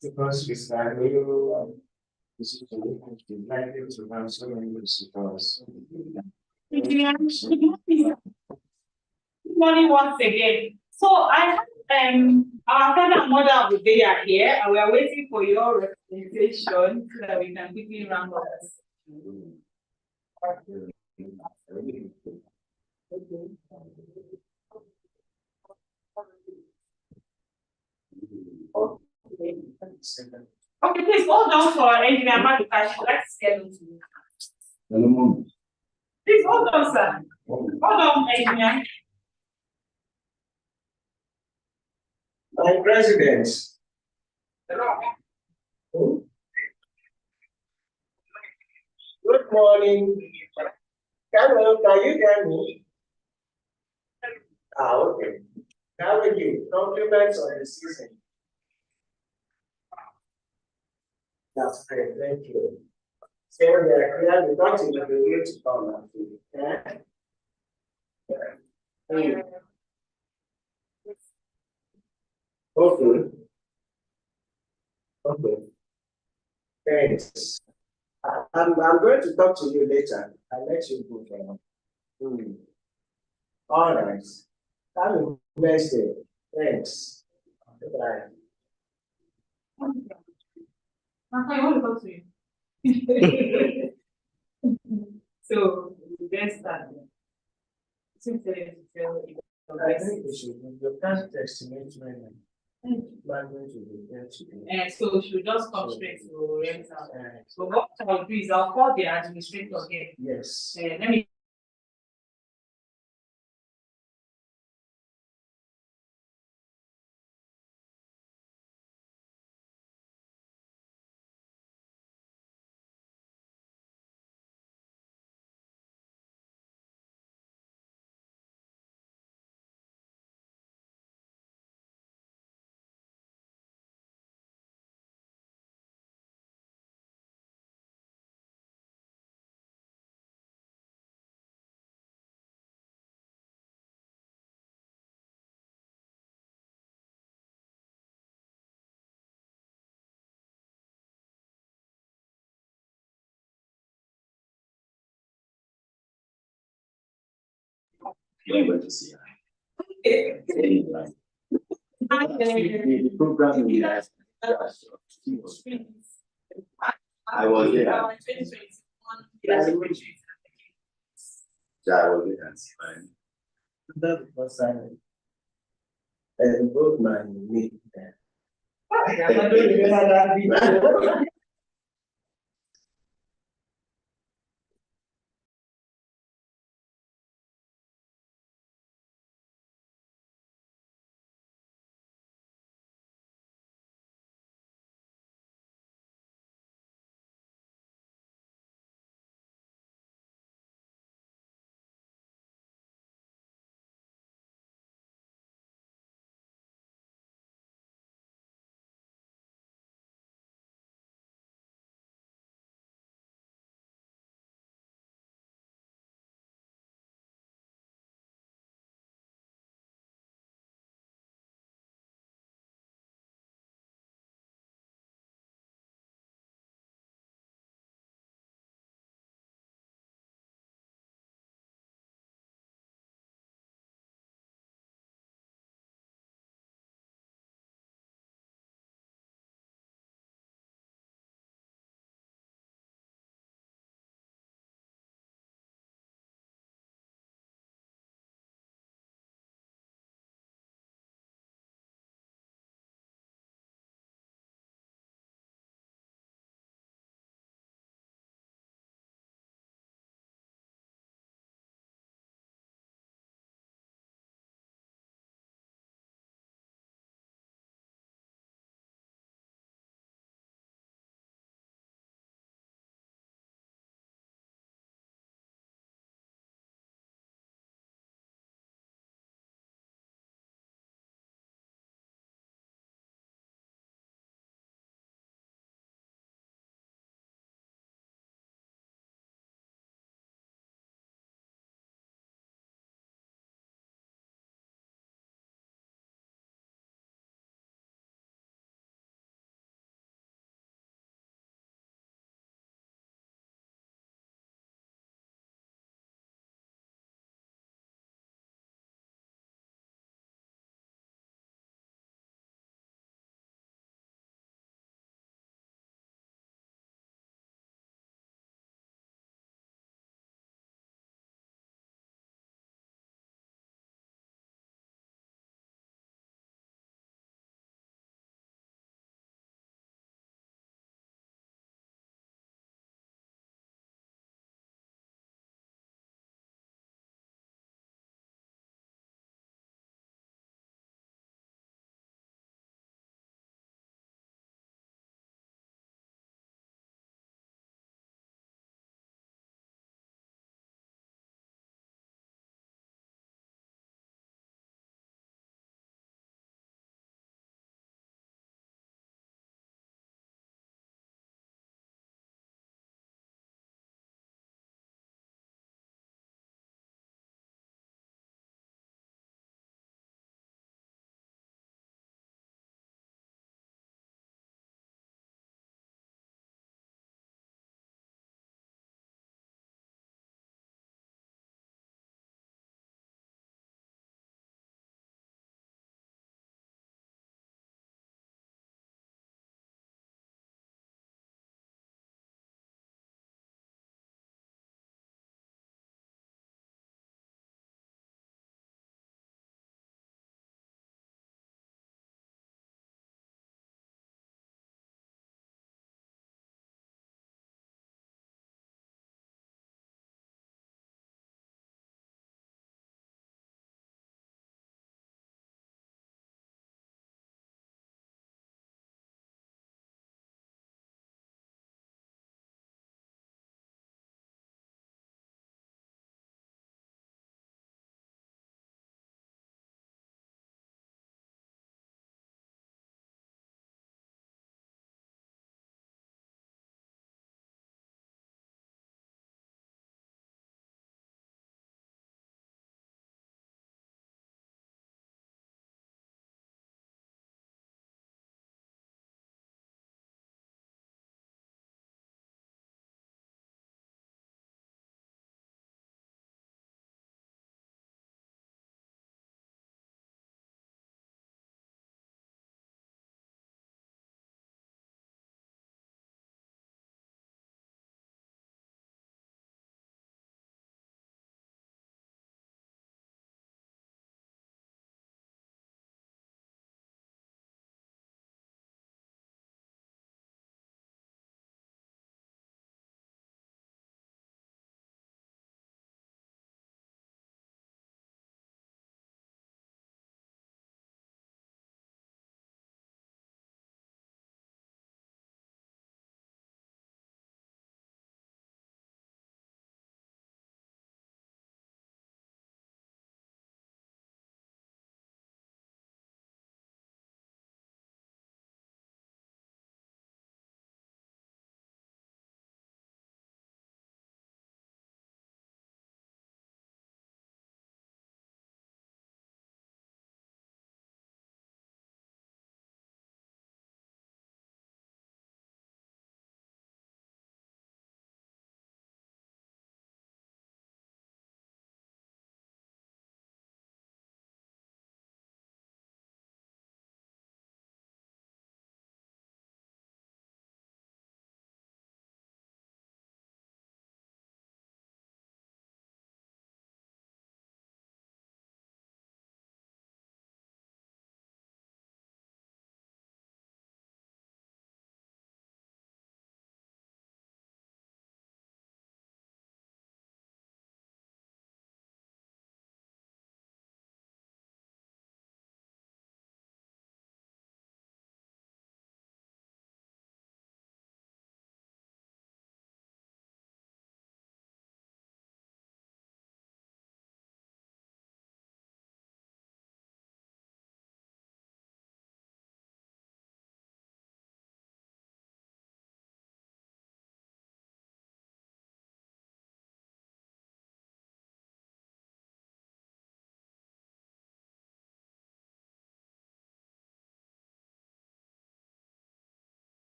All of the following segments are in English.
Because it's like you this is likely to have so many visitors. Good morning once again. So I have our father and mother of the day are here, and we are waiting for your representation so that we can quickly round up. Okay, please hold on for engineer Maduka. She'd like to say hello. Please hold on, sir. Hold on, engineer. My president. Good morning. Hello, can you hear me? Okay. How are you? Compliments on the season. That's great, thank you. So we are clear, we got in the way to come and do it. Okay. Okay. Thanks. I'm going to talk to you later. I'll let you go for now. All right. Have a nice day. Thanks. Bye. I want to talk to you. So, let's start. Since I think we should. You can't estimate when language will be there today. so she will just come straight to rental. So what I'll do is I'll call the administrator again. Yes. Let me Went to see her. Okay. The program we had, I was there. I was there. That was and both my knee there. I don't even have that.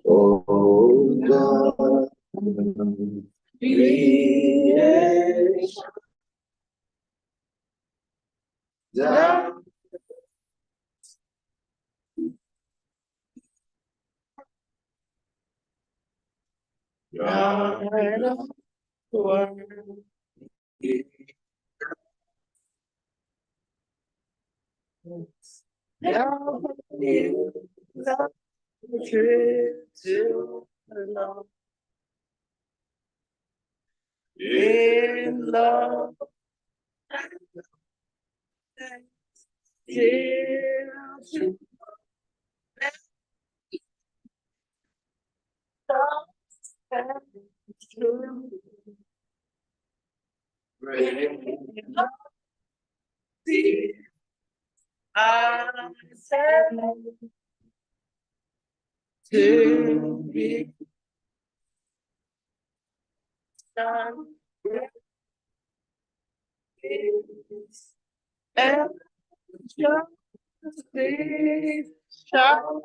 Oh God, creation down. God of world. Now is the truth to love. In love, till true. I said to be done. And justice shall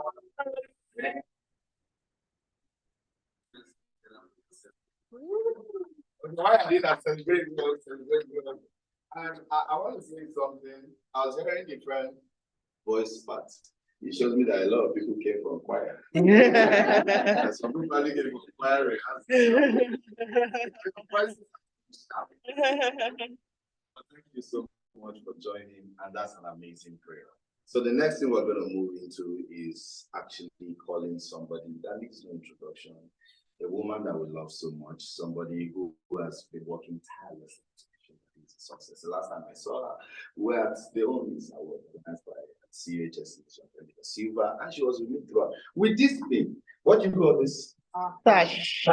reign. Why I did that celebrate well, celebrate well. And I want to say something. I was hearing different voice parts. It shows me that a lot of people came from choir. And some people only came from choir rehearsal. But thank you so much for joining, and that's an amazing prayer. So the next thing we're going to move into is actually calling somebody that needs no introduction. A woman that we love so much, somebody who has been working tirelessly to make a success. The last time I saw her, we were at the Owners Award organized by CHS Silver, and she was with me throughout. With this thing, what do you call this? Sash.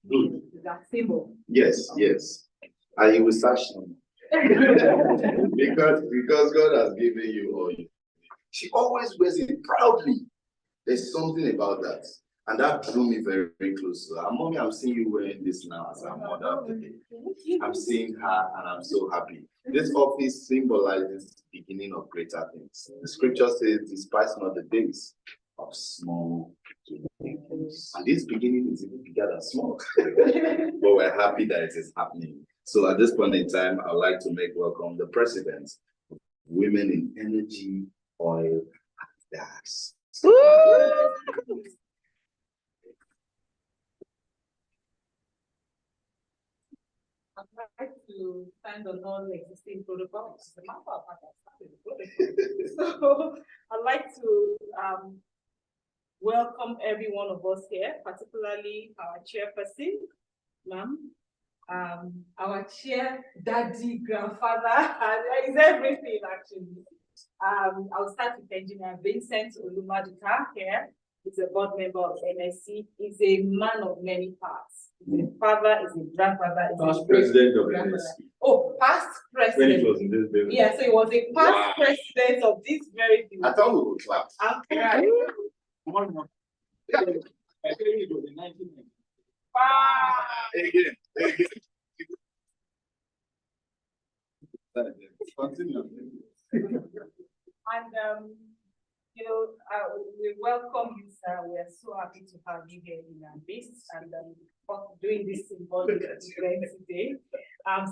Good. That symbol. Yes, yes. And you will sash them. because God has given you all. She always wears it proudly. There's something about that. And that drew me very, very close to her. Mommy, I'm seeing you wearing this now as our mother of the day. I'm seeing her and I'm so happy. This office symbolizes the beginning of greater things. The scripture says, despise not the days of small beginnings. And this beginning is even bigger than small. But we're happy that it is happening. So at this point in time, I'd like to make welcome the president of Women in Energy, Oil, and Gas. I'd like to stand on all existing protocols. As a matter of fact, I started the protocol. So I'd like to welcome every one of us here, particularly our chairperson, ma'am, our chair, daddy, grandfather, and is everything actually. I'll start with Engineer Vincent Olumaduka here. He's a board member of NSC. He's a man of many parts. He's a father, he's a grandfather, he's Past a president of grandmother. NSC. Oh, past When it president. was in this building. Yeah, so he was a past president of this very building. I thought we would clap. Right. One more. I think it was in 1990. Wow. Again. Continue. And we welcome you, sir. We are so happy to have you here in our midst and for doing this symbolic event today.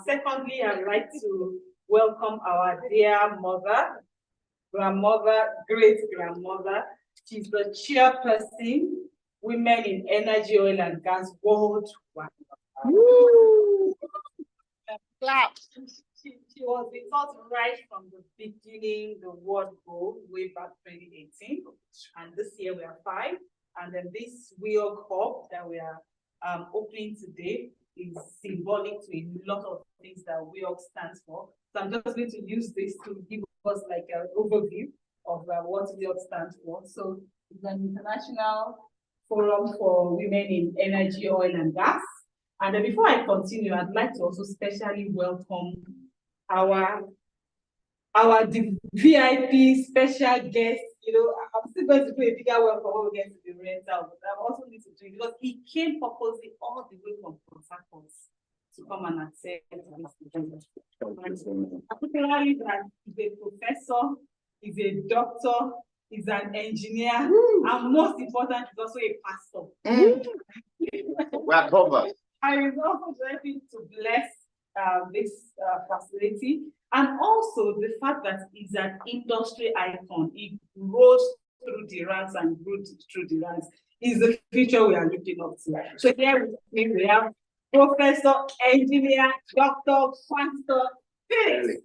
Secondly, I'd like to welcome our dear mother, grandmother, great grandmother. She's the chairperson, Women in Energy, Oil and Gas worldwide. Clap. She was with us right from the beginning, the world goal way back 2018. And this year we are 5. And then this Weog hub that we are opening today is symbolic to a lot of things that Weog stands for. So I'm just going to use this to give us like an overview of what Weog stands for. So it's an international forum for women in energy, oil and gas. And then before I continue, I'd like to also specially welcome our VIP special guest. I'm still going to do a bigger welcome when we get to the rental, but I also need to do it because he came purposely all the way from Port Harcourt to come and accept this. Particularly that he's a professor, he's a doctor, is an engineer, and most important, is also a pastor. We are covered. And is also helping to bless this facility, and also the fact that it's an industry icon. It rose through the ranks and grew through the ranks. Is the future we are looking up to. So here with me we have Professor, Engineer, Doctor, Pastor, Felix.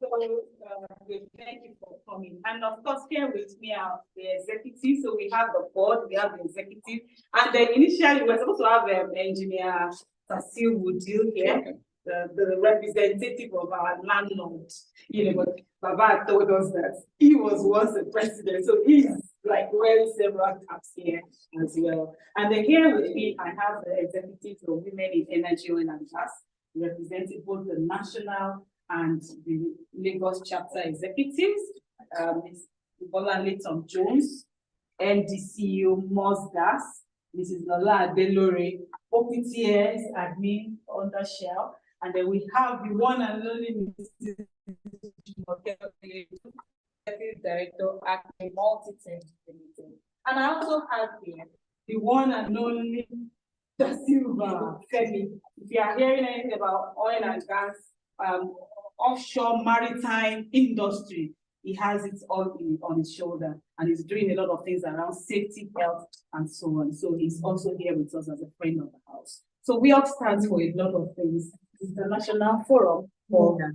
So thank you for coming. And of course, here with me are the executives. So we have the board, we have the executive, and then initially we were supposed to have Engineer Cecile Woodil here, the representative of our landlord. You know, but Baba told us that he was once the president, so he's like wearing several caps here as well. And then here with me, I have the executives of Women in Energy, Oil and Gas, representing both the national and the Lagos chapter executives. Ms. Bolanle Tom Jones, MD/CEO Mosgas, Mrs. Lola Adelore, OPTS admin under Shell, and then we have the one and only Mrs. Director at the Multi-Tech Limited. And I also have here the one and only Da Silva Femi. If you are hearing anything about oil and gas, offshore maritime industry, he has it all on his shoulder, and he's doing a lot of things around safety, health, and so on. So he's also here with us as a friend of the house. So Weog stands for a lot of things. It's the National Forum for okay.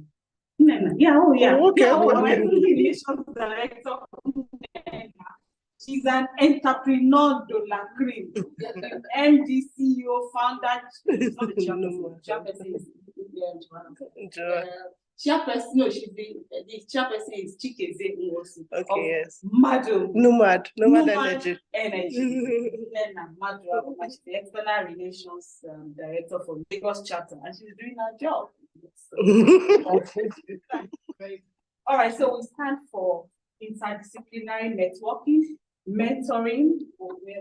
Director. She's an entrepreneur de la cream. MD, CEO, founder. She's not the chairperson. Chairperson, no, she's the chairperson is Chikeze Nwosu. Okay, yes. Madam. Nomad Energy. Madam, she's the external relations director for Lagos chapter, and she's doing her job. All right, so we stand for interdisciplinary networking, mentoring,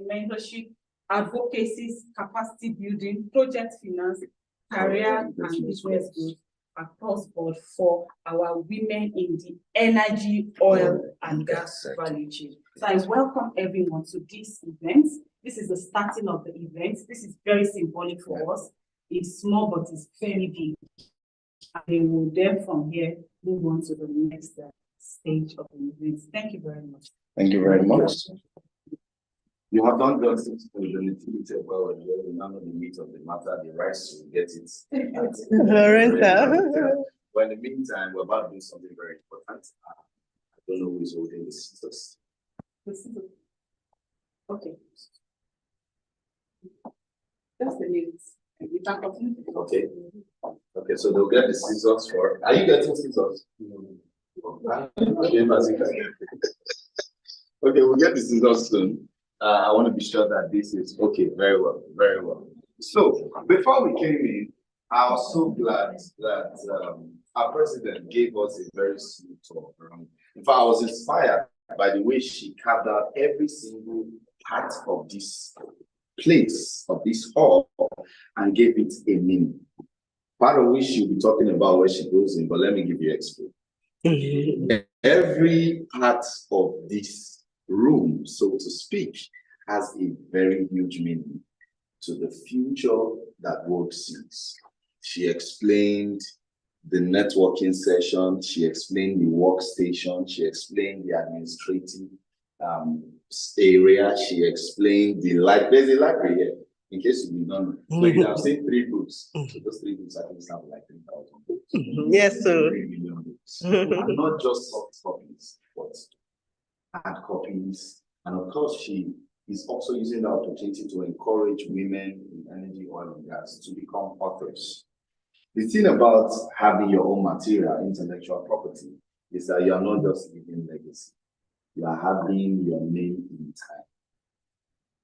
mentorship, advocacy, capacity building, project finance, career and business growth across board for our women in the energy, oil, and gas value chain. So I welcome everyone to this event. This is the starting of the event. This is very symbolic for us. It's small, but it's very big. And we will then from here move on to the next stage of the event. Thank you very much. Thank you very much. You have done justice to the nativity of our Lord, none of the meat of the matter, the rights to get it. But in the meantime, we're about to do something very important. I don't know who is holding the scissors. Okay. That's the news. You can continue. Okay. Okay, so they'll get the scissors for. Are you getting scissors? Okay, we'll get the scissors soon. I want to be sure that this is okay. Very well, very well. So before we came in, I was so glad that our president gave us a very smooth talk. In fact, I was inspired by the way she carved out every single part of this place, of this hall, and gave it a meaning. Part of which she'll be talking about where she goes in, but let me give you expo. Every part of this room, so to speak, has a very huge meaning to the future that Weog sees. She explained the networking session, she explained the workstation, she explained the administrative area, she explained the library. There's a library here, in case you don't know. So you have seen 3 books. So those 3 books I think sound like 3,000 books. Yes, sir. 3 million books. And not just soft copies, but hard copies. And of course, she is also using the opportunity to encourage women in energy, oil, and gas to become authors. The thing about having your own material, intellectual property, is that you are not just leaving legacy. You are having your name in time.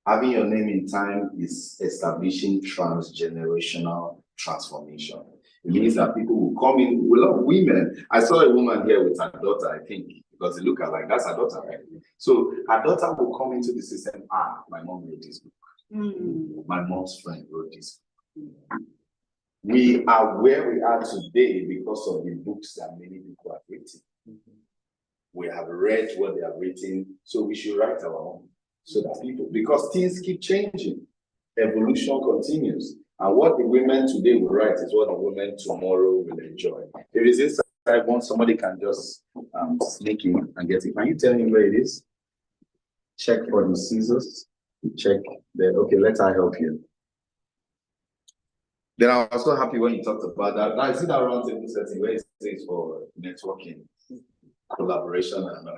Having your name in time is establishing transgenerational transformation. It means that people will come in, a lot of women. I saw a woman here with her daughter, I think, because they look like that's her daughter, right? So her daughter will come into the system. My mom wrote this book. My mom's friend wrote this book. We are where we are today because of the books that many people have written. We have read what they have written, so we should write our own. So that people, because things keep changing, evolution continues. And what the women today will write is what the women tomorrow will enjoy. If it's inside one, somebody can just sneak in and get it. Can you tell him where it is? Check for the scissors. Check there. Okay, let her help you. Then I was so happy when you talked about that. Now, I see that round table setting where it says for networking, collaboration, and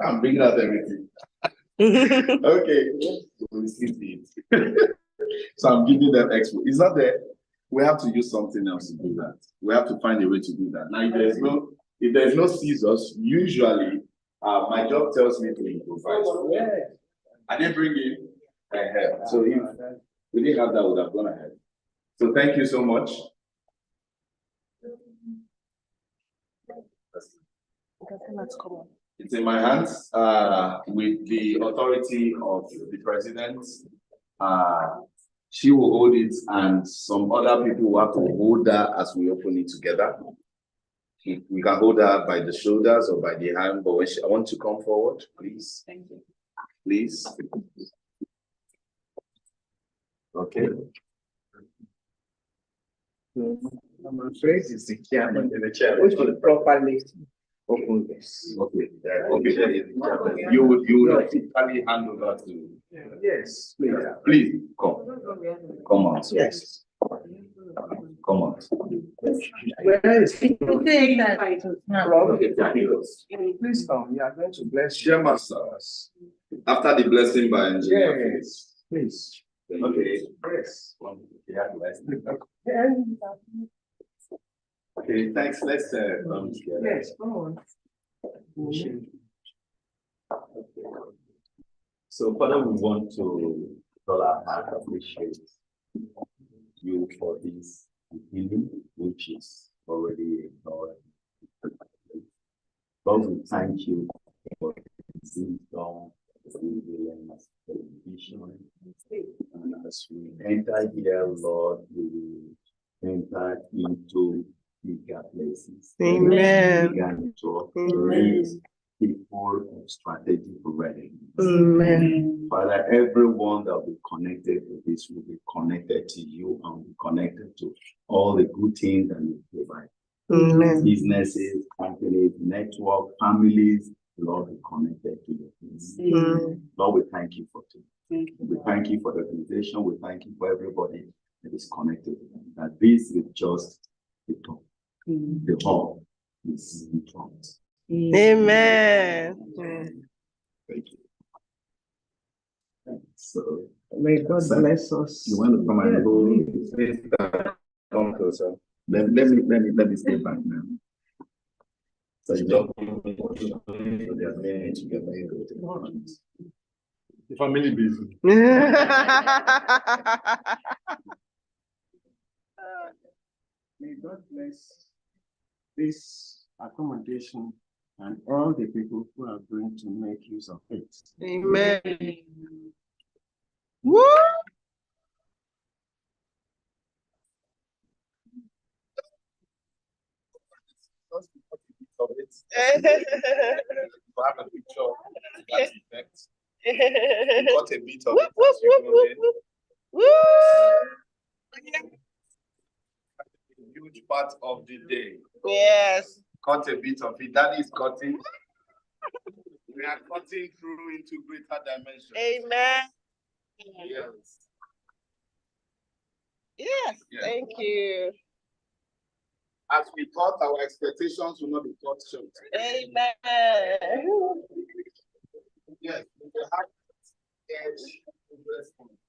I'm bringing out everything. Okay, we see it. So I'm giving them expo. It's not there. We have to use something else to do that. We have to find a way to do that. Now, if there's no scissors, usually my job tells me to improvise. I didn't bring in a hair. So if we didn't have that, we would have gone ahead. So thank you so much. It's in my hands with the authority of the president. She will hold it, and some other people will have to hold her as we open it together. We can hold her by the shoulders or by the hand, but when I want to come forward, please. Thank you. Please. Okay. I'm afraid it's the chairman in the chair. We should properly open this. Okay. Okay. You would physically hand over to. Yes, please. Please come. Come on. Yes. Come on. Where is it? Okay, Please come. We are going to bless Share masters. After the blessing by engineer. Yes, please. Okay. Yes. Okay, thanks. Let's come together. Yes, come on. So, Father, we want to tell our heart appreciate you for this healing, which is already done. Lord, we thank you for this wisdom, resilience, vision. And as we enter here, Lord, we enter into bigger places. Amen. Began to Amen. raise people of strategic readiness. Amen. Father, everyone that will be connected to this will be connected to you and will be connected to all the good things that you provide. Amen. Businesses, companies, network, families, Lord, be connected to your things. Lord, we thank you for today. We thank you for the organization. We thank you for everybody that is connected. That this is just the top. The whole is in front. Amen. Thank you. So, May God bless us. You want to come and go? Come closer. Let me stay back now. So you don't. So they are there together. the family business. May God bless this accommodation and all the people who are going to make use of it. Amen. Woo! You have a picture of that effect. You got a bit of Whoop, it whoop, as you whoop, go whoop, in. whoop. Woo! A huge part of the day. Yes. Cut a bit of it. That is cutting. We are cutting through into greater dimensions. Amen. Yes. Yes. Yes. Thank you. As we thought, our expectations will not be cut short. Amen. Yes. We will have edge response.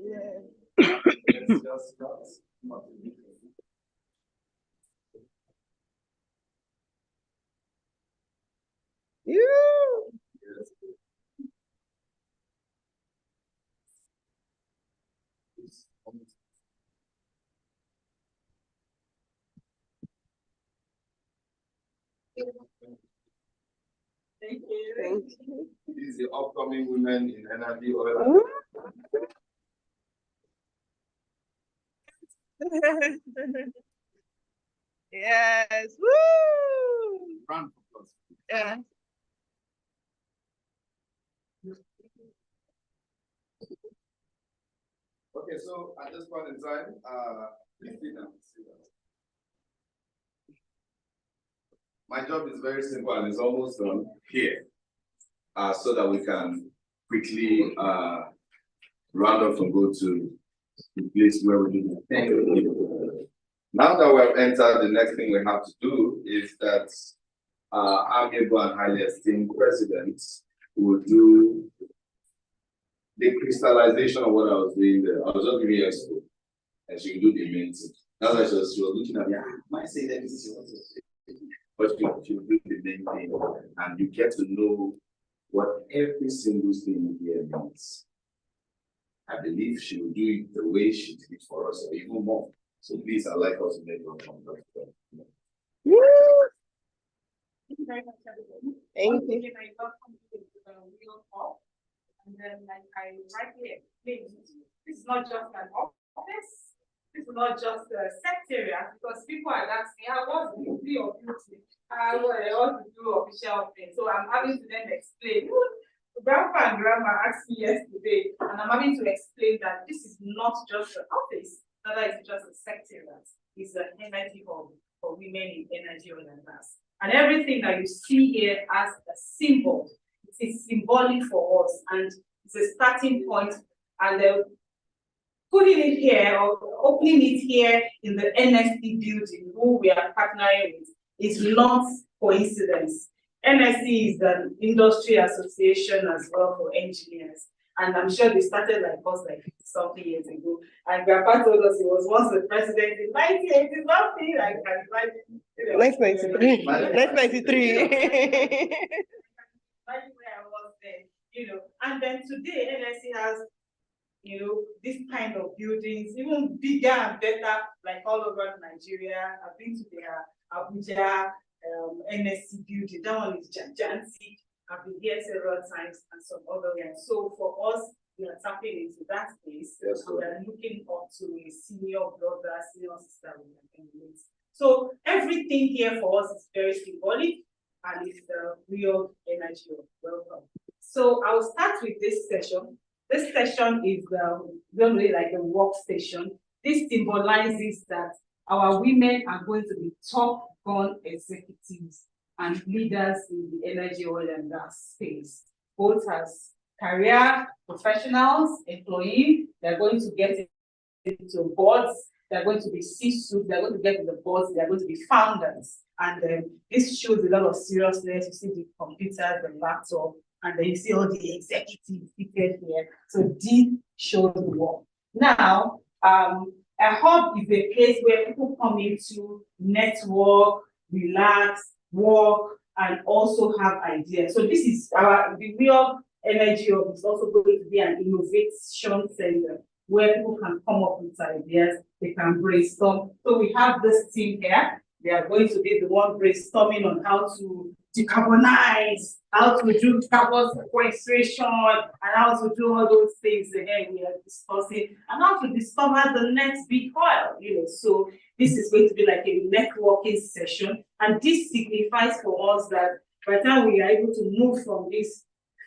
Yes. Let's just cut. You. Yes. Thank you. Thank you. This is the upcoming women in energy oil. Yes. Woo! Round of applause. Yeah. Okay, so at this point in time, please sit down. My job is very simple and it's almost done here. So that we can quickly round off and go to the place where we do the thing. Now that we have entered, the next thing we have to do is that amiable and highly esteemed president will do the crystallization of what I was doing there. I was just giving you a expo, and she will do the main thing. That's why she was looking at me. I might say that this is what but she will do the main thing, and you get to know what every single thing here means. I believe she will do it the way she did it for us, or even more. So please, I'd like us to make one from that. Woo! Thank you very much, everybody. Thank Once you. again, I welcome you to the real talk. And then, like I rightly explained, this is not just an office. This is not just a secretariat, because people are asking, what's the degree of duty? What to do official thing? So I'm having to then explain. Grandpa and grandma asked me yesterday, and I'm having to explain that this is not just an office, neither is it just a secretariat. It's an energy hub for women in energy oil and gas. And everything that you see here as a symbol, it is symbolic for us, and it's a starting point. And putting it here or opening it here in the NSC building, who we are partnering with, is not coincidence. NSC is an industry association as well for engineers. And I'm sure they started like us like something years ago. And Grandpa told us he was once the president in 1980 something, like 1993. 1993. Where I was then, and then today NSC has, this kind of buildings, even bigger and better, like all over Nigeria. I've been to their Abuja NSC building. That one is gigantic. I've been here several times and some other ones. So for us, we are tapping into that space. Yes, and we are looking up to a senior brother, senior sister we can emulate. So everything here for us is very symbolic, and it's the real energy of welcome. So I'll start with this session. This session is really like a workstation. This symbolizes that our women are going to be top gun executives and leaders in the energy, oil, and gas space, both as career professionals, employees. They're going to get into boards, they're going to be C-suite, they're going to get into the boards, they're going to be founders. And this shows a lot of seriousness. You see the computers, the laptop, and then you see all the executives seated here. So this shows the work. Now, a hub is a place where people come into network, relax, work, and also have ideas. So this is the real energy hub is also going to be an innovation center where people can come up with ideas, they can brainstorm. So we have this team here. They are going to be the one brainstorming on how to decarbonize, how to do carbon sequestration, and how to do all those things again we are discussing, and how to discover the next big oil, So this is going to be like a networking session, and this signifies for us that by the time we are able to move from this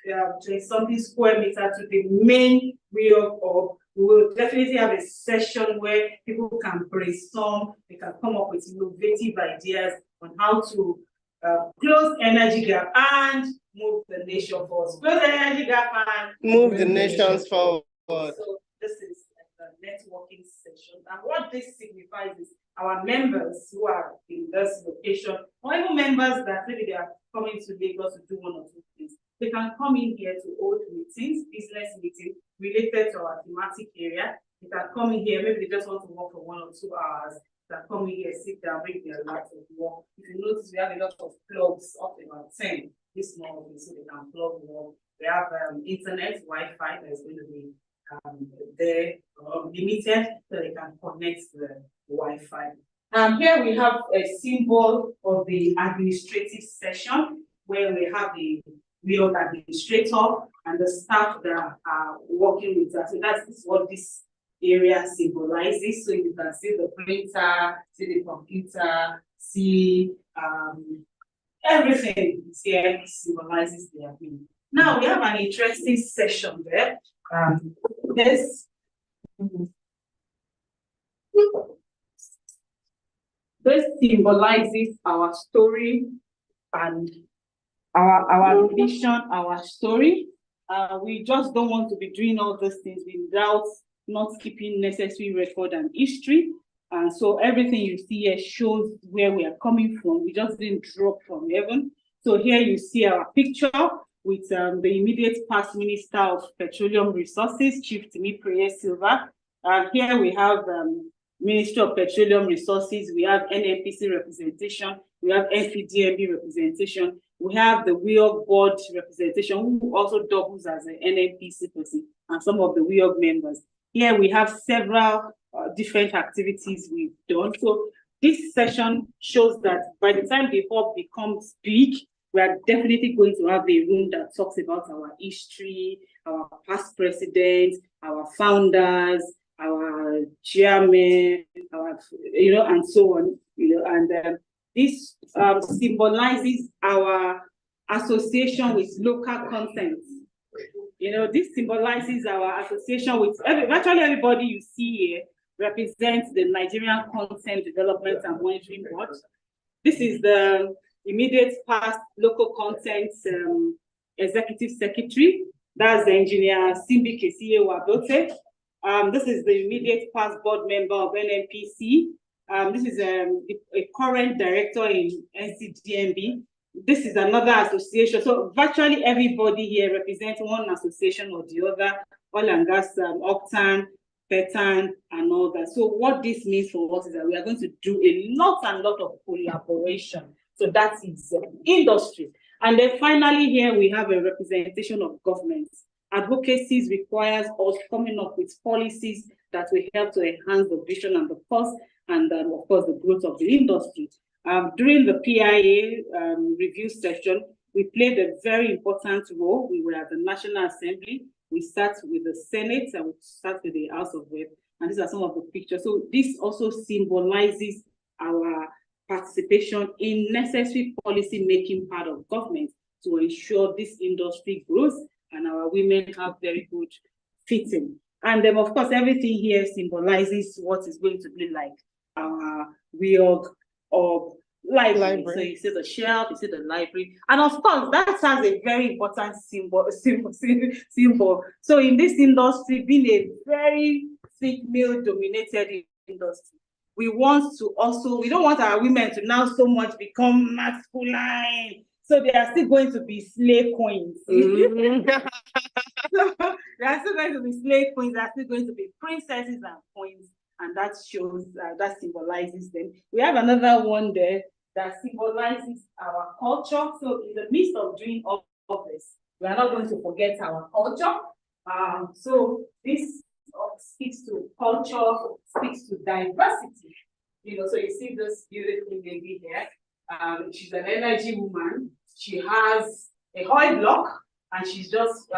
20-something square meter to the main real hub, we will definitely have a session where people can brainstorm, they can come up with innovative ideas on how to close energy gap and move the nation forward. Close the energy gap and Move the nations forward. So this is like a networking session. And what this signifies is our members who are in this location, or even members that maybe they are coming to Lagos to do one or two things, they can come in here to hold meetings, business meetings related to our thematic area. They can come in here, maybe they just want to work for 1 or 2 hours. They can come in here, sit down, bring their laptop, work. If you notice, we have a lot of plugs, up to about 10 this morning, so they can plug work. We have internet, Wi-Fi that is going to be there limited, so they can connect the Wi-Fi. Here we have a symbol of the administrative session where we have the real administrator and the staff that are working with us. So that's what this area symbolizes. So you can see the printer, see the computer, see everything here symbolizes the admin. Now we have an interesting session there. This symbolizes our story and our vision, our story. We just don't want to be doing all these things without not keeping necessary record and history. And so everything you see here shows where we are coming from. We just didn't drop from heaven. So here you see our picture with the immediate past Minister of Petroleum Resources, Chief Timi Prayer Silva. Here we have Ministry of Petroleum Resources, we have NNPC representation, we have NPDMB representation, we have the Weog board representation, who also doubles as an NNPC person, and some of the Weog members. Here we have several different activities we've done. So this session shows that by the time the hub becomes big, we are definitely going to have a room that talks about our history, our past presidents, our founders, our chairman, and so on, and this symbolizes our association with local content. This symbolizes our association with virtually everybody you see here represents the Nigerian Content Development and Monitoring Board. This is the immediate past local content executive secretary. That's the engineer Simbi Kesiye Wabote. This is the immediate past board member of NNPC. This is a current director in NCDMB. This is another association. So virtually everybody here represents one association or the other, oil and gas, Octan, Petan, and all that. So what this means for us is that we are going to do a lot of collaboration. So that is industry. And then finally here we have a representation of governments. Advocacies requires us coming up with policies that will help to enhance the vision and the cost and of course the growth of the industry. During the PIA review session, we played a very important role. We were at the National Assembly. We start with the Senate and we start with the House of Rep. And these are some of the pictures. So this also symbolizes our participation in necessary policy making part of government to ensure this industry grows and our women have very good fitting. And then, of course, everything here symbolizes what is going to be like our Weog or library. So you see the shelf, you see the library. And of course, that has a very important symbol. So in this industry, being a very male-dominated industry, we don't want our women to now so much become masculine. So they are still going to be slave queens. They are still going to be slave queens. They are still going to be princesses and queens. And that shows, that symbolizes them. We have another one there that symbolizes our culture. So in the midst of doing all of this, we are not going to forget our culture. So this speaks to culture, speaks to diversity. So you see this beautiful lady here. She's an energy woman. She has a oil block and she's just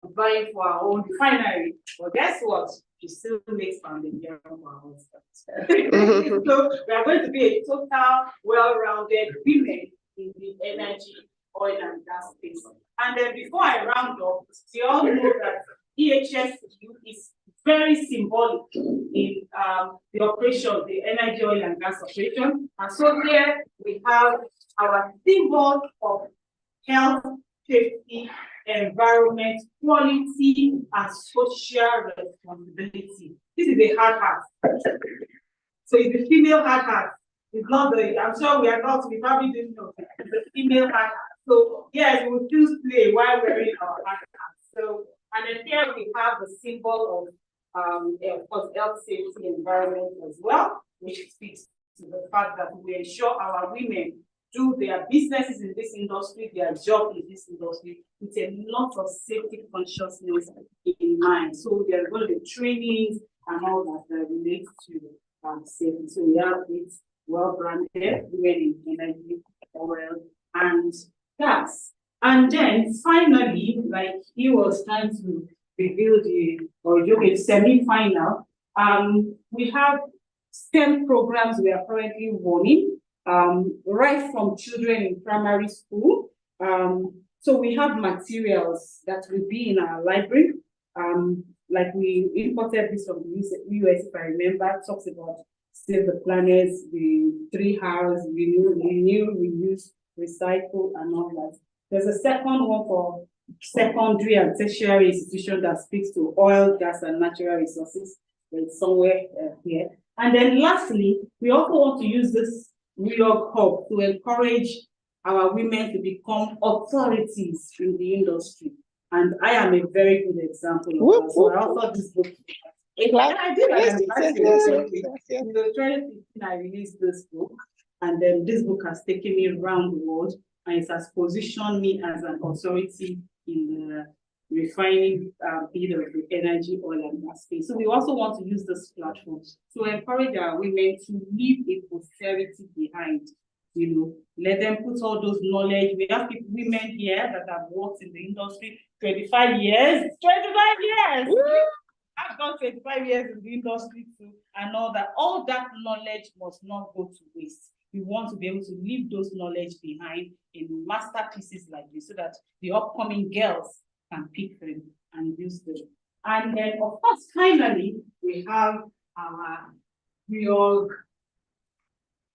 vying for her own refinery. But guess what? She still makes pounding here from her husband. So we are going to be a total, well-rounded women in the energy, oil and gas space. And then before I round up, you all know that EHSU is very symbolic in the operation, the energy, oil and gas operation. And so here we have our symbol of health, safety, environment, quality, and social responsibility. This is a hard hat. So it's the female hard hat. It's not the, I'm sure we probably didn't know. It's the female hard hat. So yes, we will still play while wearing our hard hat. So, and then here we have the symbol of course, health, safety, environment as well, which speaks to the fact that we ensure our women do their businesses in this industry, their job in this industry, with a lot of safety consciousness in mind. So there are going to be trainings and all that relates to safety. So we have it well-branded, women in energy, oil, and gas. And then finally, like he was trying to reveal the semi-final, we have STEM programs we are currently running, right from children in primary school So we have materials that will be in our library. Like we imported this from the US, if I remember, it talks about save the planet, the 3 hours, renew, reuse, recycle, and all that. There's a second one for secondary and tertiary institution that speaks to oil, gas, and natural resources. It's somewhere here. And then lastly, we also want to use this Weog hub to encourage our women to become authorities in the industry. And I am a very good example of that. So I also this book. I did. In the 2015, I released this book, and then this book has taken me around the world, and it has positioned me as an authority in the refining field of the energy, oil, and gas space. So we also want to use this platform to encourage our women to leave a posterity behind. Let them put all those knowledge. We have women here that have worked in the industry 25 years. 25 years! Woo! I've done 25 years in the industry too, and all that knowledge must not go to waste. We want to be able to leave those knowledge behind in masterpieces like this so that the upcoming girls can pick them and use them. And then, of course, finally, we have our Weog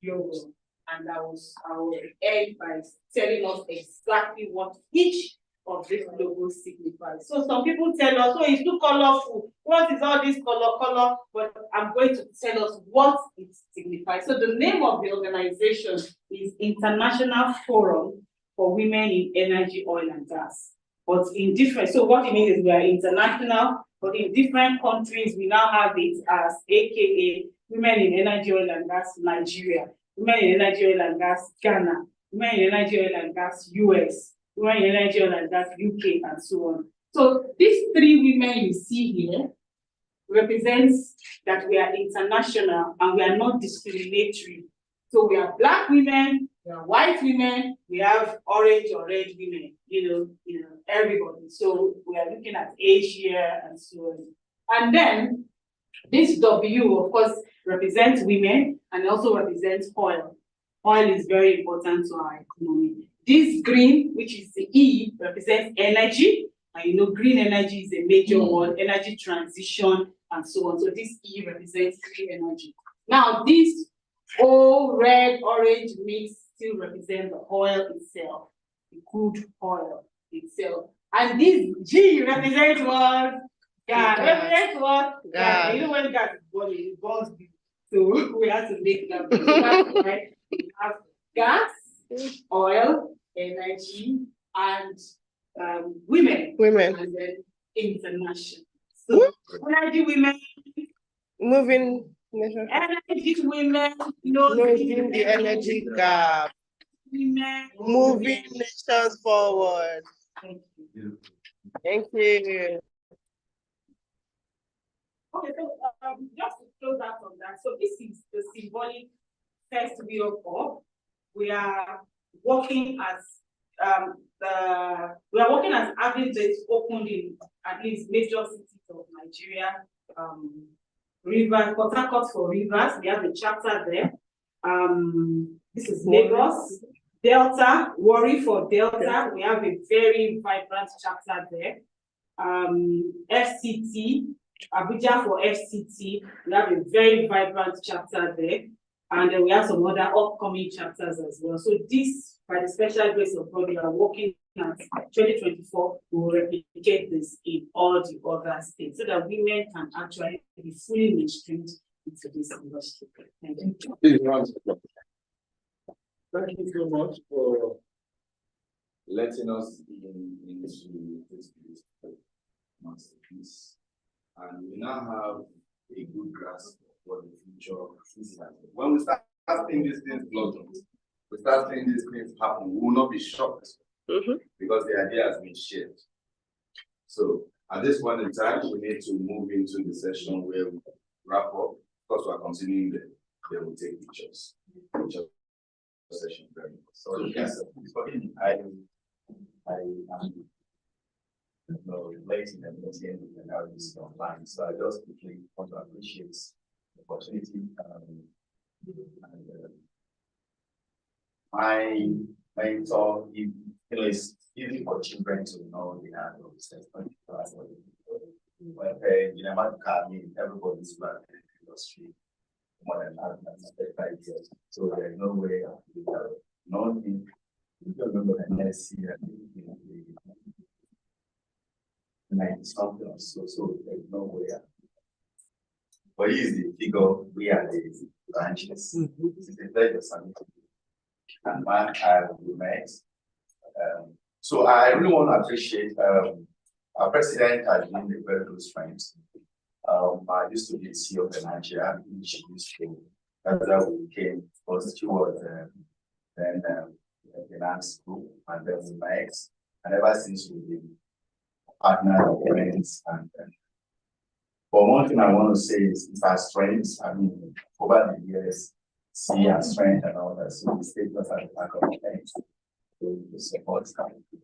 logo. And I will end by telling us exactly what each of these logos signifies. So some people tell us, oh, it's too colorful. What is all this color? But I'm going to tell us what it signifies. So the name of the organization is International Forum for Women in Energy, Oil and Gas. But in different, so what it means is we are international, but in different countries, we now have it as AKA Women in Energy, Oil and Gas, Nigeria. Women in Energy, Oil and Gas, Ghana. Women in Energy, Oil and Gas, US. Women in Energy, Oil and Gas, UK, and so on. So these 3 women you see here represents that we are international and we are not discriminatory. So we are Black women, we are white women, we have orange or red women, everybody. So we are looking at age here and so on. And then this W, of course, represents women and also represents oil. Oil is very important to our economy. This green, which is the E, represents energy. And green energy is a major word, energy transition, and so on. So this E represents green energy. Now, this O, red, orange mix still represent the oil itself, the crude oil itself. And this G represents what? Gas. Represents what? Gas. When gas is burning, it burns big. So we have to make that. So that's why we have gas, oil, energy, and women. And then international. So energy women. Moving energy women. closing the energy gap. Women. Moving nations forward. Thank you. Thank you. Okay, so just to close out on that, so this is the symbolic first Weog Hub. We are working as having this opened in at least major cities of Nigeria, Rivers, Port Harcourt for Rivers. We have a chapter there. This is Lagos, Delta, Warri for Delta. We have a very vibrant chapter there. FCT. Abuja for FCT, we have a very vibrant chapter there, and then we have some other upcoming chapters as well. So this, by the special grace of God, we are working at 2024, we will replicate this in all the other states so that women can actually be fully mainstreamed into this industry. Thank you. Thank you so much for letting us into this masterpiece. And we now have a good grasp of what the future is like. When we start seeing these things blossom, we start seeing these things happen, we will not be shocked because the idea has been shared. So at this point in time, we need to move into the session where we wrap up. Because we are continuing then we'll take pictures. Session very much. So yes, I relating and listening and how this is online. So I just quickly want to appreciate the opportunity and my mentor, You know, it's easy for children to know the art of sex. When you never come in, everybody's working in the industry more than 35 years. So there's no way of knowing. You don't remember the next year, 90 something or so, so there's no way. But he's the figure, we are the branches. It's a pleasure, and man, we met. So I really want to appreciate our president has been a very close friend. I used to be CEO of the Nigeria. She used to, that's how we came. First, she was then the finance group, and then we met. And ever since we've been partners, friends, and but one thing I want to say is our strengths. I mean, over the years, see our strength and all that. So we stay just at the back of the head to support.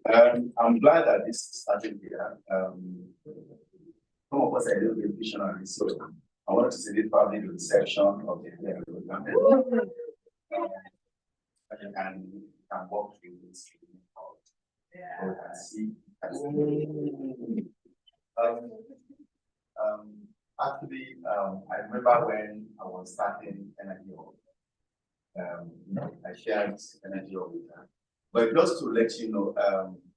I'm glad that this started here. Some of us are a little bit visionary, so I wanted to see this probably the reception of the program. And can walk through this. See. Actually, I remember when I was starting Energy Hub, I shared Energy Hub with her. But just to let you know,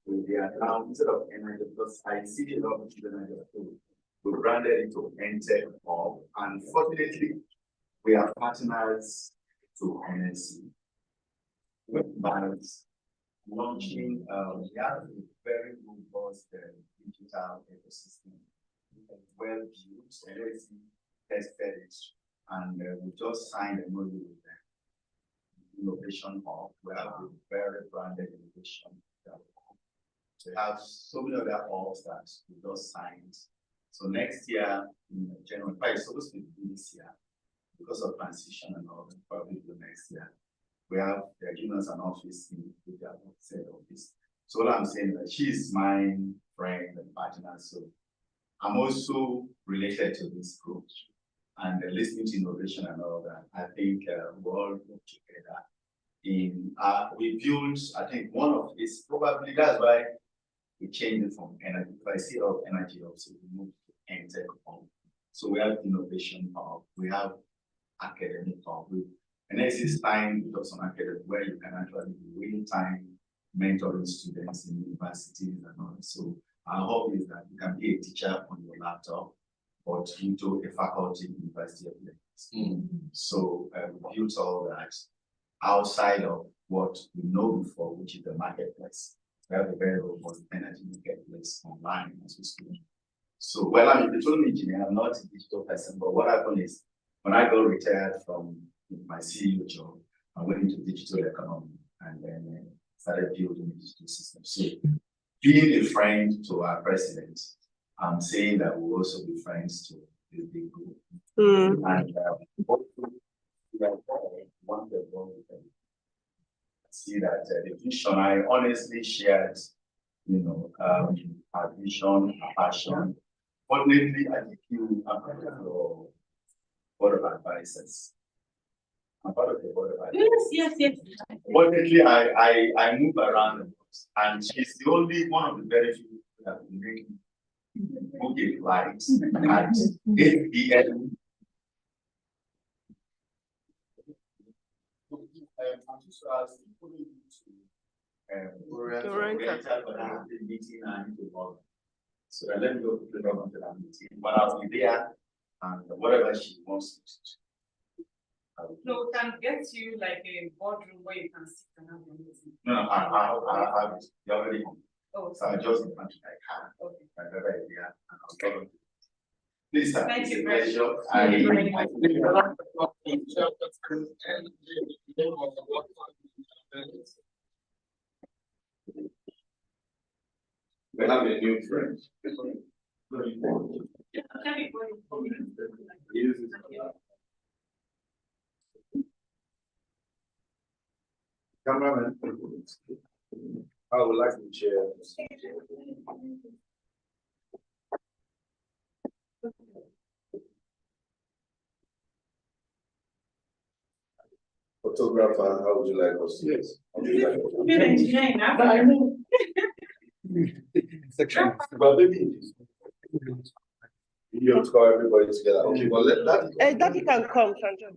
we are now, instead of Energy, because I see a lot of children we branded it to Enter Hub, and fortunately, we are partners to NSC. By launching, we have a very robust digital ecosystem. Well built, NSC tested it, and we just signed a MOU with them. Innovation Hub, we have a very branded innovation. We have so many other hubs that we just signed. So next year, in January, it's supposed to be this year, because of transition and all, probably the next year. We have given us an office in the said office. So what I'm saying is that she's my friend and partner. So I'm also related to this group, and listening to innovation and all that. I think we all work together. We built, I think one of this probably that's why we changed it from energy. If I see of energy also, we moved to Tech Hub. So we have innovation hub, we have academic hub. And this is time because on academic where you can actually do real-time mentoring students in universities and all. So our hope is that you can be a teacher on your laptop, but into a faculty in University of Lagos. So we built all that outside of what we know before, which is the marketplace. We have a very robust energy marketplace online as we speak. So, well, I'm a digital engineer, I'm not a digital person, but what happened is when I got retired from my CEO job, I went into digital economy and then started building a digital system. So, being a friend to our president, I'm saying that we'll also be friends to the big group. And we are one with them. See that the vision, I honestly shared, our vision, our passion. Fortunately, I think you are part of your board of advisors. I'm part of the board of advisors. Yes. Fortunately, I move around, and she's the only one of the very few that have been making booking flights at 8 p.m. I'm just asking to meeting and to work. So I let me go to the government meeting, but I'll be there and whatever she wants to do. No, we can get you like a boardroom where you can sit and have your meeting. No, I have it. You're already home. Oh, so I just want to like have my baby idea and I'll go. Please, thank you very much. We have a new friend. Cameraman, I would like to share. Photographer, how would you like us to? Yes. section. But maybe you have to call everybody together. Okay, but let that. Hey, Daddy can come, Sandra.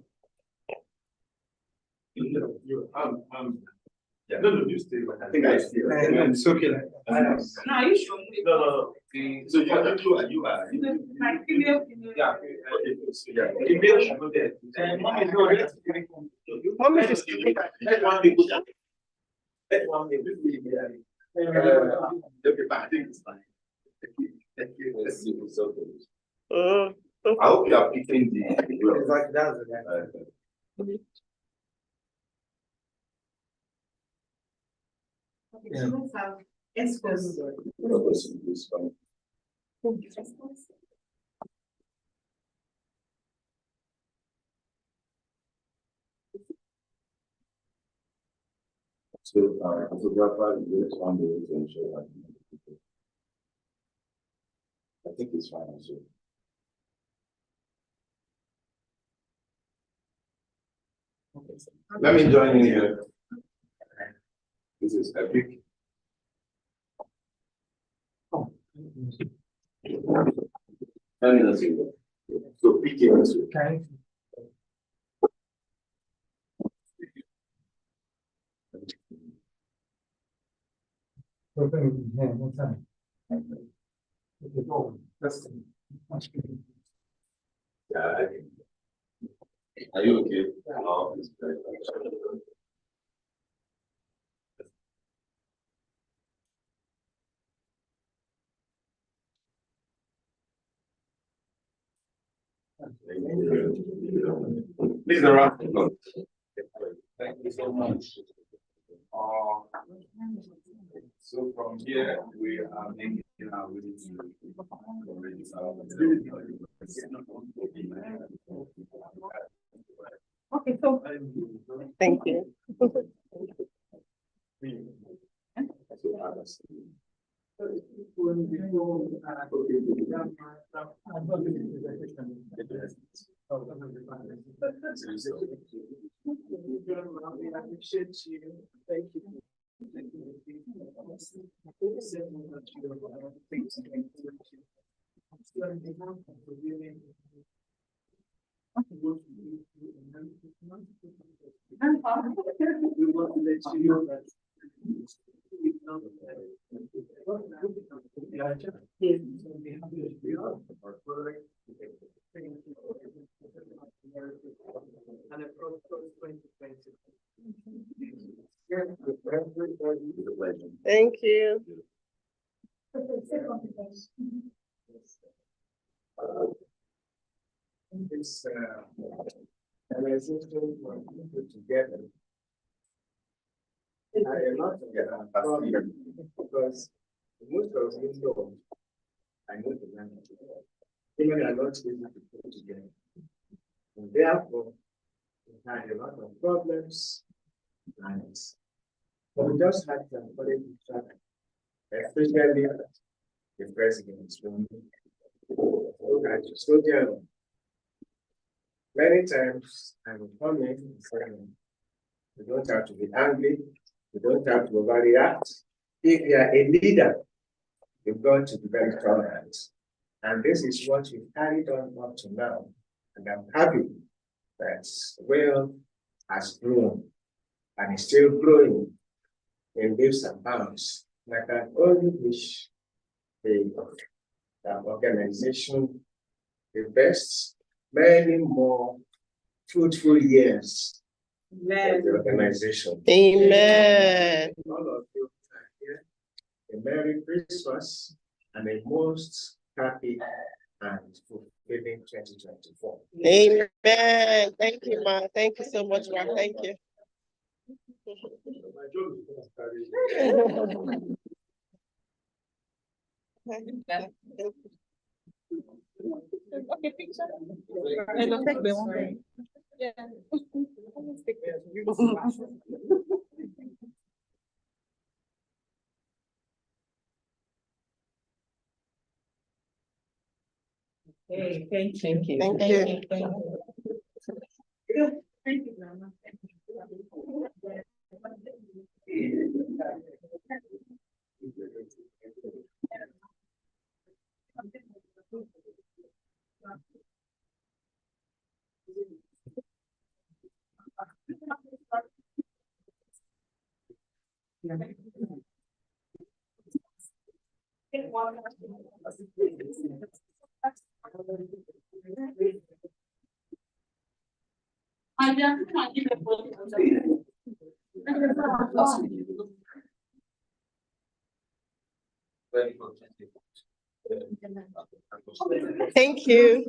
Yeah, no, you stay. I think I stay. It's okay. No, you should. No. So you are you. My female. Yeah. Okay. So, yeah. Mommy is speaking. Let one people. Let one people. Okay, but I think it's fine. Thank you. Let's see what's up. I hope you are picking the. Exactly, that's the Okay, so let's have expos. So, photographer is one day to ensure that. I think it's fine also. Let me join in here. This is epic. Let me see. So pick it this way. Okay. Open your hand, one time. Okay, go. That's it. Yeah, are you okay? No, it's very Please, the round. Thank you so much. So from here, we are making our way Okay, so. Thank you. We want to let you know that. And approach 2020. Thank you. It's organization for people together. I am not together because most of you know I know the language. Women are not easy to put together. And therefore, we had a lot of problems and we just had to encourage each other, especially the president. So there, many times I will come in and say, you don't have to be angry, you don't have to overreact. If you are a leader, you've got to be very tolerant. And this is what we've carried on up to now. And I'm happy that Weog has grown and is still growing in leaps and bounds. And I can only wish the organization the best, many more fruitful years for the organization. Amen. All of you are here. A Merry Christmas and a most happy and fulfilling 2024. Amen. Thank you, Ma. Thank you so much, Ma. Thank you. My job is going to carry. Okay, picture. And I'll take the one. Yeah. Hey, thank you. Thank you. Thank you. Thank you, Grandma. Thank you.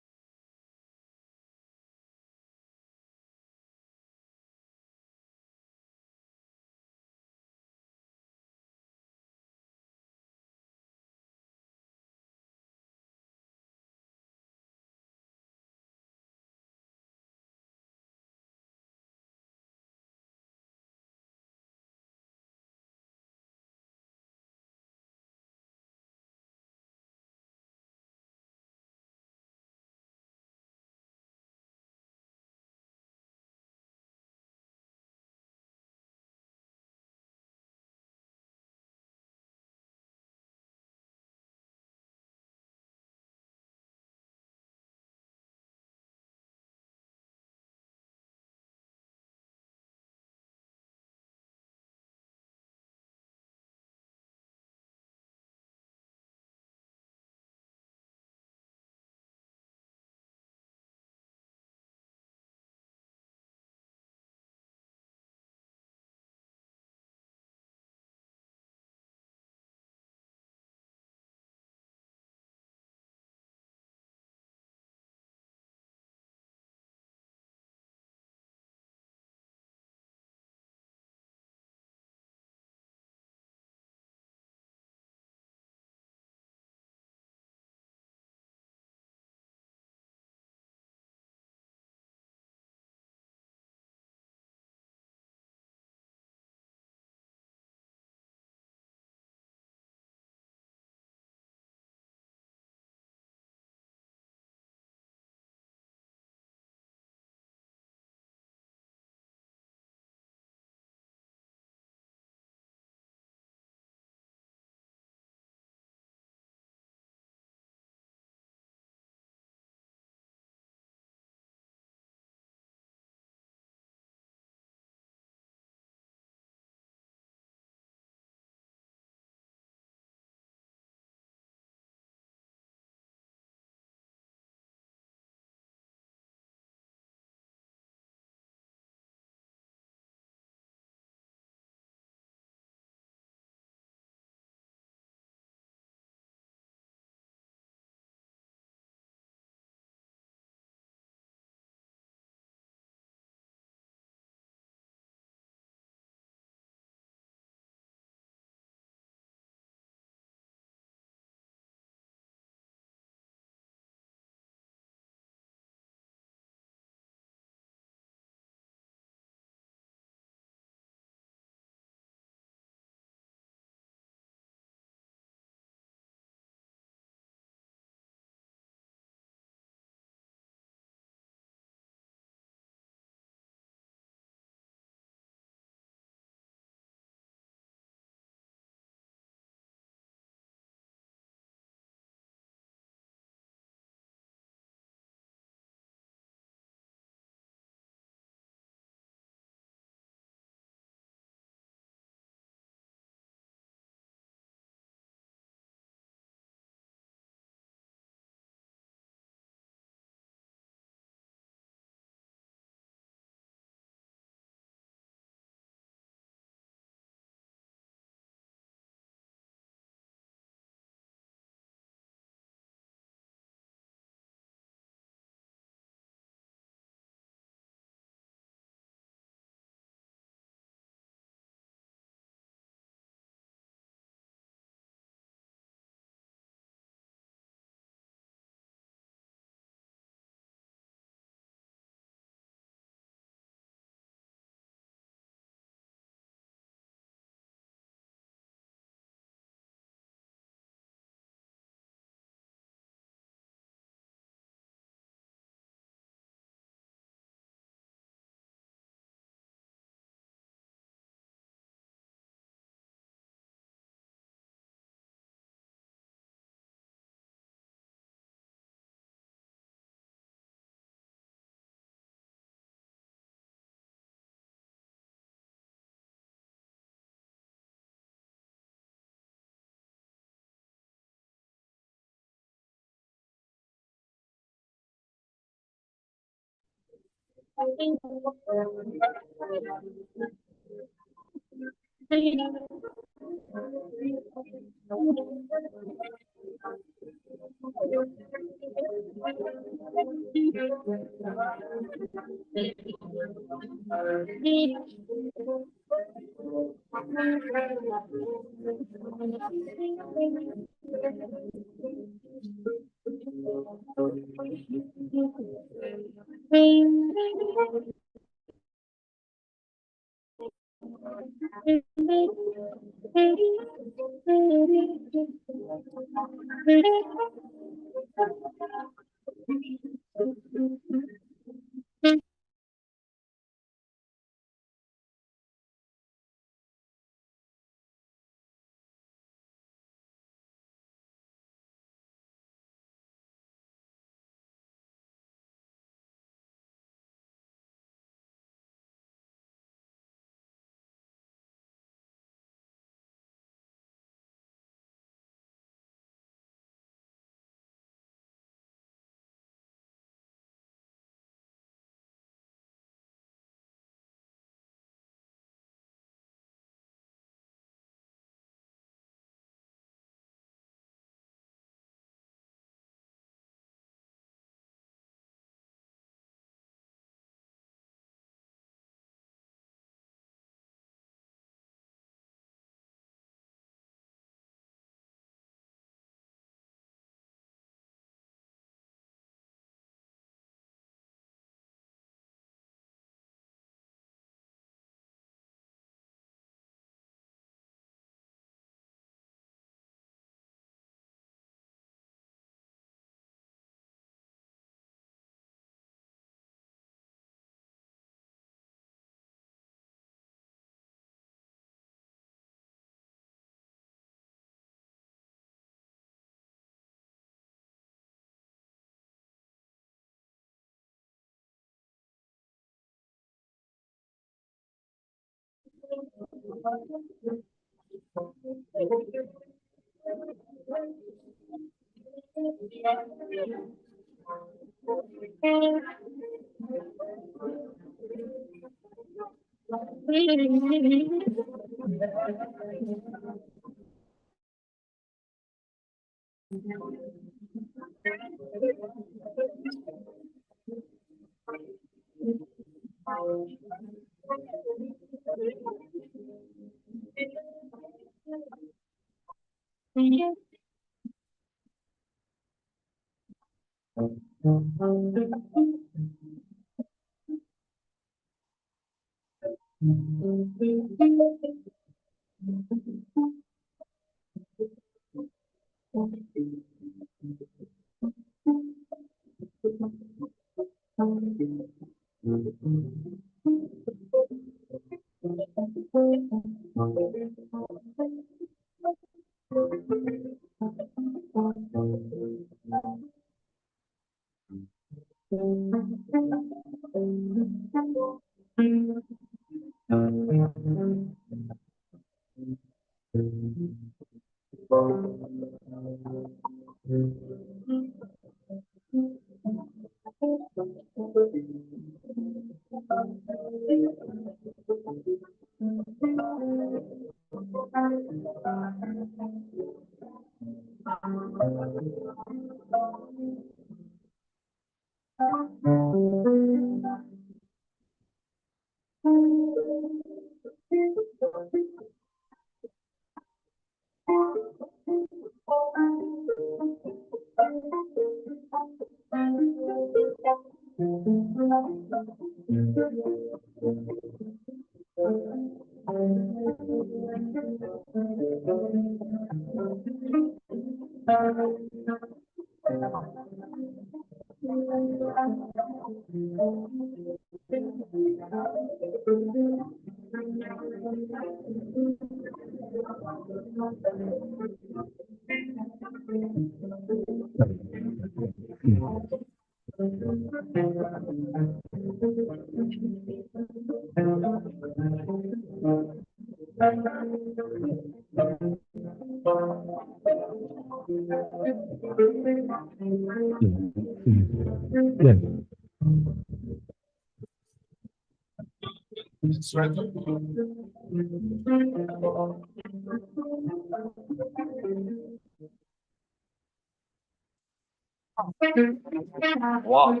Wow.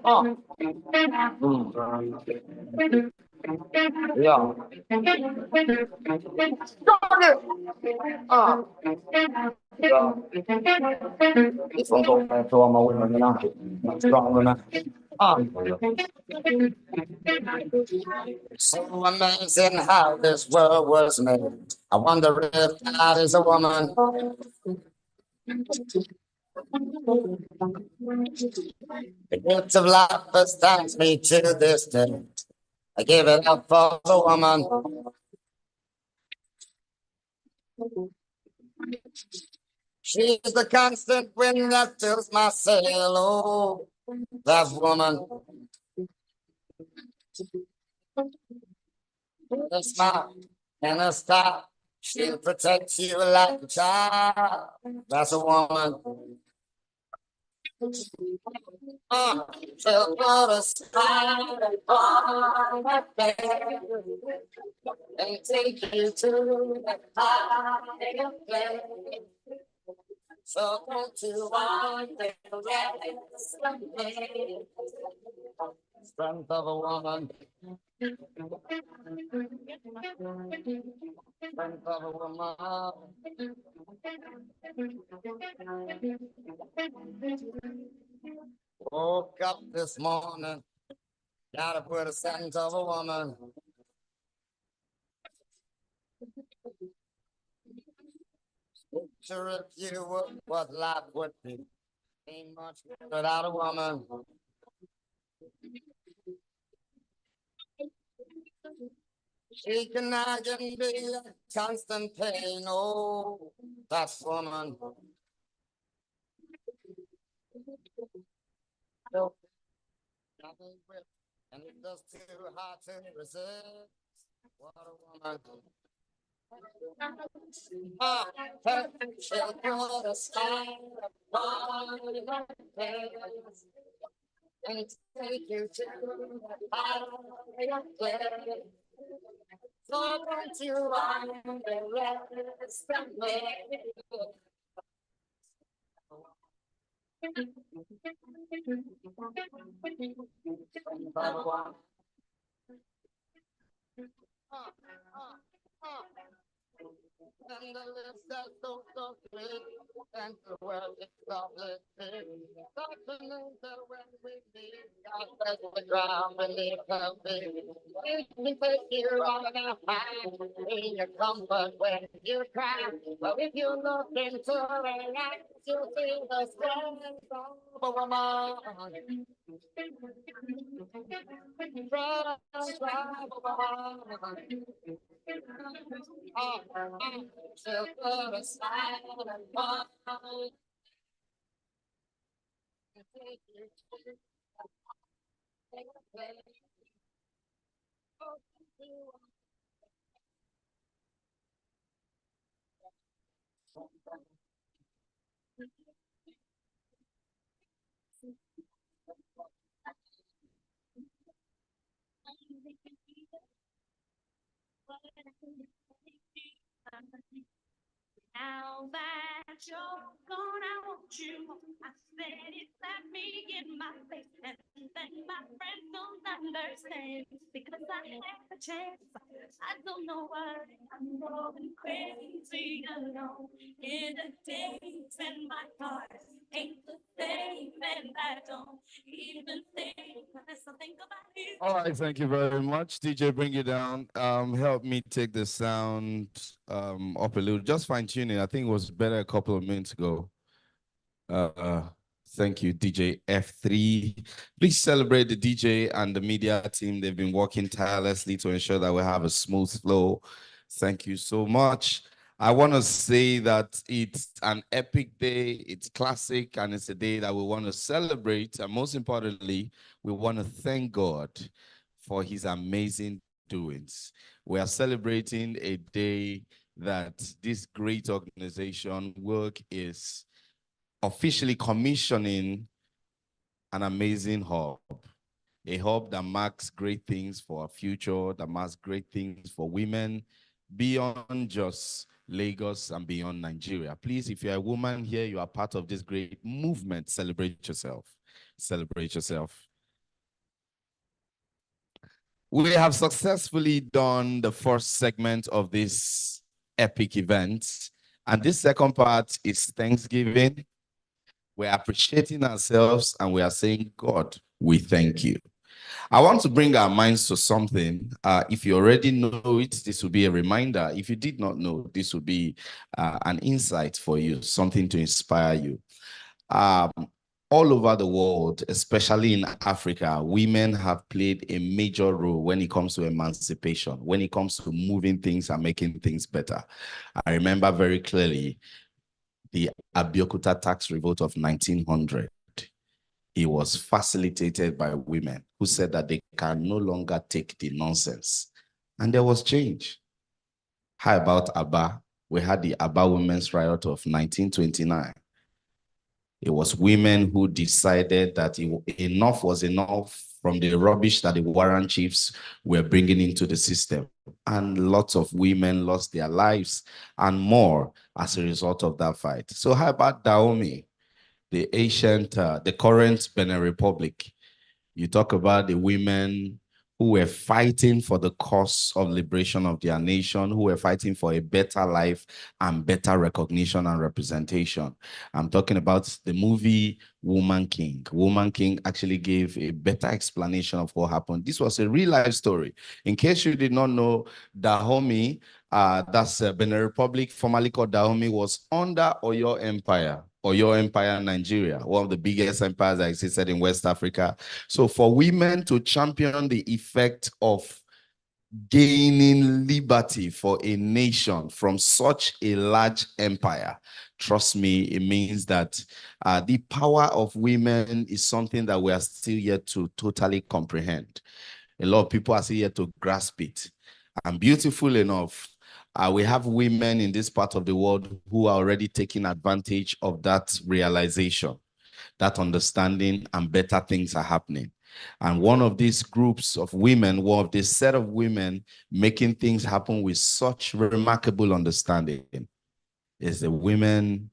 Oh. Yeah. Yeah. This one's open to all my women now. I'm strong enough. So amazing how this world was made. I wonder if God is a woman. The gift of life astounds me to this day. I give it up for the woman. She's the constant wind that fills my sail. Oh, that woman. A smile and a star. She'll protect you like a child. That's a woman. She'll put a smile on her face and take you to the higher place. So don't you want the strength of a woman? Strength of a woman. Woke up this morning, gotta put a scent of a woman. Picture if you would, what life would be. Ain't much without a woman. She can imagine be a constant pain. Oh, that woman. And it does too hard to resist. What a woman. She'll put a smile upon your face and take you to the higher place. So don't you understand me? And the lips that don't go through, and the world is lovely. Don't you know that when we meet, God bless the ground beneath her feet. We can take you on a high, in your comfort when you cry. But if you look into her eyes, you'll see the strength of a woman. She'll put a smile upon and take you to the place. Now that you're gone, I want you. I said it, let me get my face, and then my friends don't understand because I had the chance. I don't know why I'm going crazy alone. In the days and my heart ain't the same, and I don't even think there's something about you. All right, thank you very much. DJ, bring it down. Help me take the sound up a little. Just fine tuning. I think it was better a couple of minutes ago. Thank you, DJ F3. Please celebrate the DJ and the media team. They've been working tirelessly to ensure that we have a smooth flow. Thank you so much. I want to say that it's an epic day, it's classic, and it's a day that we want to celebrate. And most importantly, we want to thank God for his amazing doings. We are celebrating a day that this great organization, Weog, is officially commissioning an amazing hub. a hub that marks great things for our future, that marks great things for women beyond just Lagos and beyond Nigeria. Please, if you're a woman here, you are part of this great movement. Celebrate yourself. Celebrate yourself. We have successfully done the first segment of this epic event. And this second part is Thanksgiving. We're appreciating ourselves and we are saying, God, we thank you. I want to bring our minds to something. If you already know it, this will be a reminder. If you did not know, this will be an insight for you, something to inspire you. All over the world, especially in Africa, women have played a major role when it comes to emancipation, when it comes to moving things and making things better. I remember very clearly the Abeokuta tax revolt of 1900. It was facilitated by women who said that they can no longer take the nonsense. And there was change. How about Aba? We had the Aba Women's Riot of 1929. It was women who decided that enough was enough from the rubbish that the warrant chiefs were bringing into the system. And lots of women lost their lives and more as a result of that fight. So how about Dahomey, the current Benin Republic? You talk about the women who were fighting for the cause of liberation of their nation, who were fighting for a better life and better recognition and representation. I'm talking about the movie Woman King. Woman King actually gave a better explanation of what happened. This was a real life story. In case you did not know, Dahomey, that's Benin Republic, formerly called Dahomey, was under Oyo Empire. Oyo Empire, Nigeria, one of the biggest empires that existed in West Africa. So for women to champion the effect of gaining liberty for a nation from such a large empire, trust me, it means that the power of women is something that we are still yet to totally comprehend. A lot of people are still yet to grasp it. And beautiful enough, we have women in this part of the world who are already taking advantage of that realization, that understanding, and better things are happening. And one of these groups of women, one of this set of women making things happen with such remarkable understanding is the women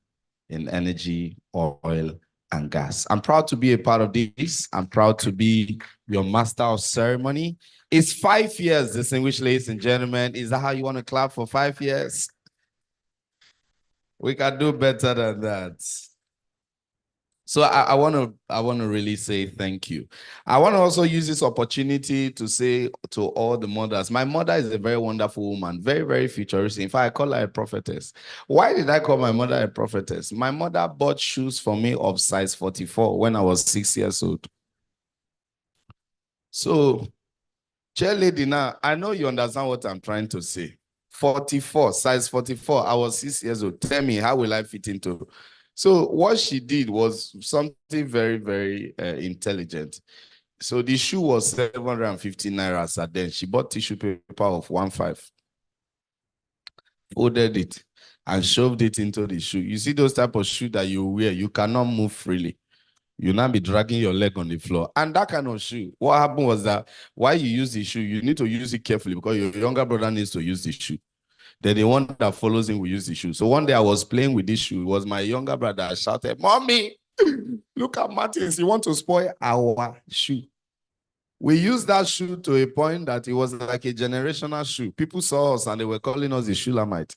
in energy, oil, and gas. I'm proud to be a part of this. I'm proud to be your master of ceremony. It's 5 years, distinguished ladies and gentlemen. Is that how you want to clap for 5 years? We can do better than that. So I want to really say thank you. I want to also use this opportunity to say to all the mothers, my mother is a very wonderful woman, very, very futuristic. In fact, I call her a prophetess. Why did I call my mother a prophetess? My mother bought shoes for me of size 44 when I was 6 years old. So, chair lady, now, I know you understand what I'm trying to say. 44, size 44, I was 6 years old. Tell me, how will I fit into? So what she did was something very, very intelligent. So the shoe was 750 naira. So then she bought tissue paper of 1.5, folded it, and shoved it into the shoe. You see those type of shoe that you wear, you cannot move freely. You'll not be dragging your leg on the floor. And that kind of shoe, what happened was that while you use the shoe, you need to use it carefully because your younger brother needs to use the shoe. Then the one that follows him will use the shoe. So one day I was playing with this shoe. It was my younger brother. I shouted, "Mommy, look at Martins. You want to spoil our shoe." We used that shoe to a point that it was like a generational shoe. People saw us and they were calling us the Shulamite.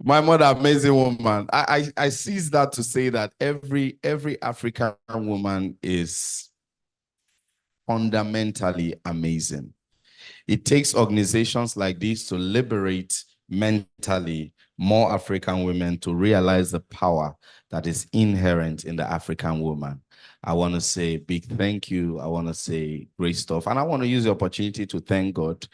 My mother, amazing woman. I seize that to say that every African woman is fundamentally amazing. It takes organizations like this to liberate mentally more African women to realize the power that is inherent in the African woman. I want to say big thank you. I want to say great stuff. And I want to use the opportunity to thank God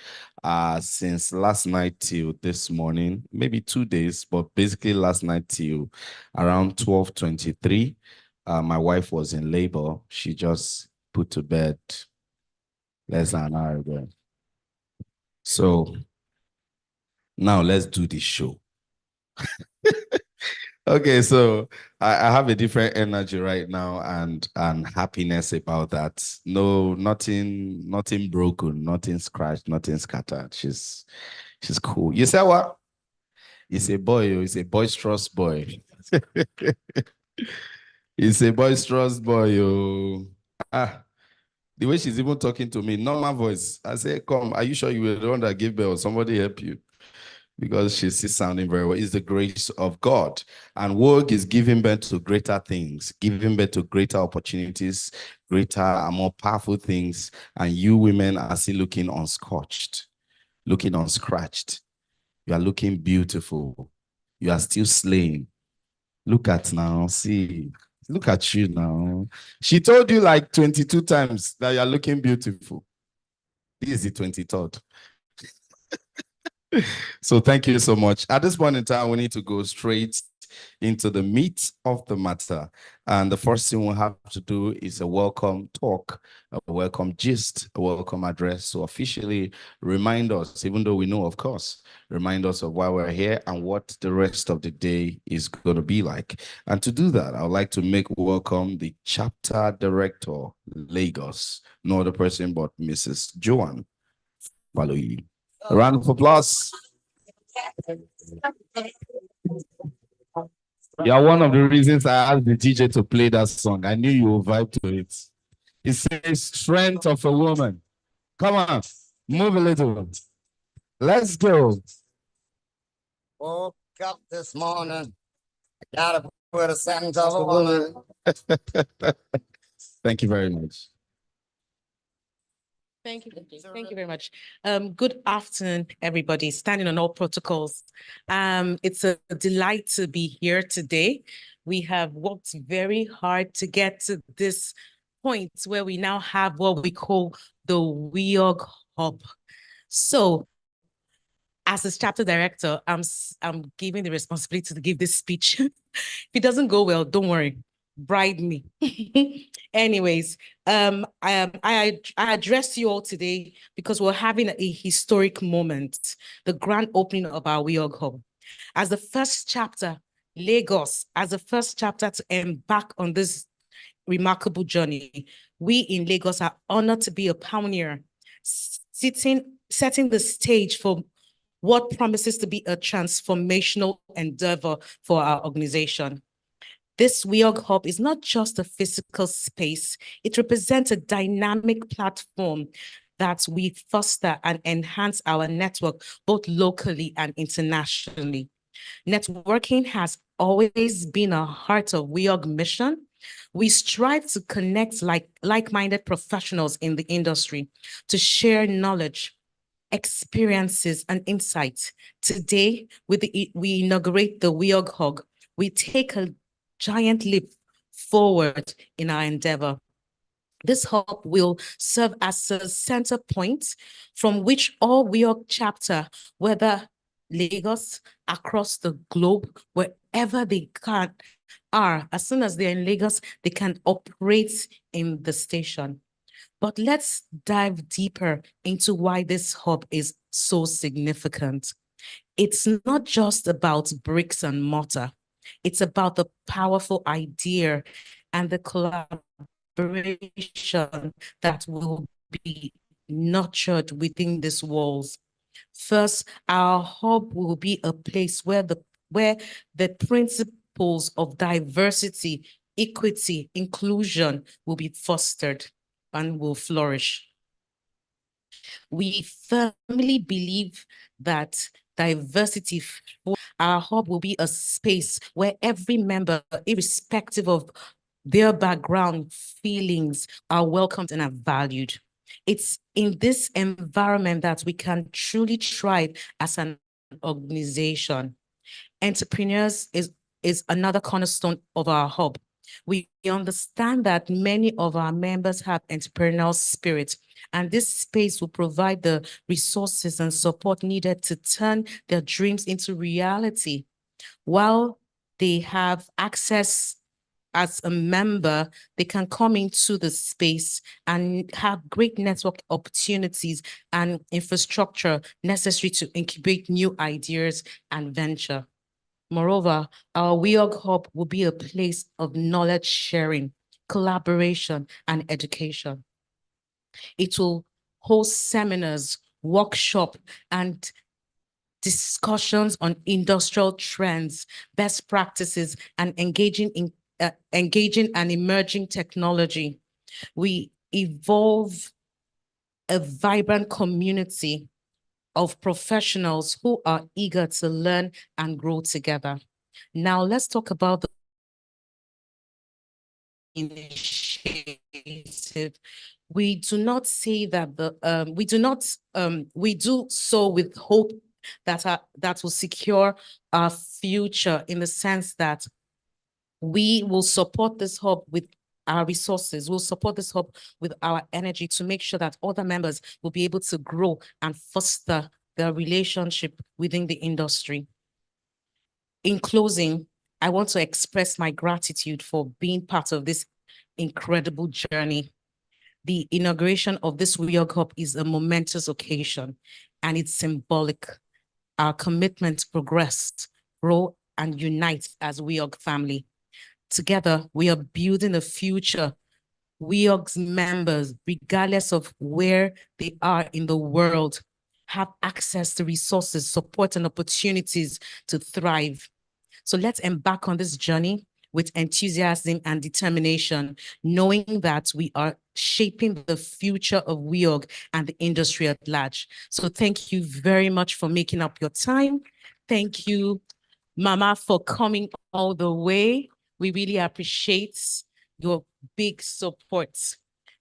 since last night till this morning, maybe 2 days, but basically last night till around 12:23, my wife was in labor. She just put to bed less than an hour ago. So now let's do this show. Okay, so I have a different energy right now and happiness about that. No, nothing broken, nothing scratched, nothing scattered. She's cool. You say what? He's a boy, oh, he's a boisterous boy. He's a boisterous boy, oh. Ah, the way she's even talking to me, normal voice. I say, come, are you sure you were the one that gave birth? Somebody help you. Because she's still sounding very well. It's the grace of God. And Weog is giving birth to greater things, giving birth to greater opportunities, greater and more powerful things. And you women are still looking unscorched, looking unscratched. You are looking beautiful. You are still slaying. Look at now, see. Look at you now. She told you like 22 times that you are looking beautiful. This is the 23rd. So thank you so much. At this point in time, we need to go straight into the meat of the matter. And the first thing we have to do is a welcome talk, a welcome gist, a welcome address. So officially remind us, even though we know, of course, remind us of why we're here and what the rest of the day is going to be like. And to do that, I would like to make welcome the chapter director, Lagos, no other person but Mrs. Joanne Valoyi. A round of applause. Yeah, one of the reasons I asked the DJ to play that song. I knew you would vibe to it. It says strength of a woman. Come on, move a little. Let's go. Woke up this morning, gotta put a scent of a woman. Thank you very much. Thank you. Thank you very much. Good afternoon, everybody. Standing on all protocols. It's a delight to be here today. We have worked very hard to get to this point where we now have what we call the Weog Hub. So, as a chapter director, I'm given the responsibility to give this speech. If it doesn't go well, don't worry. Bribe me. Anyways, I address you all today because we're having a historic moment, the grand opening of our Weog Hub. As the first chapter, Lagos, as the first chapter to embark on this remarkable journey, we in Lagos are honored to be a pioneer, setting the stage for what promises to be a transformational endeavor for our organization. This Weog Hub is not just a physical space, it represents a dynamic platform that we foster and enhance our network both locally and internationally. Networking has always been a heart of Weog mission. We strive to connect like-minded professionals in the industry to share knowledge, experiences, and insights. Today, we inaugurate the Weog Hub. We take a giant leap forward in our endeavor. This hub will serve as a center point from which all Weog chapter, whether Lagos, across the globe, wherever they are, as soon as they're in Lagos, they can operate in the station. But let's dive deeper into why this hub is so significant. It's not just about bricks and mortar. It's about the powerful idea and the collaboration that will be nurtured within these walls. First, our hub will be a place where the principles of diversity, equity, inclusion will be fostered and will flourish. We firmly believe that diversity, our hub will be a space where every member, irrespective of their background, feelings, are welcomed and are valued. It's in this environment that we can truly thrive as an organization. Entrepreneurs is another cornerstone of our hub. We understand that many of our members have entrepreneurial spirit, and this space will provide the resources and support needed to turn their dreams into reality. While they have access as a member, they can come into the space and have great network opportunities and infrastructure necessary to incubate new ideas and venture. Moreover, our Weog Hub will be a place of knowledge sharing, collaboration, and education. It will host seminars, workshops, and discussions on industrial trends, best practices, and engaging and emerging technology. We evolve a vibrant community of professionals who are eager to learn and grow together. Now let's talk about the initiative. We do not say that we do so with hope that will secure our future, in the sense that we will support this hub with our resources. We'll support this hub with our energy to make sure that other members will be able to grow and foster their relationship within the industry. In closing, I want to express my gratitude for being part of this incredible journey. The inauguration of this Weog Hub is a momentous occasion, and it's symbolic. Our commitment to progress, grow, and unite as Weog family. Together, we are building a future. Weog's members, regardless of where they are in the world, have access to resources, support, and opportunities to thrive. So let's embark on this journey with enthusiasm and determination, knowing that we are shaping the future of Weog and the industry at large. So thank you very much for making up your time. Thank you, Mama, for coming all the way. We really appreciate your big support.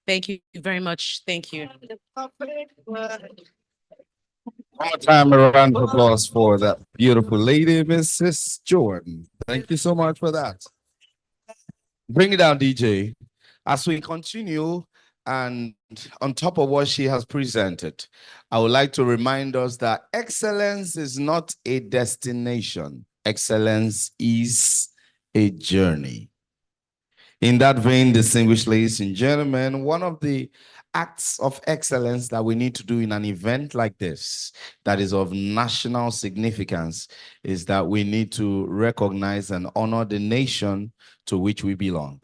Thank you very much. Thank you. One more time, a round of applause for that beautiful lady, Mrs. Jordan. Thank you so much for that. Bring it down, DJ. As we continue, and on top of what she has presented, I would like to remind us that excellence is not a destination. Excellence is a journey. In that vein, distinguished ladies and gentlemen, one of the acts of excellence that we need to do in an event like this, that is of national significance, is that we need to recognize and honor the nation to which we belong.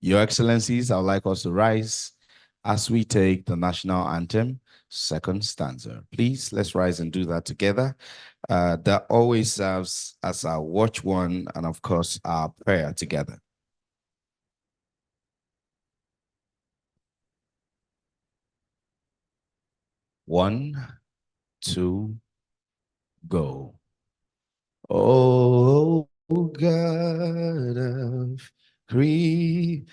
Your Excellencies, I would like us to rise as we take the national anthem, second stanza. Please, let's rise and do that together. That always serves as our watch one and, of course, our prayer together. One, two, go. Oh, God of creation,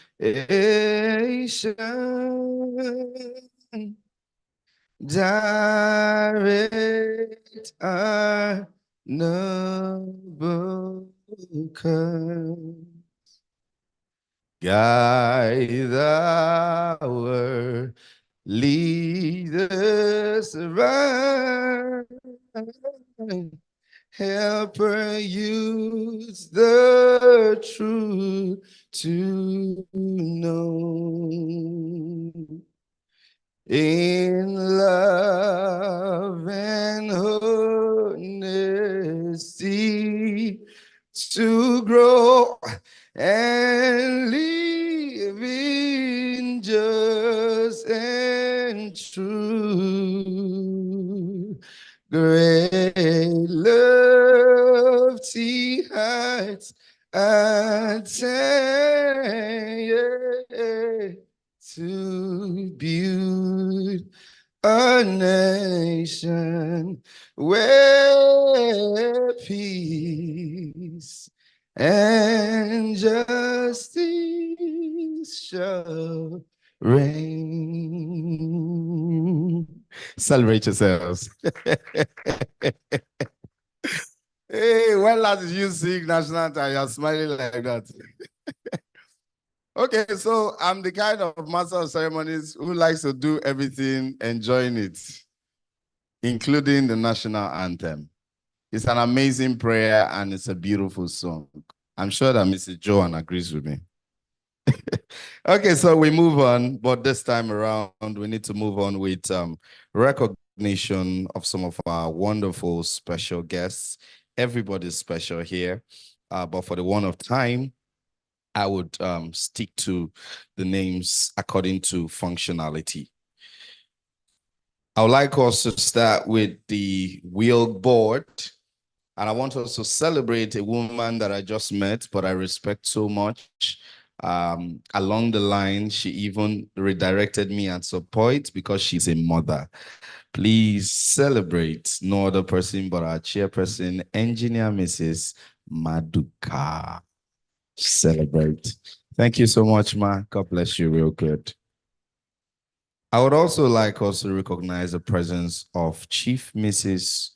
direct our noble course. Guide our leaders right. Help her use the truth to know. In love and honesty to grow and live in just and true. Great lofty heights attain to build a nation where peace and justice shall reign. Celebrate yourselves. Hey, when last did you sing national anthem? You're smiling like that. Okay, so I'm the kind of master of ceremonies who likes to do everything, enjoying it, including the national anthem. It's an amazing prayer and it's a beautiful song. I'm sure that Mrs. Joan agrees with me. Okay, so we move on, but this time around, we need to move on with recognition of some of our wonderful special guests everybody's special here. But for the one of time, I would stick to the names according to functionality. I would like us to start with the Weog board. And I want us to celebrate a woman that I just met, but I respect so much. Along the line, she even redirected me at some point because she's a mother. Please celebrate no other person but our chairperson, Engineer Mrs. Maduka. Celebrate. Thank you so much, Ma. God bless you real good. I would also like us to recognize the presence of Chief Mrs.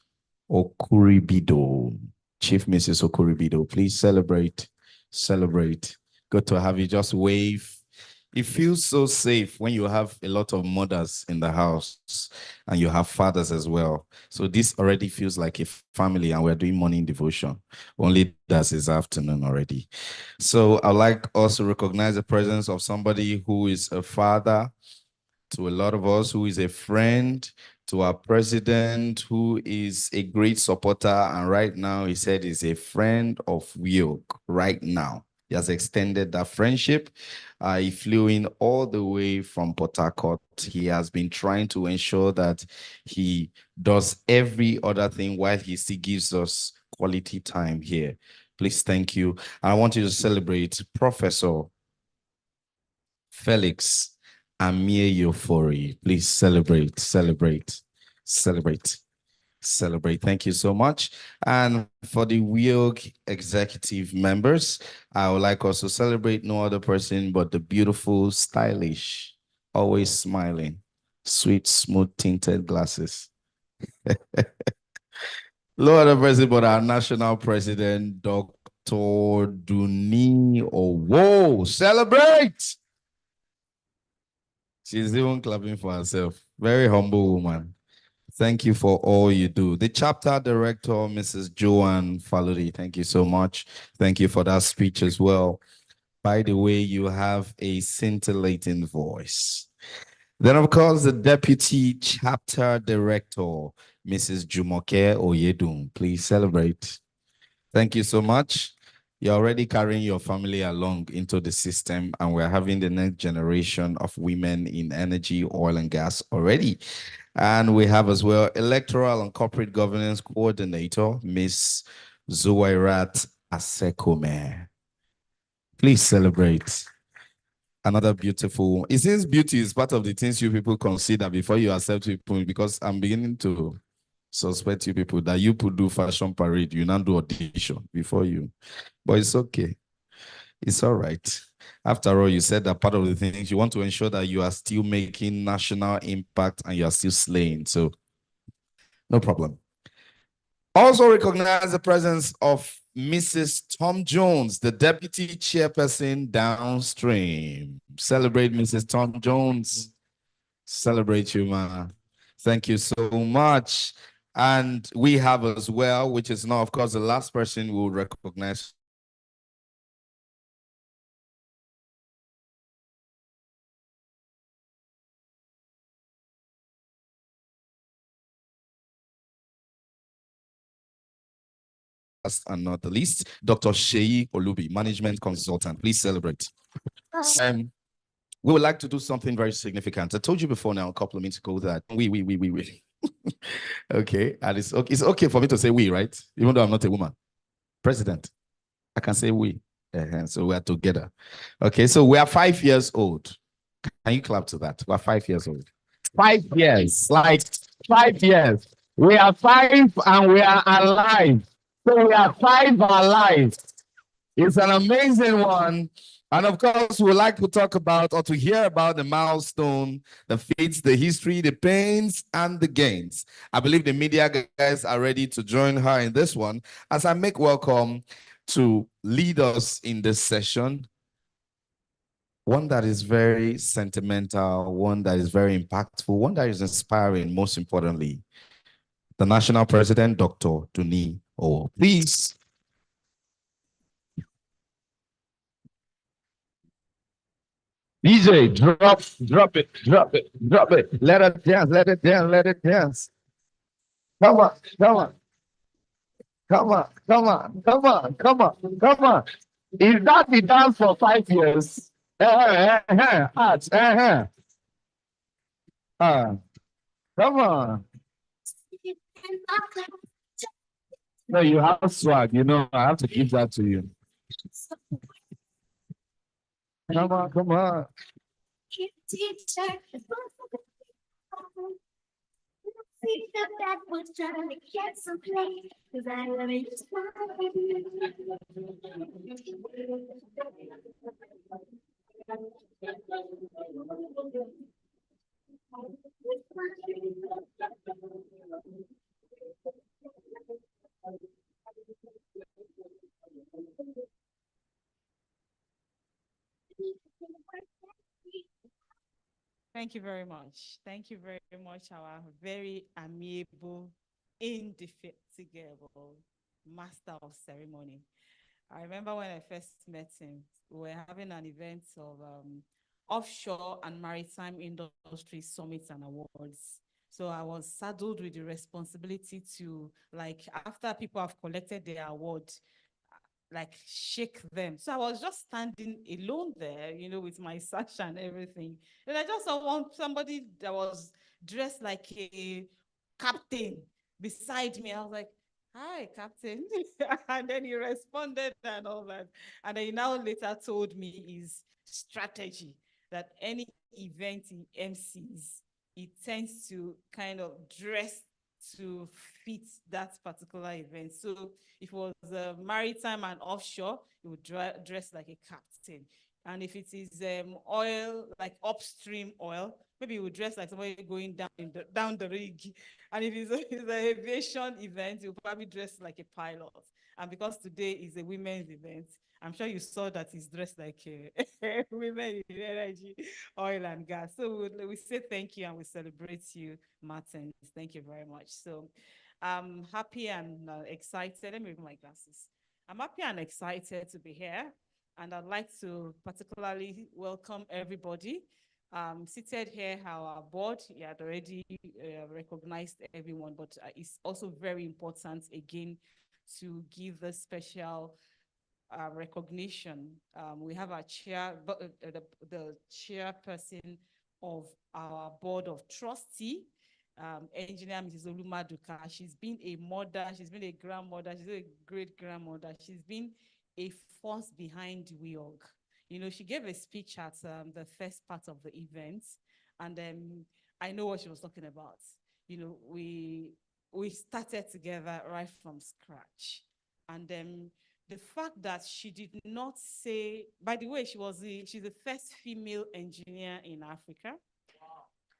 Okuribido. Chief Mrs. Okuribido, please celebrate. Celebrate. Good to have you. Just wave. It feels so safe when you have a lot of mothers in the house and you have fathers as well. So this already feels like a family, and we're doing morning devotion. Only that's this afternoon already. So I'd like us to recognize the presence of somebody who is a father to a lot of us, who is a friend to our president, who is a great supporter. And right now, he said he's a friend of Weog right now. He has extended that friendship. He flew in all the way from Port Harcourt. He has been trying to ensure that he does every other thing while he still gives us quality time here. Please, thank you. And I want you to celebrate Professor Felix Amie Euphoria. Please celebrate, celebrate, celebrate, celebrate. Thank you so much. And for the Weog executive members, I would like us to celebrate no other person but the beautiful, stylish, always smiling, sweet, smooth tinted glasses. No other person but our national president, Dr. Duni Owo. Celebrate! She's even clapping for herself. Very humble woman. Thank you for all you do. The chapter director, Mrs. Joanne Faludi, thank you so much. Thank you for that speech as well. By the way, you have a scintillating voice. Then, of course, the deputy chapter director, Mrs. Jumoke Oyedun. Please celebrate. Thank you so much. You're already carrying your family along into the system, and we're having the next generation of women in energy, oil, and gas already. And we have as well electoral and corporate governance coordinator, Miss Zuwairat Asekome. Please celebrate. Another beautiful. It seems beauty is part of the things you people consider before you accept people, because I'm beginning to suspect you people that you could do fashion parade, you now do audition before you. But it's okay. It's all right. After all, you said that part of the things you want to ensure that you are still making national impact and you are still slaying. So no problem. Also recognize the presence of Mrs. Tom Jones, the deputy chairperson downstream. Celebrate Mrs. Tom Jones. Celebrate you, man. Thank you so much. And we have as well, which is now, of course, the last person we will recognize. Last and not the least, Dr. Sheyi Olubi, management consultant. Please celebrate. We would like to do something very significant. I told you before now, a couple of minutes ago, that we. Okay, and it's okay for me to say we, right? Even though I'm not a woman. President, I can say we. So we are together. Okay, so we are 5 years old. Can you clap to that? We're 5 years old. 5 years, like 5 years. We are 5 and we are alive. So we are 5 alive. It's an amazing one. And of course, we would like to talk about or to hear about the milestone, the feats, the history, the pains, and the gains. I believe the media guys are ready to join her in this one as I make welcome to lead us in this session. One that is very sentimental, one that is very impactful, one that is inspiring, most importantly, the national president, Dr. Duni Owo. Please. DJ, drop it. Let it dance. Come on. Come on, come on, come on, come on, come on. Is that the dance for 5 years? Arts, come on. No, you have swag, you know, I have to give that to you. Come on, come on. Thank you very much. Thank you very much, our very amiable, indefatigable master of ceremony. I remember when I first met him, we were having an event of offshore and maritime industry summits and awards. So I was saddled with the responsibility to, like, after people have collected their award, like shake them. So I was just standing alone there, you know, with my sash and everything. And I just saw somebody that was dressed like a captain beside me. I was like, "Hi, Captain." And then he responded and all that. And then he now later told me his strategy that any event he MCs, he tends to kind of dress to fit that particular event. So if it was maritime and offshore, he would dress like a captain. And if it is oil, like upstream oil, maybe he would dress like somebody going down the rig. And if it's an aviation event, he'll probably dress like a pilot. And because today is a women's event, I'm sure you saw that he's dressed like a women in energy, oil and gas. So we say thank you and we celebrate you, Martin. Thank you very much. So I'm happy and excited. Let me remove my glasses. I'm happy and excited to be here. And I'd like to particularly welcome everybody. Seated here, our board, he had already recognized everyone, but it's also very important again to give the special recognition. We have our chair, the chairperson of our board of trustee, engineer Mrs. Olumaduka. She's been a mother, she's been a grandmother, she's been a great grandmother, she's been a force behind Weog. You know, she gave a speech at the first part of the event, and I know what she was talking about. You know, we started together right from scratch, and the fact that she did not say, by the way, she's the first female engineer in Africa.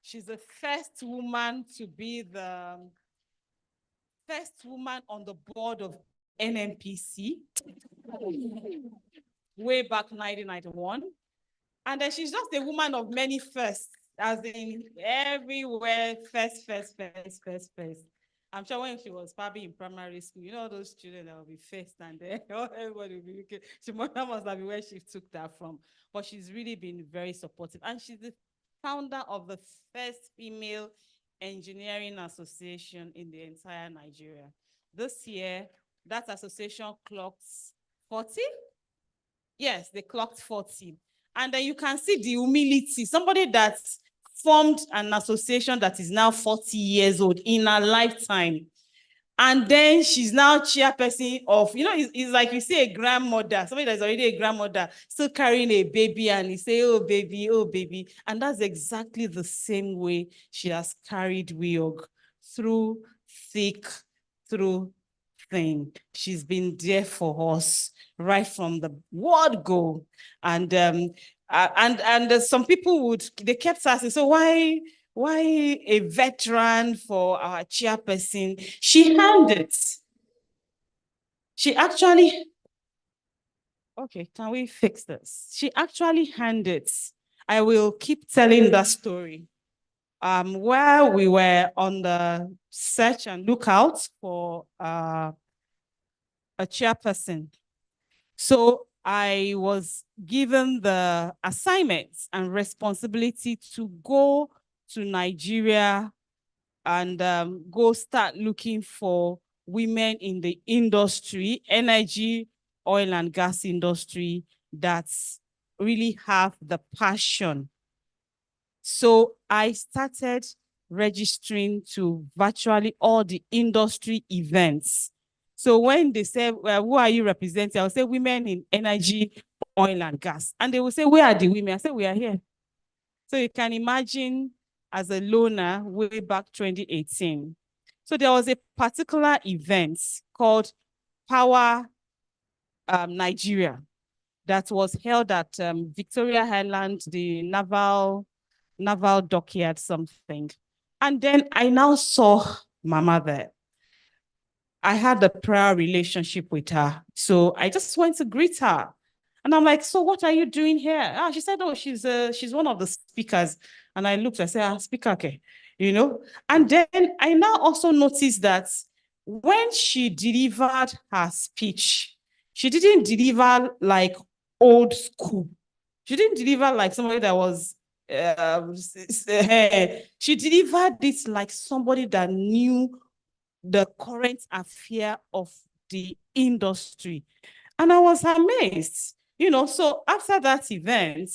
She's the first woman to be the first woman on the board of NNPC way back 1991. And then she's just a woman of many firsts, as in everywhere, first. I'm sure when she was probably in primary school, you know, those children that will be first and then everybody will be looking. That must have been where she took that from. But she's really been very supportive. And she's the founder of the first female engineering association in the entire Nigeria. This year, that association clocked 40. Yes, they clocked 40. And then you can see the humility. Somebody that formed an association that is now 40 years old in her lifetime. And then she's now chairperson of, you know, it's like you see a grandmother, somebody that's already a grandmother, still carrying a baby, and you say, oh, baby, oh, baby. And that's exactly the same way she has carried Weog through thick, through thin. She's been there for us right from the word go. And some people they kept asking, so why a veteran for our chairperson? She handed. She actually, okay, can we fix this? She actually handed. I will keep telling that story. Where we were on the search and lookout for a chairperson. So I was given the assignments and responsibility to go to Nigeria and go start looking for women in the industry, energy, oil and gas industry, that really have the passion. So I started registering to virtually all the industry events. So when they say, well, who are you representing? I'll say women in energy, oil and gas. And they will say, where are the women? I say, we are here. So you can imagine, as a loner way back 2018. So there was a particular event called Power Nigeria that was held at Victoria Island, the naval dockyard something. And then I now saw Mama there. I had a prior relationship with her. So I just went to greet her. And I'm like, so what are you doing here? Ah, she said, oh, she's one of the speakers. And I looked, I said, speaker, okay, you know? And then I now also noticed that when she delivered her speech, she didn't deliver like old school. She didn't deliver like somebody that was, she delivered this like somebody that knew the current affair of the industry. And I was amazed, you know. So after that event,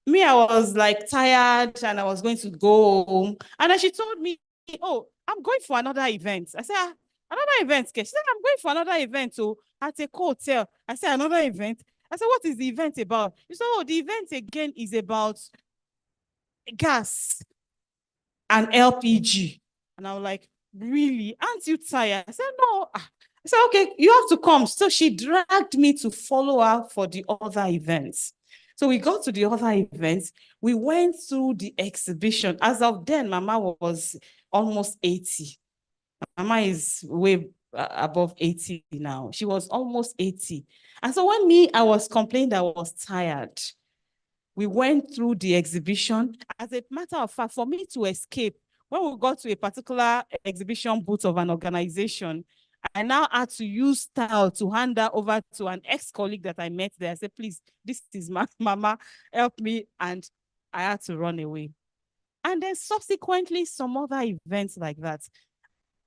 me, I was like tired and I was going to go home. And then she told me, oh, I'm going for another event. I said, ah, another event? She said, I'm going for another event at a hotel. I said, another event? I said, what is the event about? She said, oh, the event again is about gas and LPG. And I was like, really? Aren't you tired? I said, no. I said, okay, you have to come. So she dragged me to follow her for the other events. So we got to the other events. We went through the exhibition. As of then, Mama was almost 80. Mama is way above 80 now. She was almost 80. And so when I was complaining that I was tired, we went through the exhibition. As a matter of fact, for me to escape, when we got to a particular exhibition booth of an organization, I now had to use style to hand that over to an ex-colleague that I met there. I said, please, this is my Mama, help me. And I had to run away. And then subsequently, some other events like that.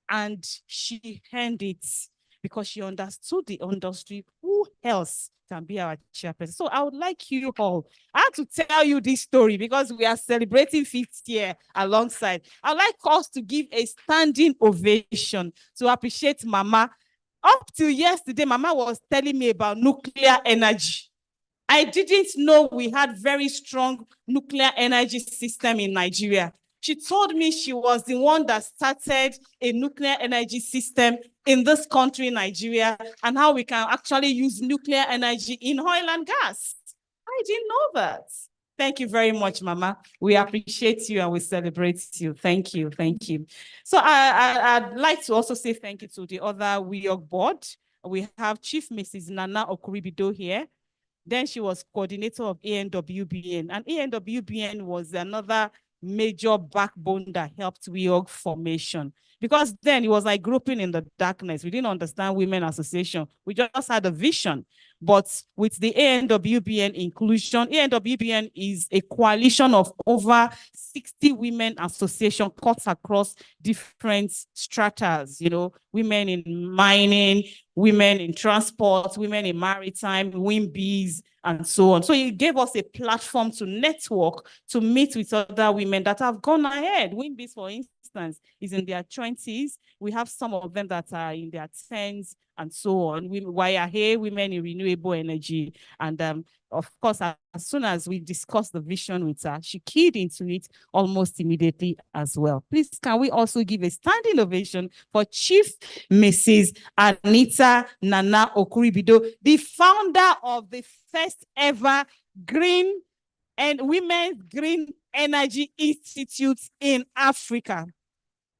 And she earned it because she understood the industry. Who else can be our chairperson? So I would like you all, I have to tell you this story because we are celebrating 50th year alongside. I'd like us to give a standing ovation to appreciate Mama. Up till yesterday, Mama was telling me about nuclear energy. I didn't know we had very strong nuclear energy system in Nigeria. She told me she was the one that started a nuclear energy system in this country, Nigeria, and how we can actually use nuclear energy in oil and gas. I didn't know that. Thank you very much, Mama. We appreciate you and we celebrate you. Thank you. Thank you. So I'd like to also say thank you to the other Weog board. We have Chief Mrs. Nana Okuribido here. Then she was coordinator of ANWBN, and ANWBN was another major backbone that helped Weog formation. Because then it was like groping in the darkness. We didn't understand women association. We just had a vision. But with the ANWBN inclusion, ANWBN is a coalition of over 60 women association cut across different stratas, you know, women in mining, women in transport, women in maritime, WIMBs, and so on. So it gave us a platform to network, to meet with other women that have gone ahead. WIMBs, for instance, is in their 20s. We have some of them that are in their 10s and so on. Here, women in renewable energy. And of course, as soon as we discussed the vision with her, she keyed into it almost immediately as well. Please, can we also give a standing ovation for Chief Mrs. Anita Nana Okuribido, the founder of the first ever Green and Women's Green Energy Institute in Africa.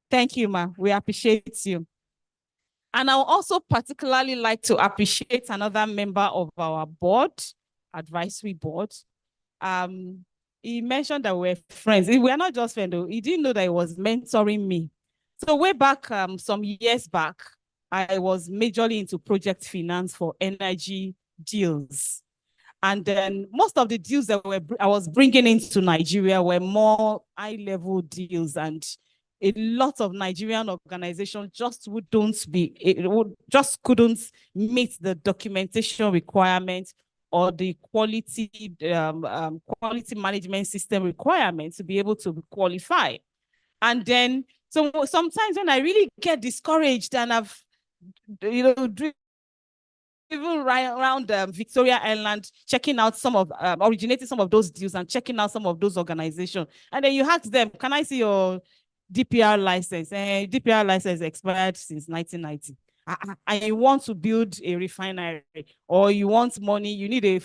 Thank you, ma. We appreciate you. And I would also particularly like to appreciate another member of our board, advisory board. He mentioned that we're friends. We are not just friends, though. He didn't know that he was mentoring me. So way back, some years back, I was majorly into project finance for energy deals. And then most of the deals that I was bringing into Nigeria were more high-level deals, and a lot of Nigerian organizations just just couldn't meet the documentation requirements or the quality management system requirements to be able to qualify. And then so sometimes when I really get discouraged and I've even right around Victoria Island, checking out some of originating some of those deals and checking out some of those organizations. And then you ask them, can I see your DPR license? DPR license expired since 1990. And you want to build a refinery, or you want money, you need a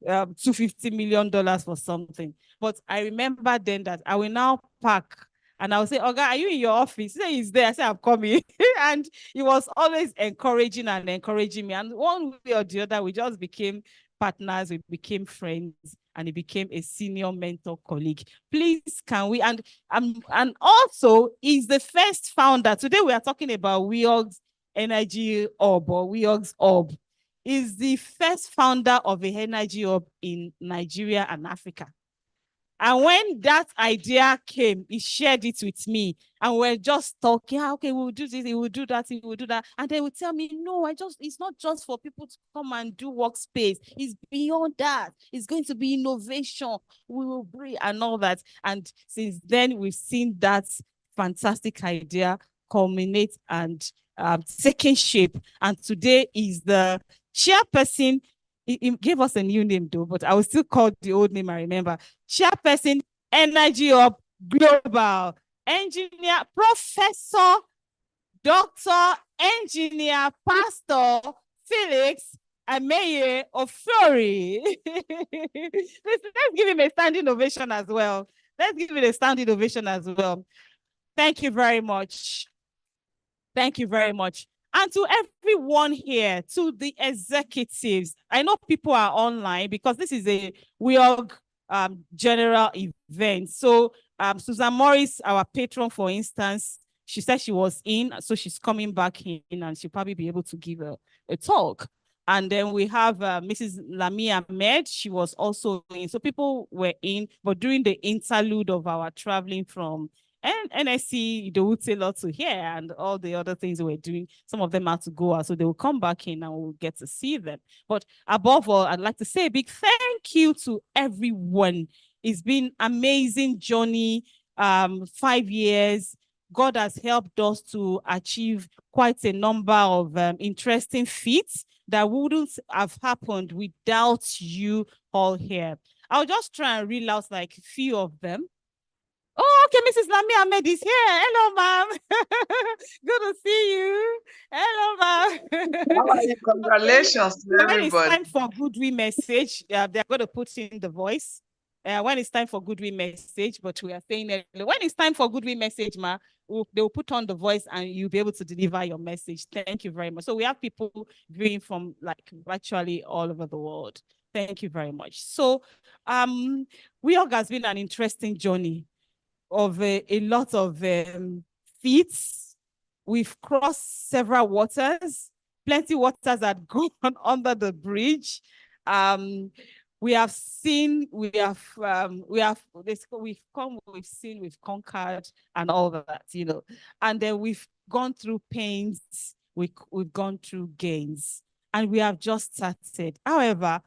$250 million for something. But I remember then that I will now pack and I will say, "Okay, are you in your office?" He said, "He's there." I said, "I'm coming." And he was always encouraging me. And one way or the other, we just became partners, we became friends, and he became a senior mentor colleague. Please, can we, and also he's the first founder. Today we are talking about Weog's Energy Hub, or Weog's Hub. Is the first founder of a energy hub in Nigeria and Africa. And when that idea came, he shared it with me. And we're just talking, okay, we'll do this, he will do that, he will do that. And they will tell me, no, it's not just for people to come and do workspace. It's beyond that. It's going to be innovation. We will bring and all that. And since then, we've seen that fantastic idea culminate and taking shape. And today is the chairperson. He gave us a new name though, but I will still call the old name I remember. Chairperson, Energy Hub Global, Engineer, Professor, Doctor, Engineer, Pastor Felix Ameye Ofori. Let's give him a standing ovation as well. Let's give him a standing ovation as well. Thank you very much. Thank you very much. And to everyone here, to the executives, I know people are online because this is a Weog general event. So Susan Morris, our patron, for instance, she said she was in, so she's coming back in and she'll probably be able to give a talk. And then we have Mrs. Lamia Ahmed, she was also in. So people were in, but during the interlude of our traveling from NSC, they would say a lot to hear and all the other things we're doing. Some of them had to go out, so they will come back in and we'll get to see them. But above all, I'd like to say a big thank you to everyone. It's been amazing journey, 5 years. God has helped us to achieve quite a number of interesting feats that wouldn't have happened without you all here. I'll just try and reel out like a few of them. Oh, okay, Mrs. Lamia Ahmed is here. Hello, ma'am. Good to see you. Hello, ma'am. How are you? Congratulations to everybody. When it's time for Goodwill message, they're going to put in the voice. When it's time for Goodwill message, but we are saying that when it's time for Goodwill message, they will put on the voice and you'll be able to deliver your message. Thank you very much. So we have people viewing from like virtually all over the world. Thank you very much. So Weog has been an interesting journey of a lot of feats. We've crossed several waters, plenty waters that gone under the bridge. We have seen, we've come, we've seen, we've conquered and all that, you know. And then we've gone through pains, we've gone through gains, and we have just started. However,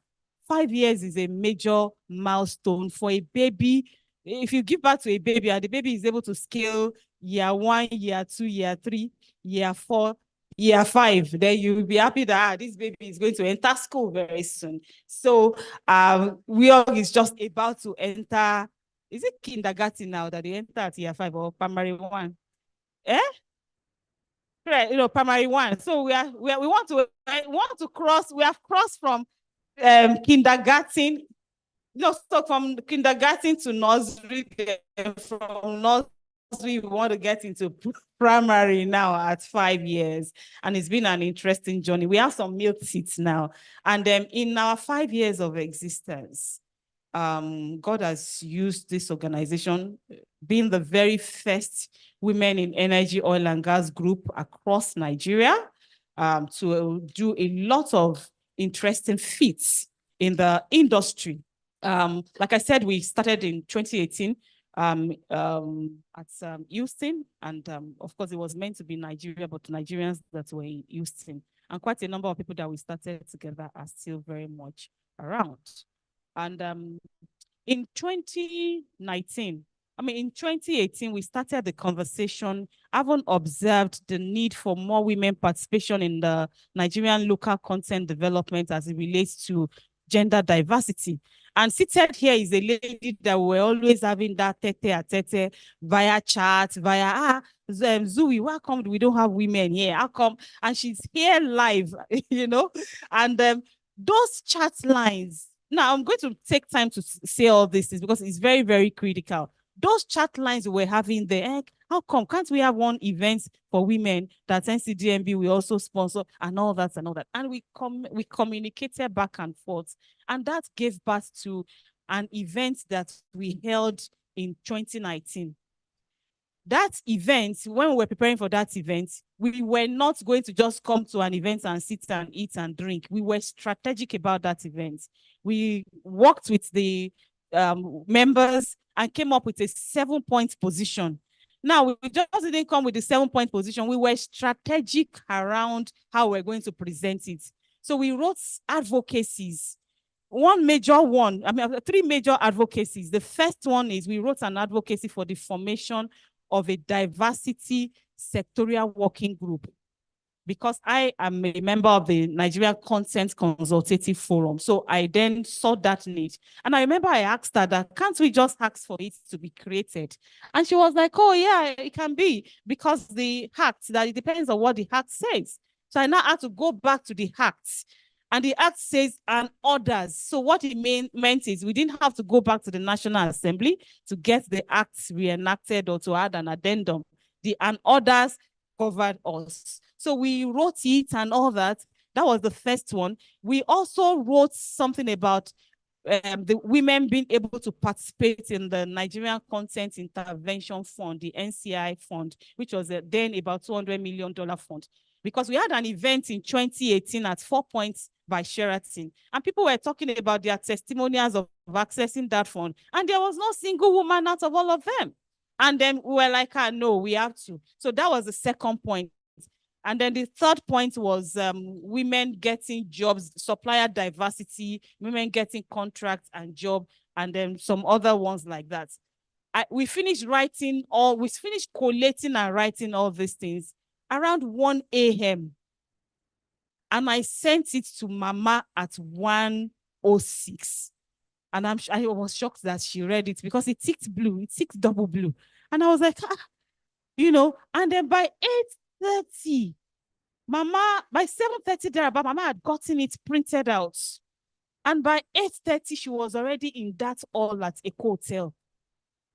5 years is a major milestone for a baby. If you give birth to a baby and the baby is able to scale year 1, year 2, year 3, year 4, year 5, then you'll be happy that this baby is going to enter school very soon. So Weog is just about to enter, is it kindergarten now that they enter at year 5 or primary 1? Right, you know, primary 1. So we want to cross, we have crossed from kindergarten. No, so from kindergarten to nursery, from nursery, we want to get into primary now at 5 years. And it's been an interesting journey. We have some milk seats now. And in our 5 years of existence, God has used this organization, being the very first women in energy, oil and gas group across Nigeria, to do a lot of interesting feats in the industry. Like I said, we started in 2018 at Houston, and of course it was meant to be Nigeria, but Nigerians that were in Houston, and quite a number of people that we started together are still very much around. And in 2019, in 2018, we started the conversation, having observed the need for more women participation in the Nigerian local content development as it relates to gender diversity. And seated here is a lady that we're always having that tete-a-tete via chat, via, Zui, why come we don't have women here? How come? And she's here live, you know? And those chat lines, now I'm going to take time to say all this because it's very, very critical. Those chat lines we're having there, how come can't we have one event for women that NCDMB will also sponsor and all that and all that? And we communicated back and forth, and that gave birth to an event that we held in 2019. That event, when we were preparing for that event, we were not going to just come to an event and sit and eat and drink. We were strategic about that event. We worked with the members and came up with a 7-point position. Now, we just didn't come with the 7-point position. We were strategic around how we're going to present it. So we wrote advocacies. One major one, three major advocacies. The first one is we wrote an advocacy for the formation of a diversity sectorial working group, because I am a member of the Nigerian Content Consultative Forum. So I then saw that need. And I remember I asked her that, can't we just ask for it to be created? And she was like, oh yeah, it can be, because the act, that it depends on what the act says. So I now had to go back to the act. And the act says, and others. So what it meant is we didn't have to go back to the National Assembly to get the act reenacted or to add an addendum. The and others covered us. So we wrote it and all that. That was the first one. We also wrote something about the women being able to participate in the Nigerian Content Intervention Fund, the NCI fund, which was then about $200 million fund. Because we had an event in 2018 at 4 Points by Sheraton, and people were talking about their testimonials of accessing that fund, and there was no single woman out of all of them. And then we were like, no, we have to. So that was the second point. And then the third point was women getting jobs, supplier diversity, women getting contracts and job, and then some other ones like that. We finished collating and writing all these things around 1 a.m. And I sent it to Mama at 1:06. And I was shocked that she read it, because it ticked blue, it ticked double blue. And I was like, and then by 8:30, Mama, by 7:30 thereabout, Mama had gotten it printed out. And by 8:30, she was already in that hall at a hotel.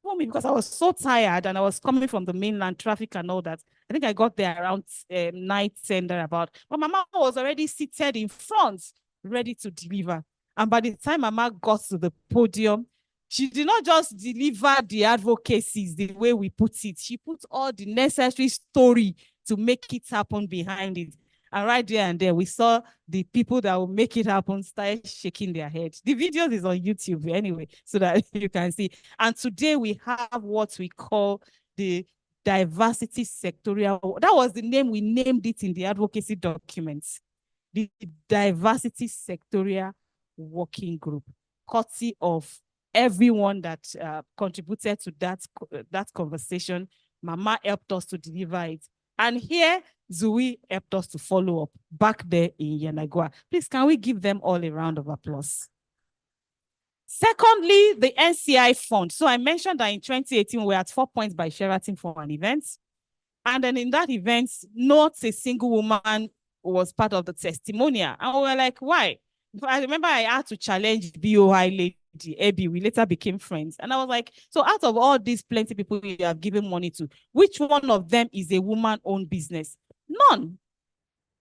For me, because I was so tired and I was coming from the mainland, traffic and all that. I think I got there around 9:10 thereabout. But Mama was already seated in front, ready to deliver. And by the time Mama got to the podium, she did not just deliver the advocacies the way we put it. She put all the necessary story to make it happen behind it. And right there and there, we saw the people that will make it happen start shaking their heads. The videos is on YouTube anyway, so that you can see. And today we have what we call the diversity sectorial. That was the name we named it in the advocacy documents. The diversity sectorial working group, courtesy of everyone that contributed to that conversation. Mama helped us to deliver it. And here, Zui helped us to follow up back there in Yanagua. Please, can we give them all a round of applause? Secondly, the NCI fund. So I mentioned that in 2018, we were at 4 Points by Sheraton for an event. And then in that event, not a single woman was part of the testimonial. And we were like, why? I remember I had to challenge BOI lady, Abby. We later became friends. And I was like, so out of all these plenty people you have given money to, which one of them is a woman-owned business? None.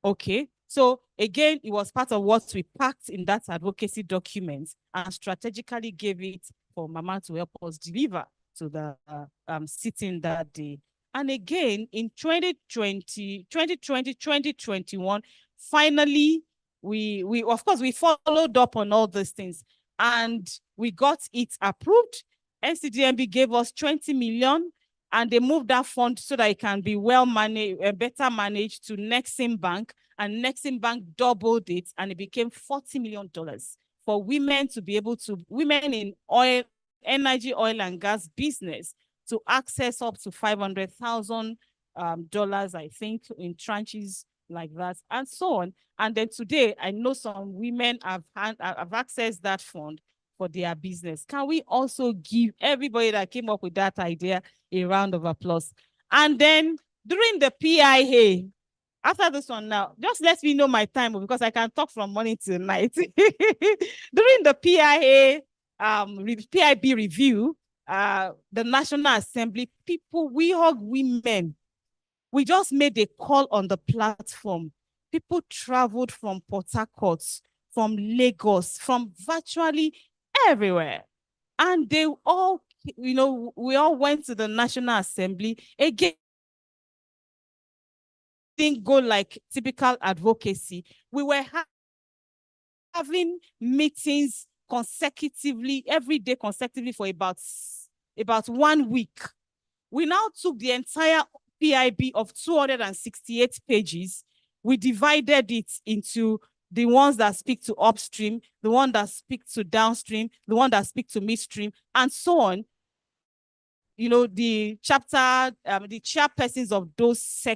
Okay. So again, it was part of what we packed in that advocacy document and strategically gave it for Mama to help us deliver to the sitting that day. And again, in 2020, 2021, finally, we of course, we followed up on all those things and we got it approved. NCDMB gave us 20 million, and they moved that fund so that it can be well managed, better managed to Nexim Bank, and Nexim Bank doubled it, and it became $40 million for women to be able to, women in oil, energy, oil and gas business, to access up to $500,000, I think, in tranches like that, and so on. And then today, I know some women have accessed that fund for their business. Can we also give everybody that came up with that idea a round of applause? And then during the PIA, after this one now, just let me know my time because I can talk from morning till night. During the PIA, PIB review, the National Assembly, people, Weog women, we just made a call on the platform. People traveled from Port Harcourt, from Lagos, from virtually everywhere. And they all, you know, we all went to the National Assembly. Again, didn't go like typical advocacy. We were having meetings consecutively, every day consecutively for about 1 week. We now took the entire PIB of 268 pages. We divided it into the ones that speak to upstream, the one that speak to downstream, the one that speak to midstream, and so on. You know, the chapter, the chairpersons of those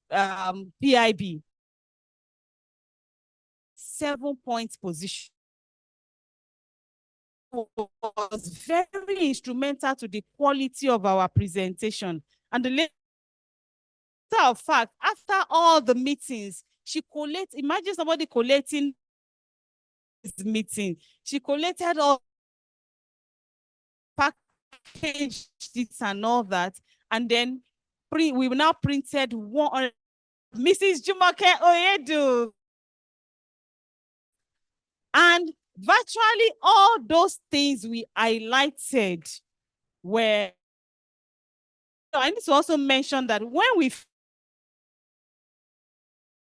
PIB, 7-point position, was very instrumental to the quality of our presentation. And the later of fact, after all the meetings, she collated, imagine somebody collating this meeting. She collated all, packaged it and all that. And then we now printed one, Mrs. Jumoke Oyedu. And virtually all those things we highlighted were, I need to also mention that when we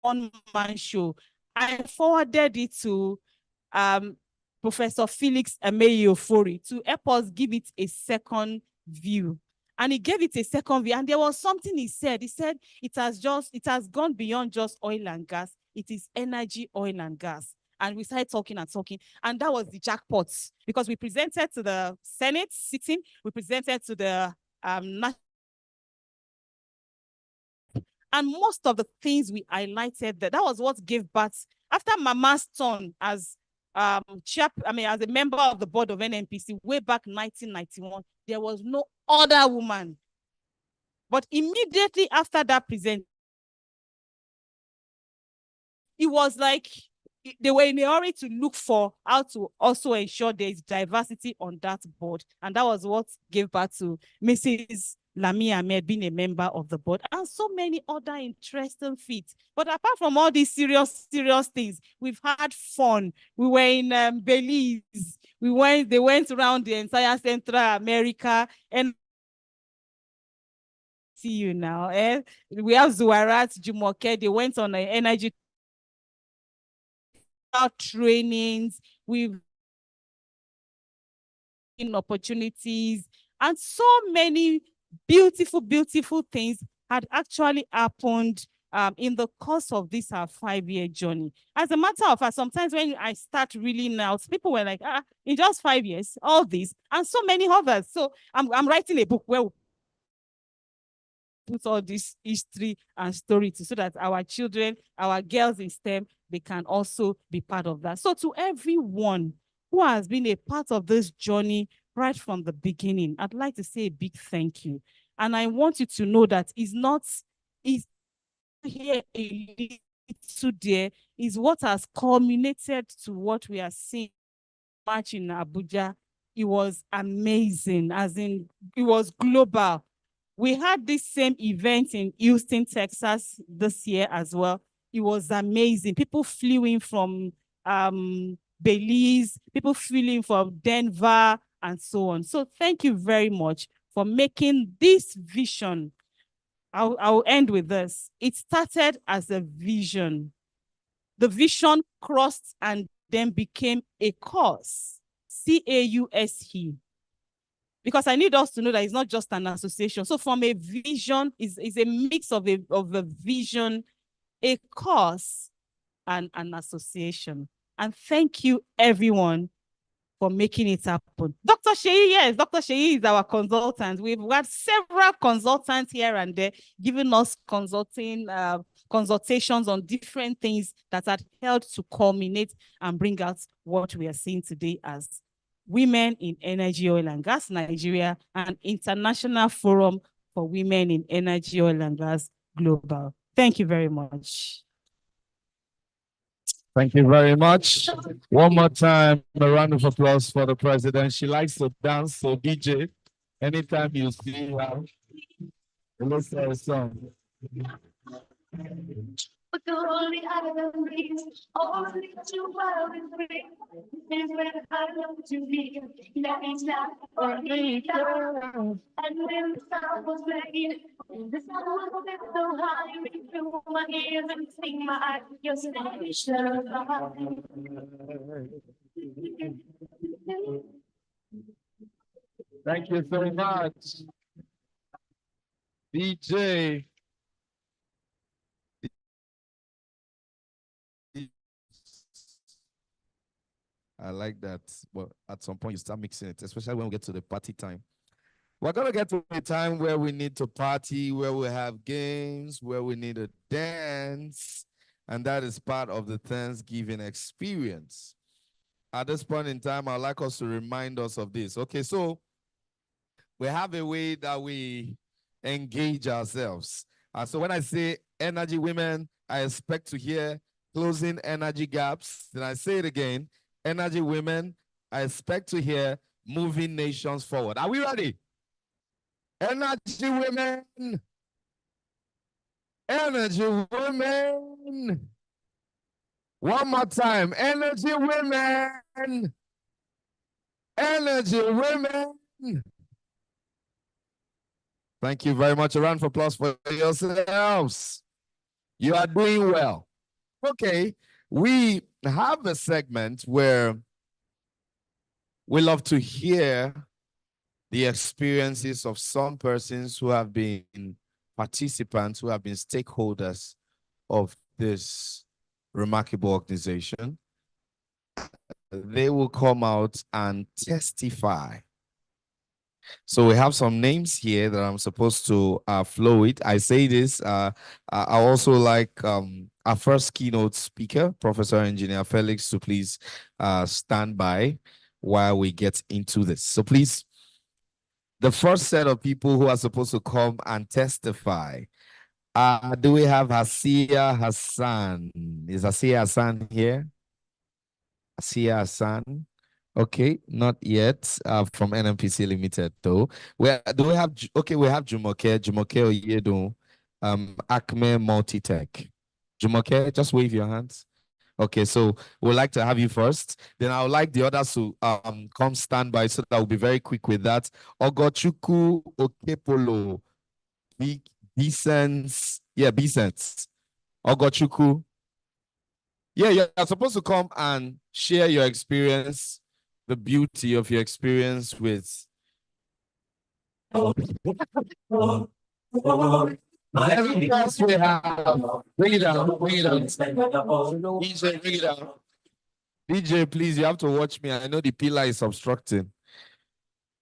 one-man show, I forwarded it to Professor Felix Emeyiofori to help us give it a second view. And he gave it a second view, and there was something he said. He said it has gone beyond just oil and gas. It is energy, oil and gas. And we started talking and talking, and that was the jackpot, because we presented to the Senate sitting, we presented to the national, and most of the things we highlighted, that was what gave birth. After Mama's turn as as a member of the board of NNPC way back 1991, there was no other woman. But immediately after that present, it was like they were in a hurry to look for how to also ensure there is diversity on that board. And that was what gave birth to Mrs. Lami Ahmed being a member of the board, and so many other interesting feats. But apart from all these serious things, we've had fun. We were in Belize. They went around the entire Central America, and see you now. We have Zuarat, Jumoke. They went on an energy trainings. We've opportunities, and so many beautiful things had actually happened in the course of this our 5-year journey. As a matter of fact, sometimes when I start reeling out, people were like, in just 5 years, all this, and so many others. So I'm writing a book where we put all this history and story so that our children, our girls in STEM, they can also be part of that. So to everyone who has been a part of this journey right from the beginning, I'd like to say a big thank you. And I want you to know that it's here a little there, is what has culminated to what we are seeing March in Abuja. It was amazing, as in it was global. We had this same event in Houston, Texas this year as well. It was amazing. People flew in from Belize, people flew in from Denver, and so on. So thank you very much for making this vision. I'll end with this. It started as a vision. The vision crossed and then became a cause. CAUSE. Because I need us to know that it's not just an association. So from a vision, is a mix of a vision, a cause, and an association. And thank you, everyone, for making it happen. Dr. Sheyi, yes, Dr. Sheyi is our consultant. We've got several consultants here and there giving us consultations on different things that had helped to culminate and bring out what we are seeing today as Women in Energy, Oil and Gas Nigeria, and International Forum for Women in Energy, Oil and Gas Global. Thank you very much. Thank you very much. One more time, a round of applause for the president. She likes to dance, so DJ, anytime you see her, let's have a song. But the only other reason, only to world is free. Is when I love to be, that is not for me. And when the sun was playing, the sun was so high, we through my ears and sing my eyes, your station. Thank you so much. DJ. I like that. But at some point you start mixing it, especially when we get to the party time. We're gonna get to a time where we need to party, where we have games, where we need to dance, and that is part of the Thanksgiving experience. At this point in time, I'd like us to remind us of this. Okay, so we have a way that we engage ourselves. So when I say energy women, I expect to hear closing energy gaps. Then I say it again, energy women, I expect to hear moving nations forward. Are we ready? Energy women. Energy women. One more time. Energy women. Energy women. Thank you very much. A round of applause for yourselves. You are doing well. Okay, we have a segment where we love to hear the experiences of some persons who have been participants, who have been stakeholders of this remarkable organization. They will come out and testify. So we have some names here that I'm supposed to flow it. I say this, I also like our first keynote speaker, Professor Engineer Felix, to please stand by while we get into this. So please, the first set of people who are supposed to come and testify. Do we have Hasia Hassan? Is Hasia Hassan here? Hasia Hassan. Okay, not yet. From NMPC Limited, though. Where do we have? Okay, we have Jumoke Oyedo, Acme Multitech. Jumoke, just wave your hands. Okay, so we'd like to have you first. Then I would like the others to come stand by so that we'll be very quick with that. Ogochuku Okepolo, Bisens, yeah, Bisens. Ogochuku. Yeah, you're supposed to come and share your experience, the beauty of your experience with. Every else we have. Bring it down, bring it down. DJ, bring it down. DJ, please, you have to watch me. I know the pillar is obstructing.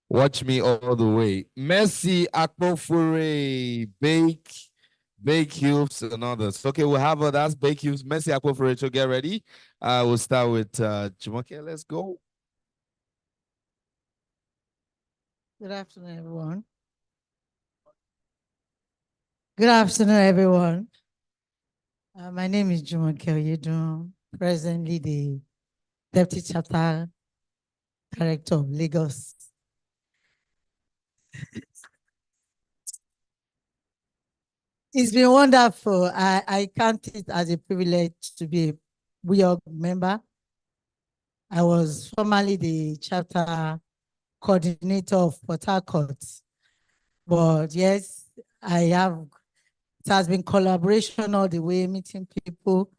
Watch me all the way. Messi Akpofure, Bake Cubes and others. Okay, we'll have that's Bake Cubes. Messi Akpofure, so get ready. We'll start with Jumoke. Let's go. Good afternoon, everyone. Good afternoon, everyone. My name is Jumoke Oyedo, presently the Deputy Chapter Director of Lagos. It's been wonderful. I count it as a privilege to be a Weog member. I was formerly the chapter coordinator of Port Harcourt, but yes, it has been collaboration all the way, meeting people.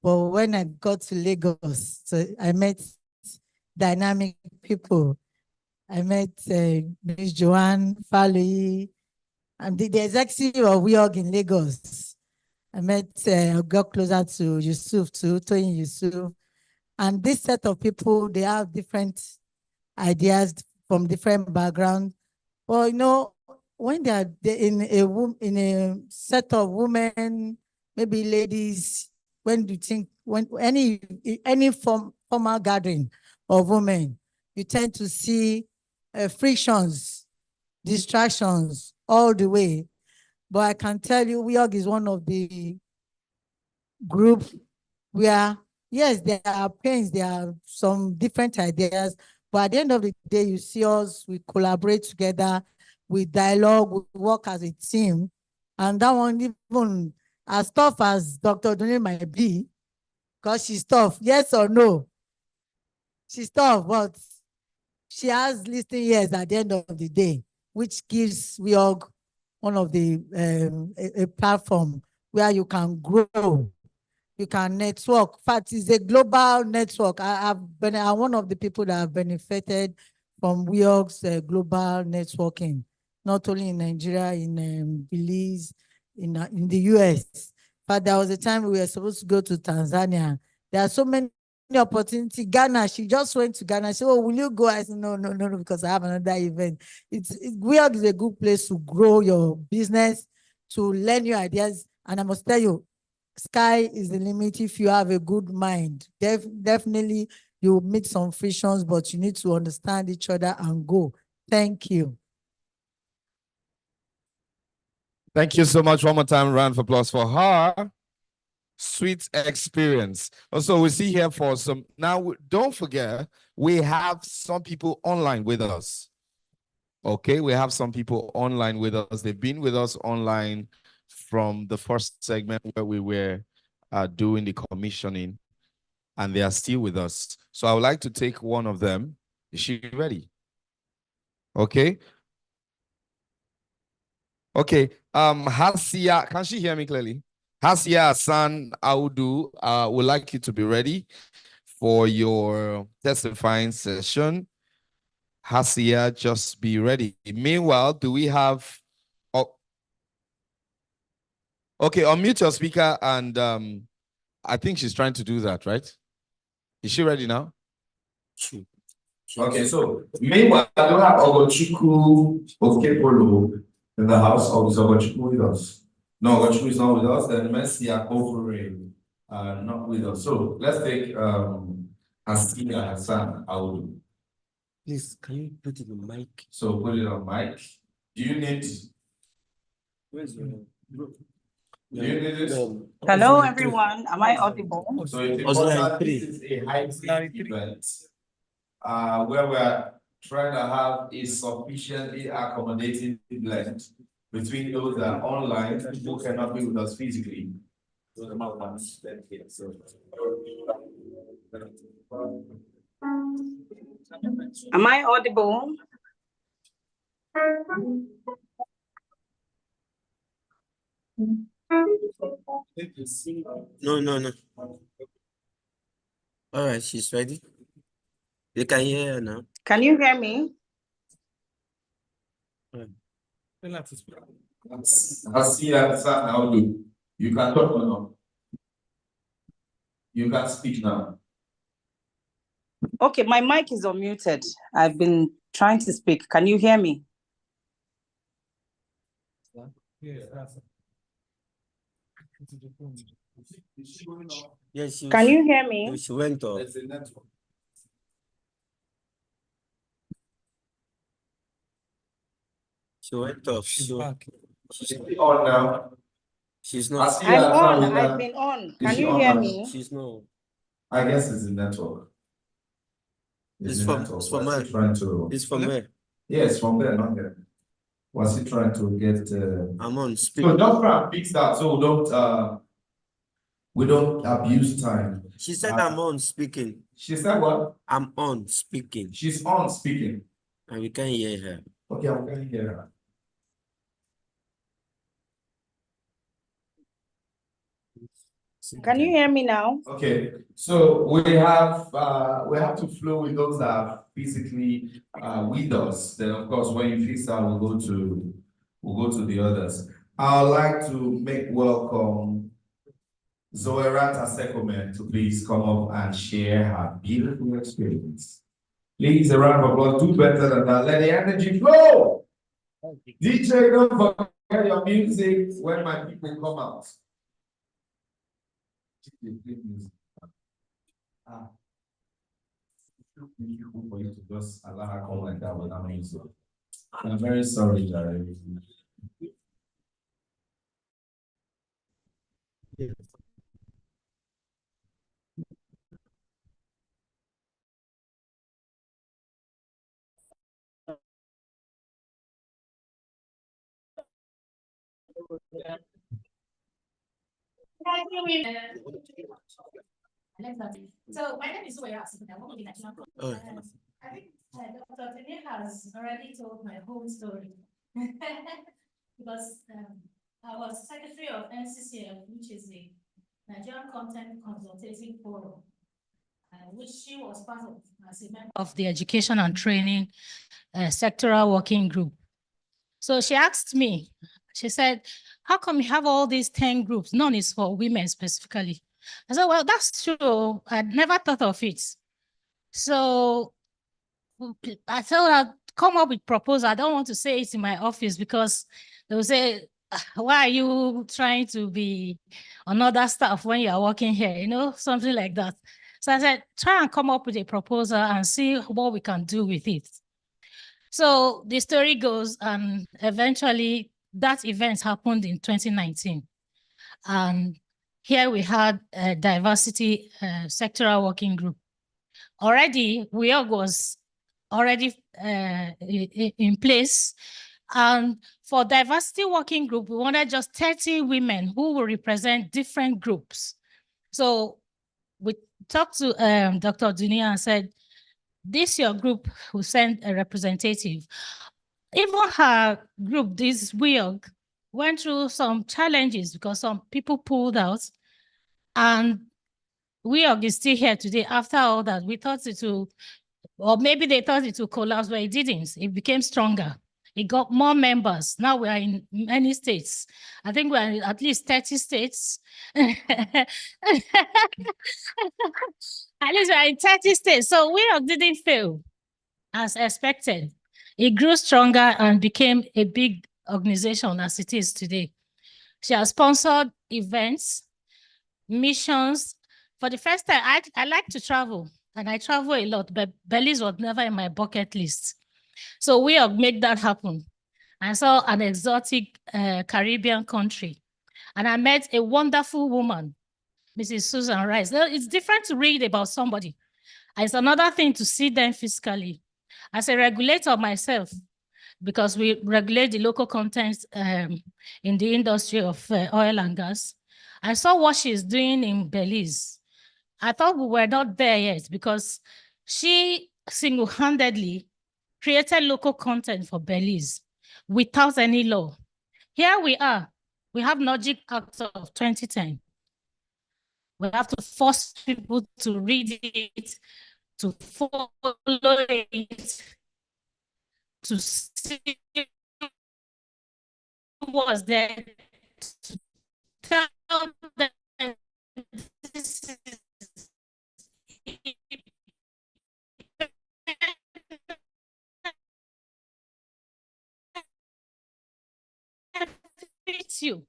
But when I got to Lagos, so I met dynamic people. I met Ms. Joanne Falui. I'm the executive of Weog in Lagos. I got closer to Yusuf too, Toyin Yusuf. And this set of people, they have different ideas from different backgrounds. Well, when they're in a set of women, maybe ladies, when you think when any formal gathering of women, you tend to see frictions, distractions all the way. But I can tell you, Weog is one of the group where, yes, there are pains, there are some different ideas, but at the end of the day, you see us, we collaborate together, we dialogue, we work as a team. And that one, even as tough as Dr. Dunni might be, because she's tough, yes or no? She's tough, but she has listening ears at the end of the day, which gives Weog one of the a platform where you can grow, you can network. In fact, it's a global network. I'm one of the people that have benefited from Weog's global networking, not only in Nigeria, in Belize, in the US. In fact, there was a time we were supposed to go to Tanzania. There are so many opportunities. Ghana, she just went to Ghana. She said, "Oh, will you go?" I said, no, because I have another event. Weog is a good place to grow your business, to learn new ideas. And I must tell you, sky is the limit if you have a good mind. Definitely you meet some frictions, but you need to understand each other and go. Thank you. Thank you so much. One more time, round of applause for her. Sweet experience. Also, we see here for some. Now, don't forget, we have some people online with us. Okay, we have some people online with us. They've been with us online from the first segment where we were doing the commissioning, and they are still with us. So I would like to take one of them. Is she ready? Okay. Okay. Hasia, can she hear me clearly? Hasia Hassan Audu, would like you to be ready for your testifying session. Hasia, just be ready. Meanwhile, do we have... Oh, okay, unmute your speaker, and I think she's trying to do that, right? Is she ready now? Okay, so meanwhile, I don't have Ogochukwu Okepolo in the house, or is Ogochukwu with us? No, Ogochukwu is not with us, then Mercy Akofure not with us. So let's take Hasina Hassan Audu. Please, can you put it on mic? So put it on mic. Do you need? Where's your... Do you need it? Hello, everyone. Am I audible? So it's important. This is a hybrid event where we are trying to have a sufficiently accommodating blend between those that are online who cannot be with us physically. Am I audible? No. All right, she's ready. You can hear her now. Can you hear me? You can talk now. You can speak now. Okay, my mic is unmuted. I've been trying to speak. Can you hear me? Yes, can you hear me? She went off. She went off. She's on now. She's not. I'm on. I've been on. Can you hear me? She's not. I guess it's the network. It's from where? It's from where? Yes, from there, not here. Was he trying to get? I'm on speaker. So just try and fix that, so we don't abuse time. She said I'm on speaking. She said what? I'm on speaking. She's on speaking. And we can't hear her. Okay, I can hear her. Can you hear me now? Okay, so we have to flow with those that are physically with us. Then of course, when you fix that, we'll go to the others. I would like to make welcome Zoerata Sekomen to please come up and share her beautiful experience. Please, a round of applause. Do better than that. Let the energy flow. DJ, don't forget your music when my people come out. For you to just allow her come like that without music. I'm very sorry, Jerry. So my name is Weog. I think Dr. Tene has already told my whole story. Because I was secretary of NCCF, which is the Nigerian Content Consultation Forum, which she was part of as a member of the Education and Training Sectoral Working Group. So she asked me, she said, how come you have all these 10 groups? None is for women specifically. I said, well, that's true. I'd never thought of it. So I thought I'd come up with proposal. I don't want to say it in my office because they will say, why are you trying to be another staff when you are working here? You know, something like that. So I said, try and come up with a proposal and see what we can do with it. So the story goes, and eventually that event happened in 2019. And here we had a diversity sectoral working group. Already, Weog was already in place. And for diversity working group, we wanted just 30 women who will represent different groups. So we talked to Dr. Dunia and said, this your group will send a representative. Even her group, this Weog, went through some challenges because some people pulled out, and Weog is still here today. After all that, we thought it will, or maybe they thought it would collapse, but it didn't. It became stronger. It got more members. Now we are in many states. I think we're in at least 30 states. At least we're in 30 states. So Weog didn't fail as expected. It grew stronger and became a big organization as it is today. She has sponsored events, missions. For the first time, I like to travel, and I travel a lot, but Belize was never in my bucket list. So we have made that happen. I saw an exotic Caribbean country, and I met a wonderful woman, Mrs. Susan Rice. It's different to read about somebody. It's another thing to see them physically. As a regulator myself, because we regulate the local content in the industry of oil and gas, I saw what she's doing in Belize. I thought we were not there yet because she single-handedly created local content for Belize without any law. Here we are. We have Logic Act of 2010. We have to force people to read it, to follow it, to see what's there, to tell them this fits you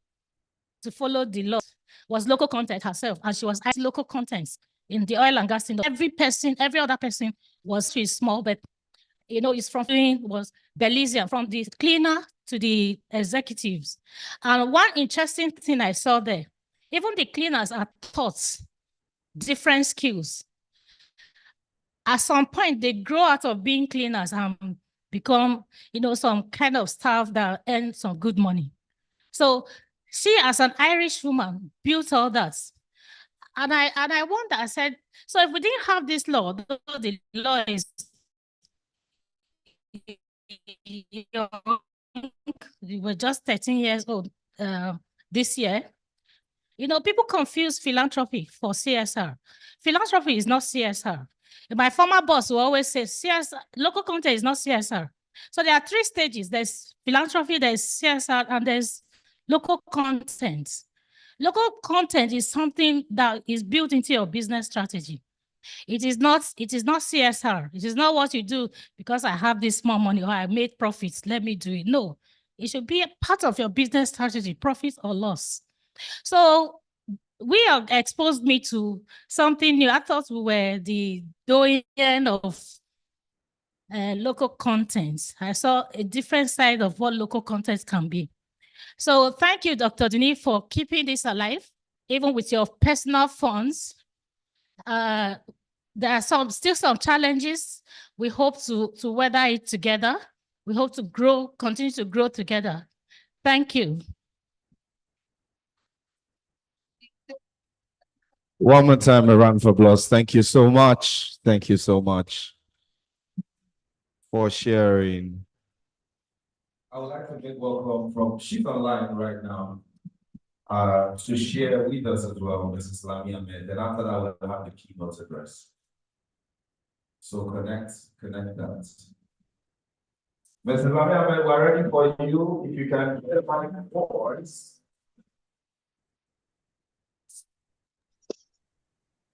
to follow the law. Was local content herself, and she was adding local contents in the oil and gas industry. Every person, every other person was small, but you know, it's from was Belizean, from the cleaner to the executives. And one interesting thing I saw there, even the cleaners are taught different skills. At some point, they grow out of being cleaners and become, you know, some kind of staff that earn some good money. So she, as an Irish woman, built all that. And I wonder, I said, so if we didn't have this law, the law is young, we were just 13 years old this year. You know, people confuse philanthropy for CSR. Philanthropy is not CSR. My former boss will always say CSR, local content is not CSR. So there are 3 stages. There's philanthropy, there's CSR, and there's local content. Local content is something that is built into your business strategy. It is not CSR. It is not what you do because I have this small money or I made profits, let me do it. No, it should be a part of your business strategy, profit or loss. So Weog exposed me to something new. I thought we were the doyen of local content. I saw a different side of what local content can be. So thank you, Dr. Denis, for keeping this alive, even with your personal funds. There are still some challenges. We hope to weather it together. We hope to continue to grow together. Thank you. One more time, a round of applause. Thank you so much. Thank you so much for sharing. I would like to make welcome from she's online right now to share with us as well, Mrs. Lamia Ahmed. Then after that, we'll have the keynote address. So connect that. Mrs. Lamia Ahmed, we're ready for you. If you can get my voice.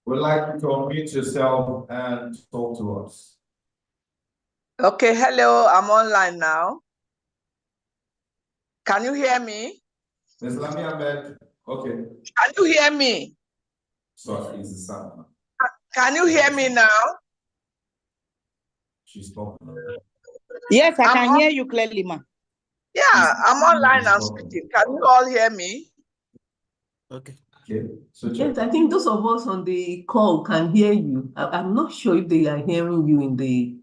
We'd like you to unmute yourself and talk to us. Okay, hello, I'm online now. Can you hear me? Ms. Lamia Ahmed, okay. Can you hear me? Sorry, it's the sound. Can you hear me now? She's talking. Yes, I can hear you clearly, ma. Yeah, I'm online and speaking. Can you all hear me? Okay. Okay. So yes, I think those of us on the call can hear you. I'm not sure if they are hearing you in the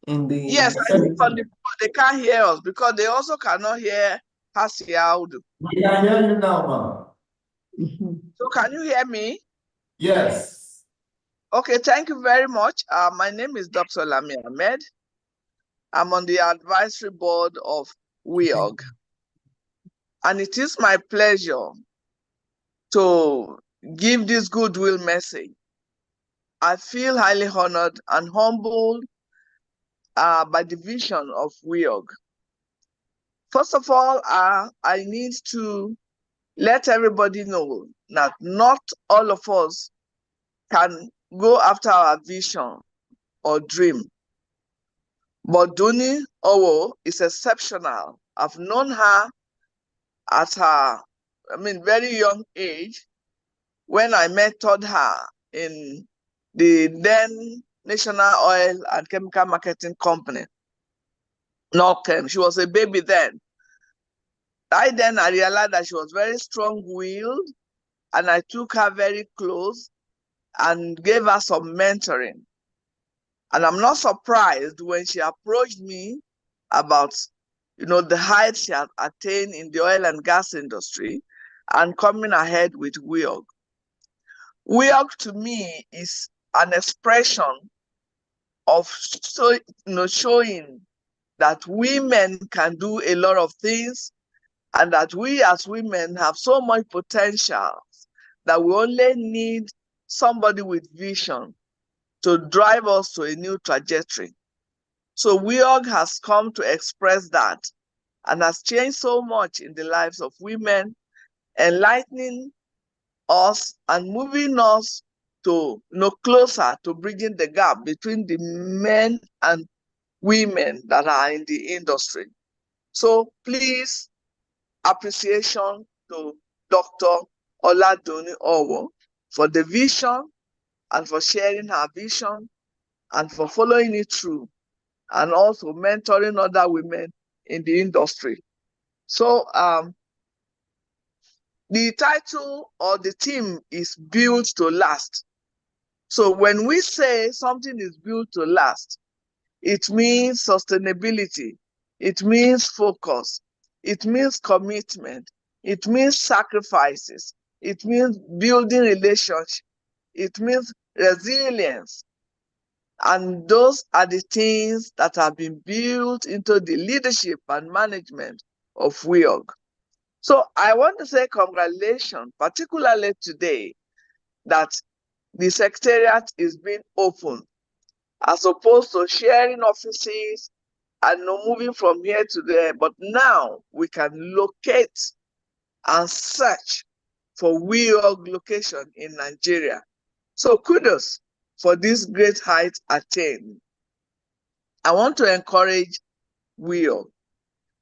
Yes, I think on the call they can't hear us because they also cannot hear Hasiaudu. We can hear you now, ma'am. So can you hear me? Yes. Okay, thank you very much. My name is Dr. Lamia Ahmed. I'm on the advisory board of Weog. And it is my pleasure to give this goodwill message. I feel highly honored and humbled by the vision of Weog. First of all, I need to let everybody know that not all of us can go after our vision or dream. But Duni Owo is exceptional. I've known her at her, very young age when I mentored her in the then National Oil and Chemical Marketing Company. NOCHEM. She was a baby then. I realized that she was very strong-willed, and I took her very close and gave her some mentoring. And I'm not surprised when she approached me about, the heights she had attained in the oil and gas industry and coming ahead with Weog. Weog to me is an expression of showing that women can do a lot of things and that we as women have so much potential that we only need somebody with vision to drive us to a new trajectory. So Weog has come to express that and has changed so much in the lives of women, enlightening us and moving us to closer to bridging the gap between the men and women that are in the industry. So please, appreciation to Dr. Oladuni Owo for the vision and for sharing her vision and for following it through and also mentoring other women in the industry. So the title or the theme is built to last. So when we say something is built to last, it means sustainability, it means focus, it means commitment, it means sacrifices, it means building relationships, it means resilience. And those are the things that have been built into the leadership and management of Weog. So I want to say congratulations, particularly today, that the secretariat is being opened, as opposed to sharing offices and moving from here to there. But now we can locate and search for Weog location in Nigeria. So kudos for this great height attained. I want to encourage Weog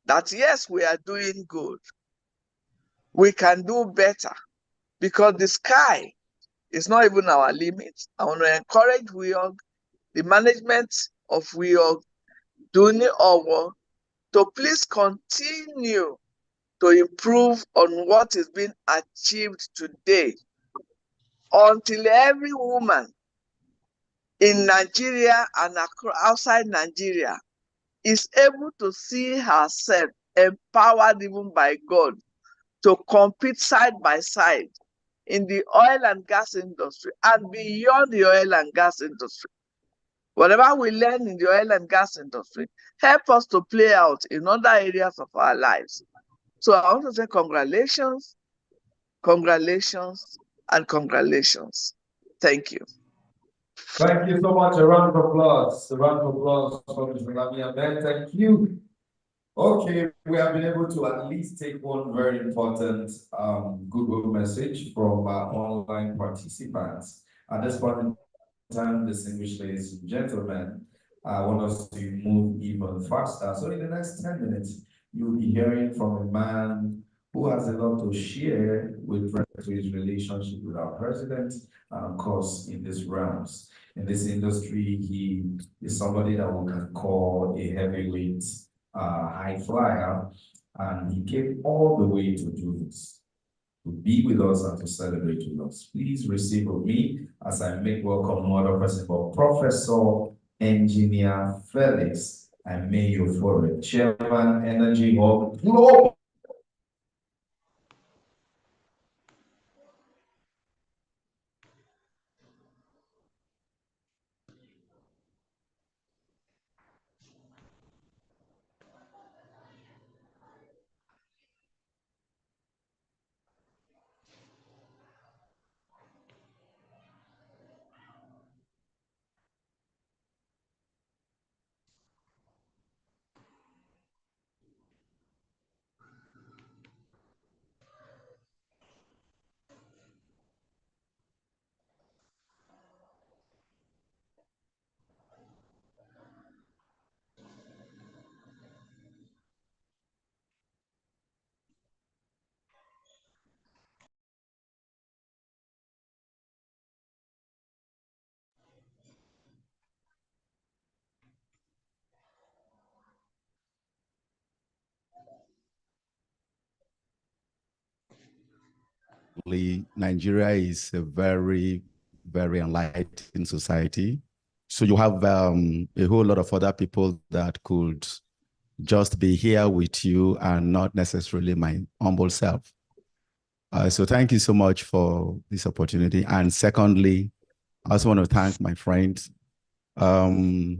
that yes, we are doing good. We can do better because the sky is not even our limit. I want to encourage Weog, the management of Weog, doing our to please continue to improve on what is being achieved today until every woman in Nigeria and outside Nigeria is able to see herself empowered even by God to compete side by side in the oil and gas industry and beyond the oil and gas industry. Whatever we learn in the oil and gas industry, help us to play out in other areas of our lives. So I want to say congratulations, congratulations, and congratulations. Thank you. Thank you so much. A round of applause. A round of applause for Ms. Lamia Ben. Thank you. Okay, we have been able to at least take one very important goodwill message from our online participants. At this point in time, distinguished ladies and gentlemen, I want us to move even faster. So in the next 10 minutes, you'll be hearing from a man who has a lot to share with respect to his relationship with our president, and of course, in these realms. In this industry, he is somebody that we can call a heavyweight high flyer, and he came all the way to do this, to be with us and to celebrate with us. Please receive with me as I make welcome no other person but Professor Engineer Felix and Mayor for it, Chairman Energy Hub Global. Nigeria is a very, very enlightened society. So you have a whole lot of other people that could just be here with you and not necessarily my humble self. So thank you so much for this opportunity. And secondly, I also want to thank my friends. You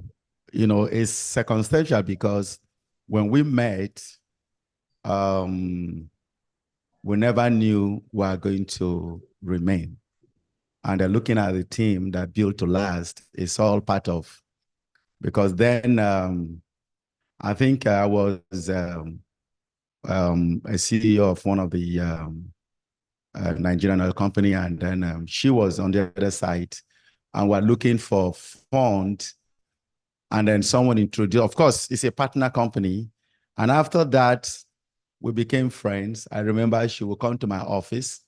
know, it's circumstantial because when we met, we never knew we were going to remain. And looking at the team that built to last, it's all part of, because then I think I was a CEO of one of the Nigerian oil company, and then she was on the other side, and we're looking for fund, and then someone introduced, of course, it's a partner company, and after that, we became friends. I remember she would come to my office.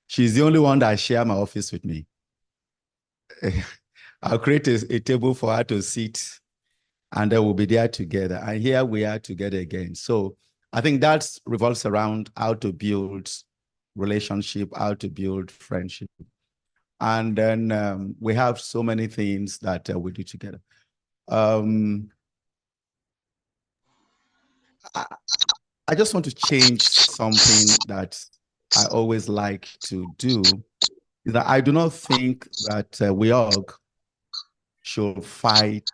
She's the only one that shared my office with me. I'll create a table for her to sit, and then we'll be there together. And here we are together again. So I think that revolves around how to build relationship, how to build friendship. And then we have so many things that we do together. I just want to change something that I always like to do, is that I do not think that we all should fight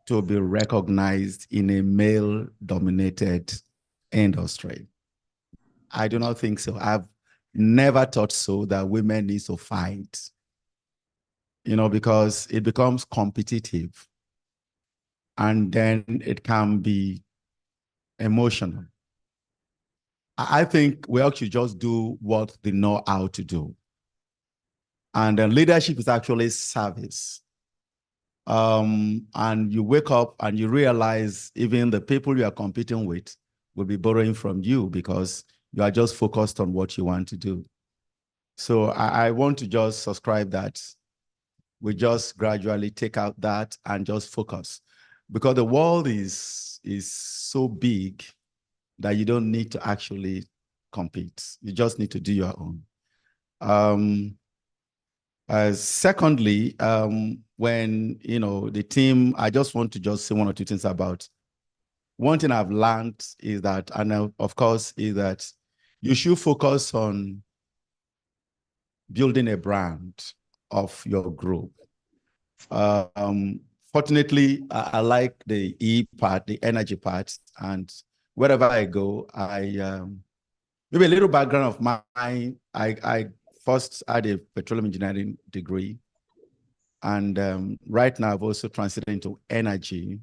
to be recognized in a male-dominated industry. I do not think so. I've never thought so that women need to fight, because it becomes competitive and then it can be emotional. I think we actually just do what they know how to do. And then leadership is actually service. And you wake up and you realize even the people you are competing with will be borrowing from you because you are just focused on what you want to do. So I want to just subscribe that we just gradually take out that and just focus, because the world is so big that you don't need to actually compete. You just need to do your own. Secondly, when, the team, I just want to just say one or two things about. One thing I've learned is that, and of course, is that you should focus on building a brand of your group. Fortunately, I like the E part, the energy part, and wherever I go, maybe a little background of mine. I first had a petroleum engineering degree, and right now I've also transited into energy,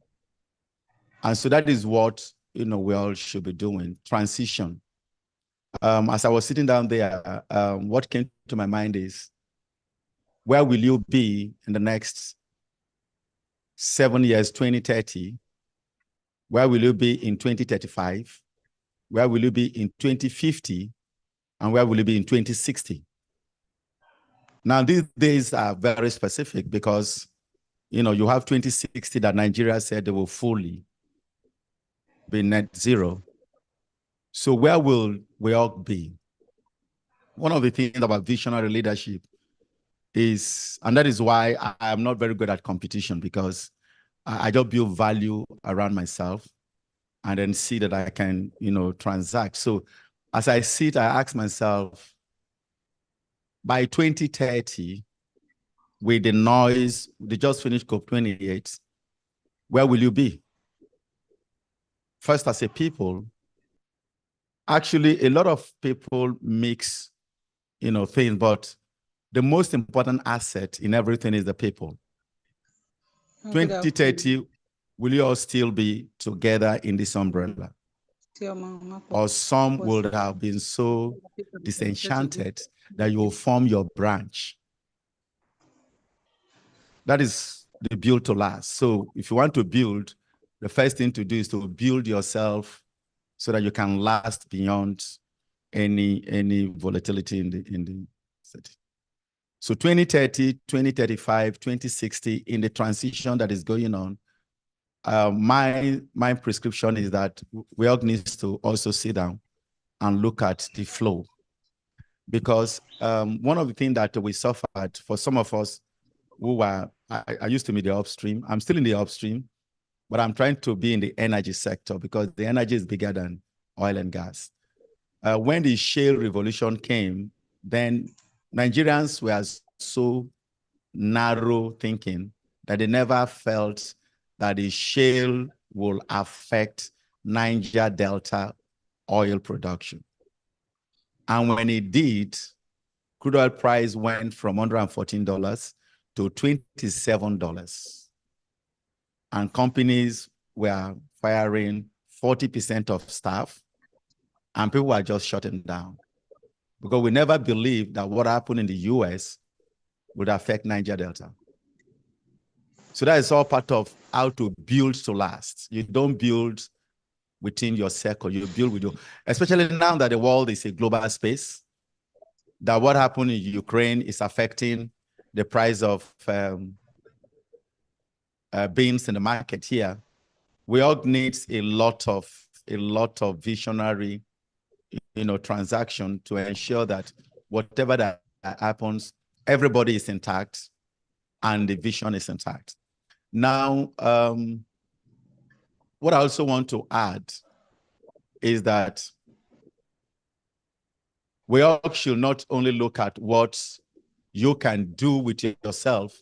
and so that is what we all should be doing, transition. As I was sitting down there, what came to my mind is, where will you be in the next 7 years, 2030? Where will you be in 2035? Where will you be in 2050? And where will you be in 2060? Now, these days are very specific because, you have 2060 that Nigeria said they will fully be net zero. So where will we all be? One of the things about visionary leadership is, and that is why I am not very good at competition, because I just build value around myself and then see that I can, transact. So as I sit, I ask myself, by 2030, with the noise, they just finished COP28, where will you be? First, as a people, actually, a lot of people mix, things, but the most important asset in everything is the people. 2030, will you all still be together in this umbrella? Or some would have been so disenchanted that you will form your branch. That is the build to last. So if you want to build, the first thing to do is to build yourself so that you can last beyond any volatility in the city. So 2030, 2035, 2060, in the transition that is going on, my prescription is that we all need to also sit down and look at the flow. Because one of the things that we suffered, for some of us who were, I used to be the upstream, I'm still in the upstream, but I'm trying to be in the energy sector because the energy is bigger than oil and gas. When the shale revolution came, then Nigerians were so narrow thinking that they never felt that the shale will affect Niger Delta oil production. And when it did, crude oil price went from $114 to $27. And companies were firing 40% of staff, and people were just shutting down. Because we never believed that what happened in the US would affect Niger Delta. So that is all part of how to build to last. You don't build within your circle, you build with your, especially now that the world is a global space, that what happened in Ukraine is affecting the price of beans in the market here. We all need a lot of visionary, transaction to ensure that whatever that happens, everybody is intact and the vision is intact. Now, what I also want to add is that we all should not only look at what you can do with yourself,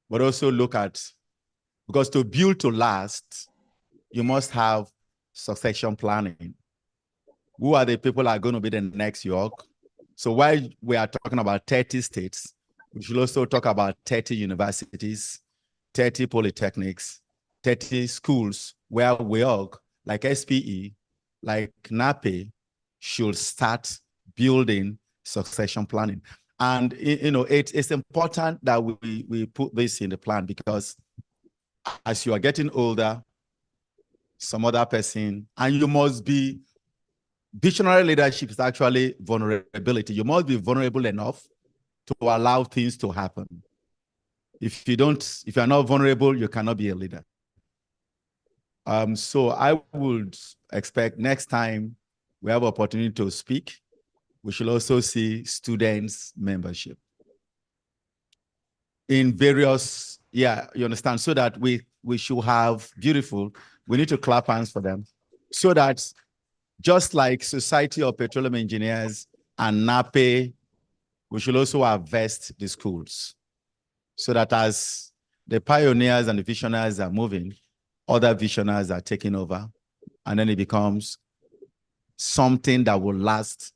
but also look at, because to build to last, you must have succession planning. who are the people that are going to be the next York. So while we are talking about 30 states, we should also talk about 30 universities, 30 polytechnics, 30 schools where Weog, like SPE, like NAPE, should start building succession planning. And it's important that we put this in the plan, because as you are getting older, some other person, and you must be, visionary leadership is actually vulnerability. You must be vulnerable enough to allow things to happen. If you're not vulnerable, you cannot be a leader. So I would expect next time we have opportunity to speak, we should also see students' membership in various, you understand, so that we should have beautiful, we need to clap hands for them, so that just like Society of Petroleum Engineers and NAPE, we should also invest the schools, so that as the pioneers and the visionaries are moving, other visionaries are taking over, and then it becomes something that will last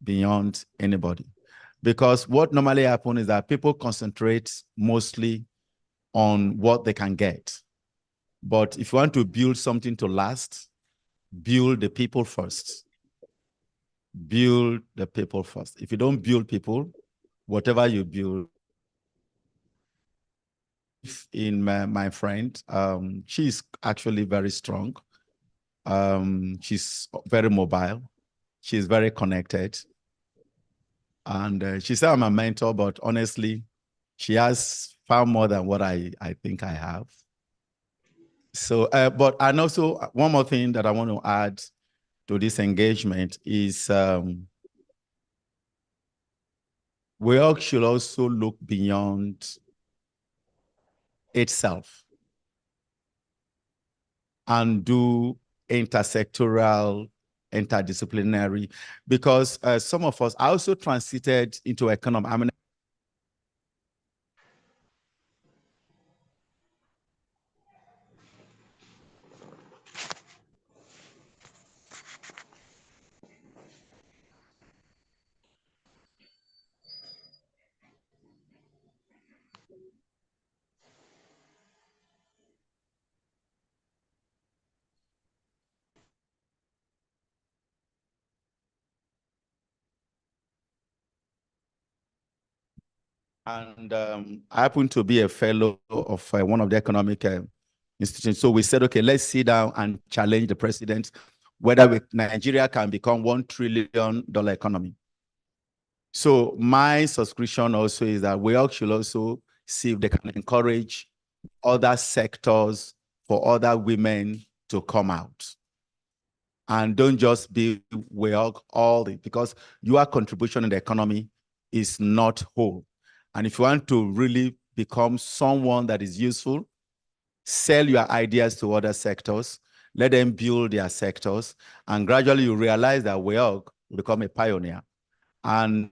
beyond anybody. Because what normally happens is that people concentrate mostly on what they can get. But if you want to build something to last, build the people first. Build the people first. If you don't build people, whatever you build, in my friend, she's actually very strong. She's very mobile. She's very connected. And she said I'm a mentor, but honestly, she has far more than what I think I have. So, and also one more thing that I want to add to this engagement is we all should also look beyond itself and do intersectoral, interdisciplinary, because some of us, I also transited into economy. I mean, and I happen to be a fellow of one of the economic institutions. So we said, okay, let's sit down and challenge the president whether Nigeria can become $1 trillion economy. So my subscription also is that we all should also see if they can encourage other sectors for other women to come out. And don't just be because your contribution in the economy is not whole. And if you want to really become someone that is useful, sell your ideas to other sectors, let them build their sectors, and gradually you realize that Weog will become a pioneer. And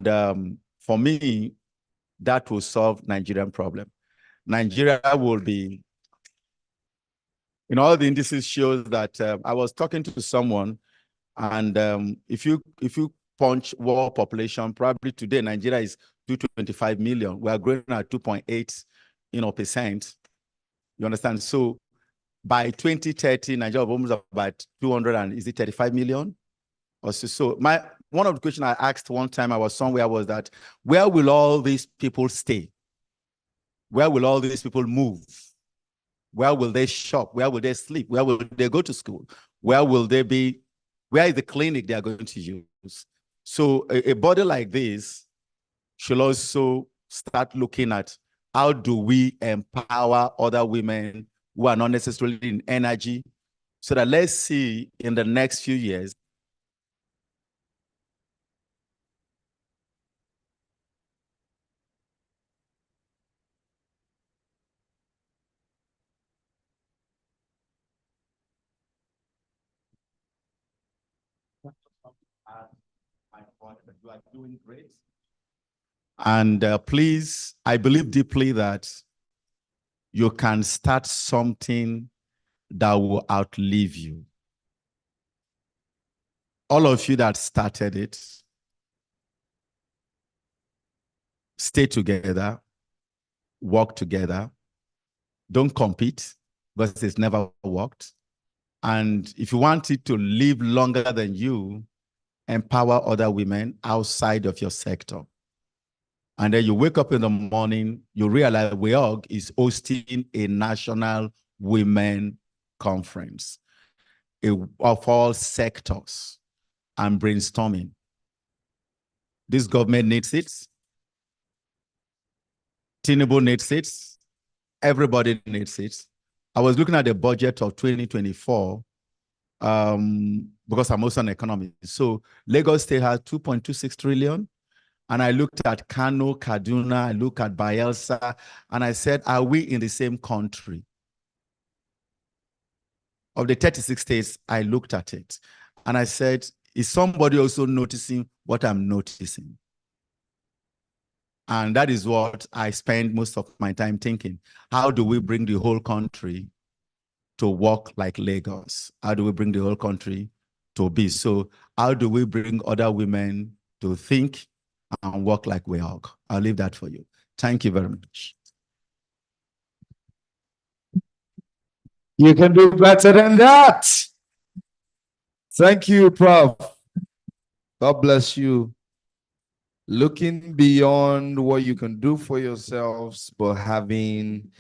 for me, that will solve Nigerian problem. Nigeria will be, all the indices shows that I was talking to someone, and if you punch world population, probably today Nigeria is 225 million. We are growing at 2.8, percent. You understand? So by 2030, Nigeria will almost about 35 million or so. So one of the questions I asked one time I was somewhere was that, where will all these people stay? Where will all these people move? Where will they shop? Where will they sleep? Where will they go to school? Where will they be? Where is the clinic they are going to use? So a body like this should also start looking at how do we empower other women who are not necessarily in energy, so that let's see in the next few years, you are doing great. And please, I believe deeply that you can start something that will outlive you. all of you that started it, stay together, work together. Don't compete because it's never worked. And if you want it to live longer than you, empower other women outside of your sector. And then you wake up in the morning, you realize Weog is hosting a national women conference of all sectors and brainstorming. This government needs it. Tinubu needs it. Everybody needs it. I was looking at the budget of 2024 because I'm also an economist. So Lagos State has 2.26 trillion. And I looked at Kano, Kaduna, I looked at Bayelsa, and I said, are we in the same country? Of the 36 states, I looked at it. And I said, is somebody also noticing what I'm noticing? And that is what I spend most of my time thinking. How do we bring the whole country to work like Lagos? How do we bring the whole country to be? So how do we bring other women to think and work like Weog? I'll leave that for you. Thank you very much. You can do better than that. Thank you, Prof. God bless you. Looking beyond what you can do for yourselves, but having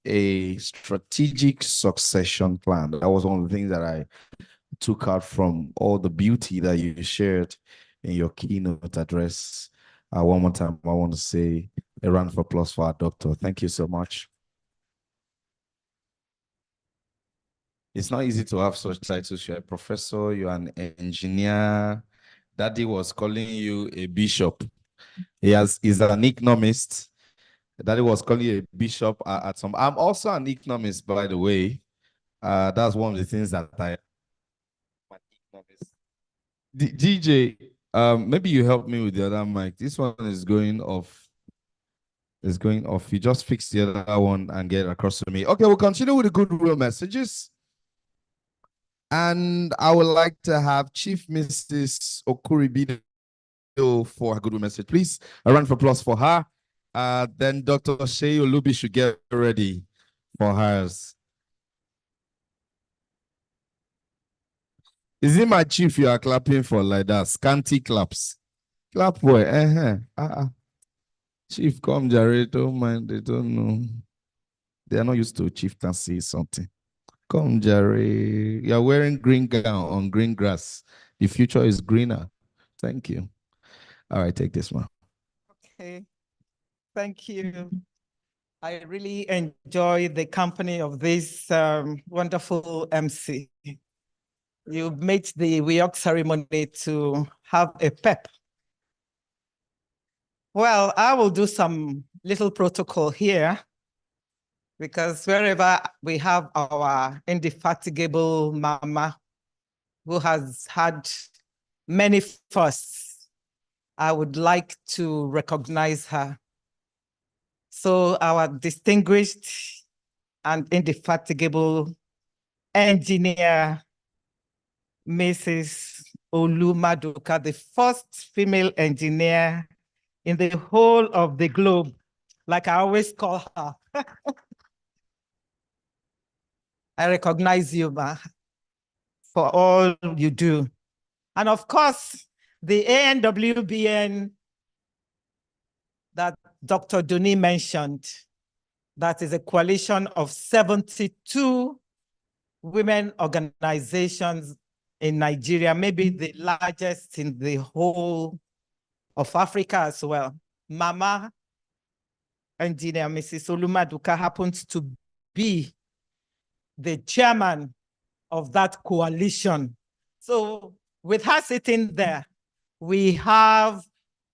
a strategic succession plan. That was one of the things that I took out from all the beauty that you shared in your keynote address. One more time, I want to say a round of applause for our doctor. Thank you so much. It's not easy to have such titles. You're a professor, you're an engineer. Daddy was calling you a bishop. He's an economist. Daddy was calling you a bishop at some. I'm also an economist, by the way. That's one of the things that I'm an economist. DJ, maybe you help me with the other mic. This one is going off. It's going off. You just fix the other one and get across to me. Okay, we'll continue with the goodwill messages. And I would like to have Chief Mrs. Okuribido for her goodwill message. Please, a round of applause for her. Then Dr. Shea Olubi should get ready for hers. Is it my chief you are clapping for like that? Scanty claps. Clap boy. Chief, come, Jared. Don't mind. They don't know. They are not used to chieftaincy something. Come, Jerry. You're wearing green gown on green grass. The future is greener. Thank you. All right, take this one. Okay. Thank you. I really enjoy the company of this wonderful MC. You made the Weog ceremony to have a pep. Well, I will do some little protocol here, because wherever we have our indefatigable mama who has had many firsts, I would like to recognize her. So our distinguished and indefatigable engineer, Mrs. Olumaduka, the first female engineer in the whole of the globe, like I always call her. I recognize you, ma, for all you do. And of course, the ANWBN that Dr. Duni mentioned, that is a coalition of 72 women organizations in Nigeria, maybe the largest in the whole of Africa as well. Mama engineer, Mrs. Olumaduka, happens to be the chairman of that coalition. So with her sitting there, we have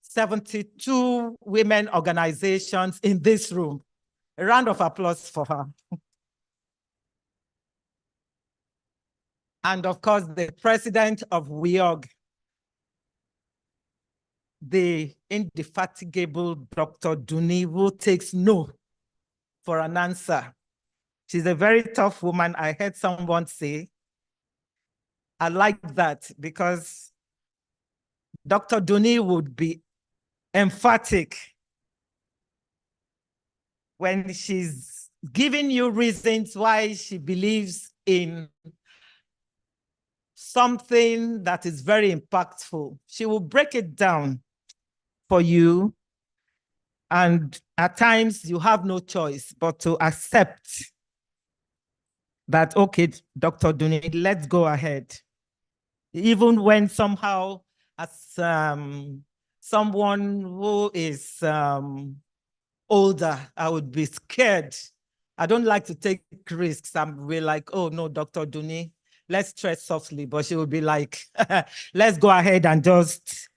72 women organizations in this room. A round of applause for her. And of course, the president of Weog, the indefatigable Dr. Duni, who takes no for an answer. She's a very tough woman. I heard someone say, I like that, because Dr. Duni would be emphatic when she's giving you reasons why she believes in something that is very impactful. She will break it down for you. And at times you have no choice but to accept that, okay, Dr. Duni, let's go ahead. Even when somehow, as someone who is older, I would be scared. I don't like to take risks. I'm really like, oh no, Dr. Duni, let's tread softly. But she would be like, let's go ahead and just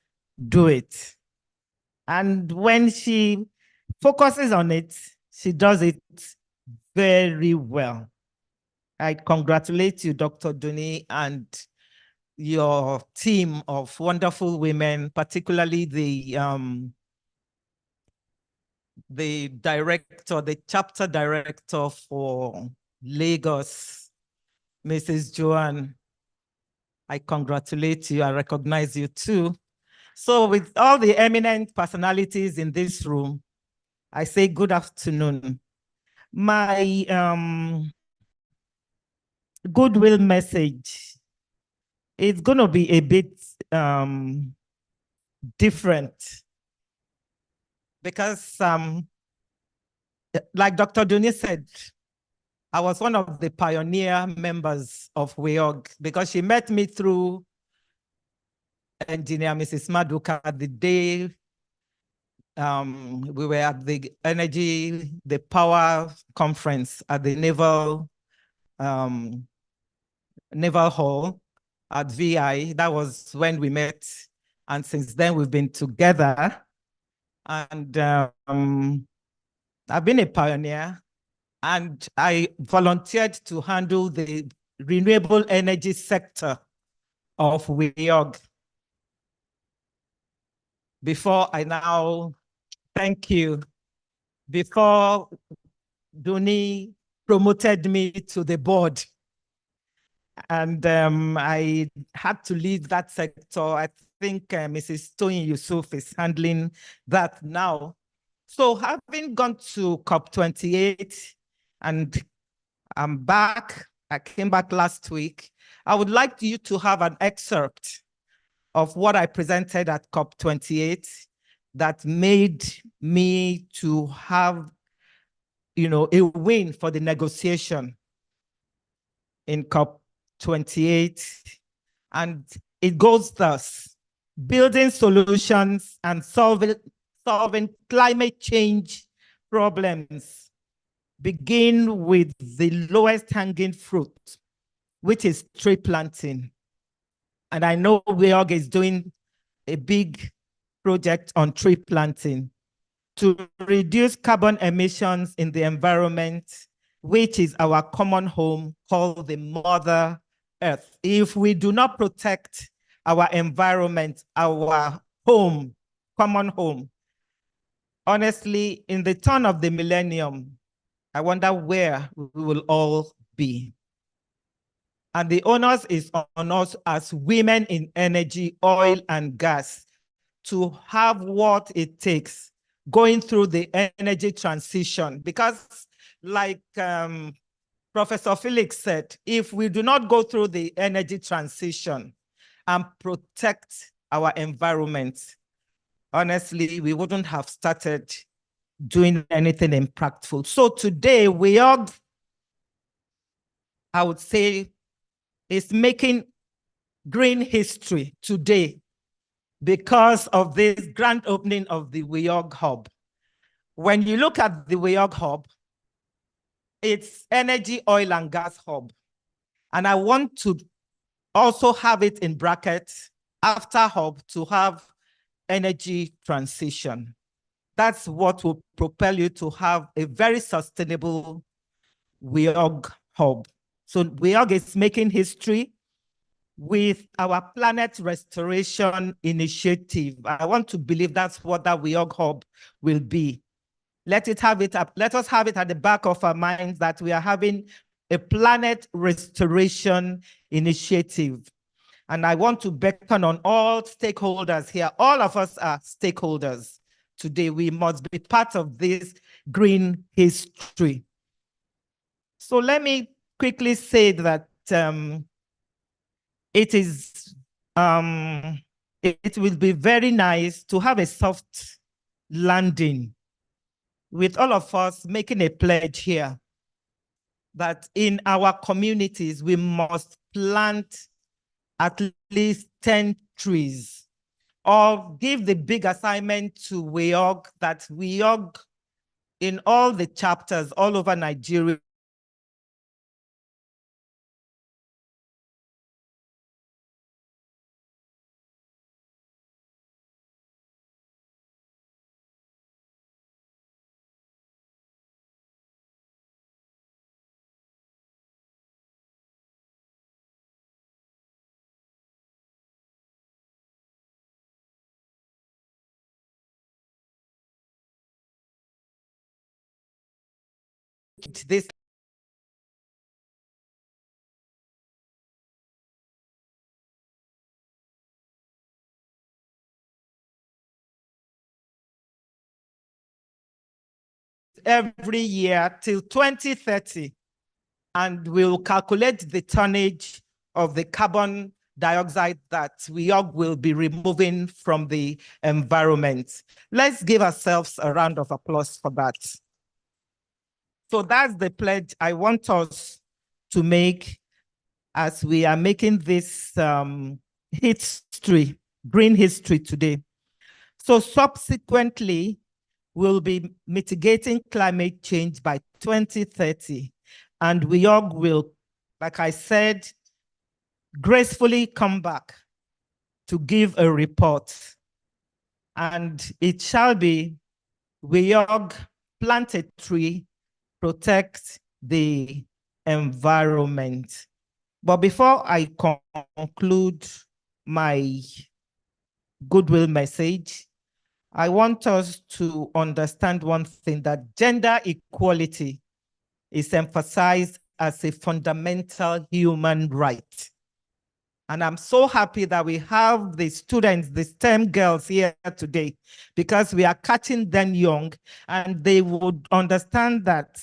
do it. And when she focuses on it, she does it very well. I congratulate you, Dr. Duni, and your team of wonderful women, particularly the director, the chapter director for Lagos, Mrs. Joanne. I congratulate you. I recognize you too. So with all the eminent personalities in this room, I say good afternoon. My goodwill message is going to be a bit different because like Dr. Duni said, I was one of the pioneer members of Weog because she met me through engineer Mrs. Maduka the day we were at the the power conference at the Naval Hall at VI. That was when we met. And since then we've been together. And I've been a pioneer, and I volunteered to handle the renewable energy sector of Weog. Before I now, thank you, before Duni promoted me to the board, and I had to leave that sector. I think Mrs. Tony Yusuf is handling that now. So having gone to COP28 and I'm back, I came back last week, I would like you to have an excerpt of what I presented at COP28 that made me to have, a win for the negotiation in COP28. And it goes thus: building solutions and solving climate change problems begin with the lowest hanging fruit, which is tree planting. And I know Weog is doing a big project on tree planting to reduce carbon emissions in the environment, which is our common home called the Mother Earth. If we do not protect our environment, our home, common home, honestly, in the turn of the millennium, I wonder where we will all be. And the onus is on us as women in energy, oil, and gas to have what it takes going through the energy transition. Because like Professor Felix said, if we do not go through the energy transition and protect our environment, honestly, we wouldn't have started doing anything impactful. So today, Weog, I would say, is making green history today because of this grand opening of the Weog Hub. When you look at the Weog Hub, it's energy, oil, and gas hub. And I want to also have it in brackets after hub to have energy transition. That's what will propel you to have a very sustainable Weog Hub. So Weog is making history with our planet restoration initiative. I want to believe that's what that Weog Hub will be. Let us have it at the back of our minds that we are having a planet restoration initiative. And I want to beckon on all stakeholders here. All of us are stakeholders today. We must be part of this green history. So let me quickly say that it will be very nice to have a soft landing with all of us making a pledge here that in our communities, we must plant at least 10 trees, or give the big assignment to Weog, that Weog in all the chapters all over Nigeria this every year till 2030, and we'll calculate the tonnage of the carbon dioxide that we all will be removing from the environment. Let's give ourselves a round of applause for that. So that's the pledge I want us to make as we are making this history, green history today. So subsequently, we'll be mitigating climate change by 2030. And we all will, like I said, gracefully come back to give a report. And it shall be, Weog, plant a tree, protect the environment. But before I conclude my goodwill message, I want us to understand one thing, that gender equality is emphasized as a fundamental human right. And I'm so happy that we have the students, the STEM girls here today, because we are catching them young and they would understand that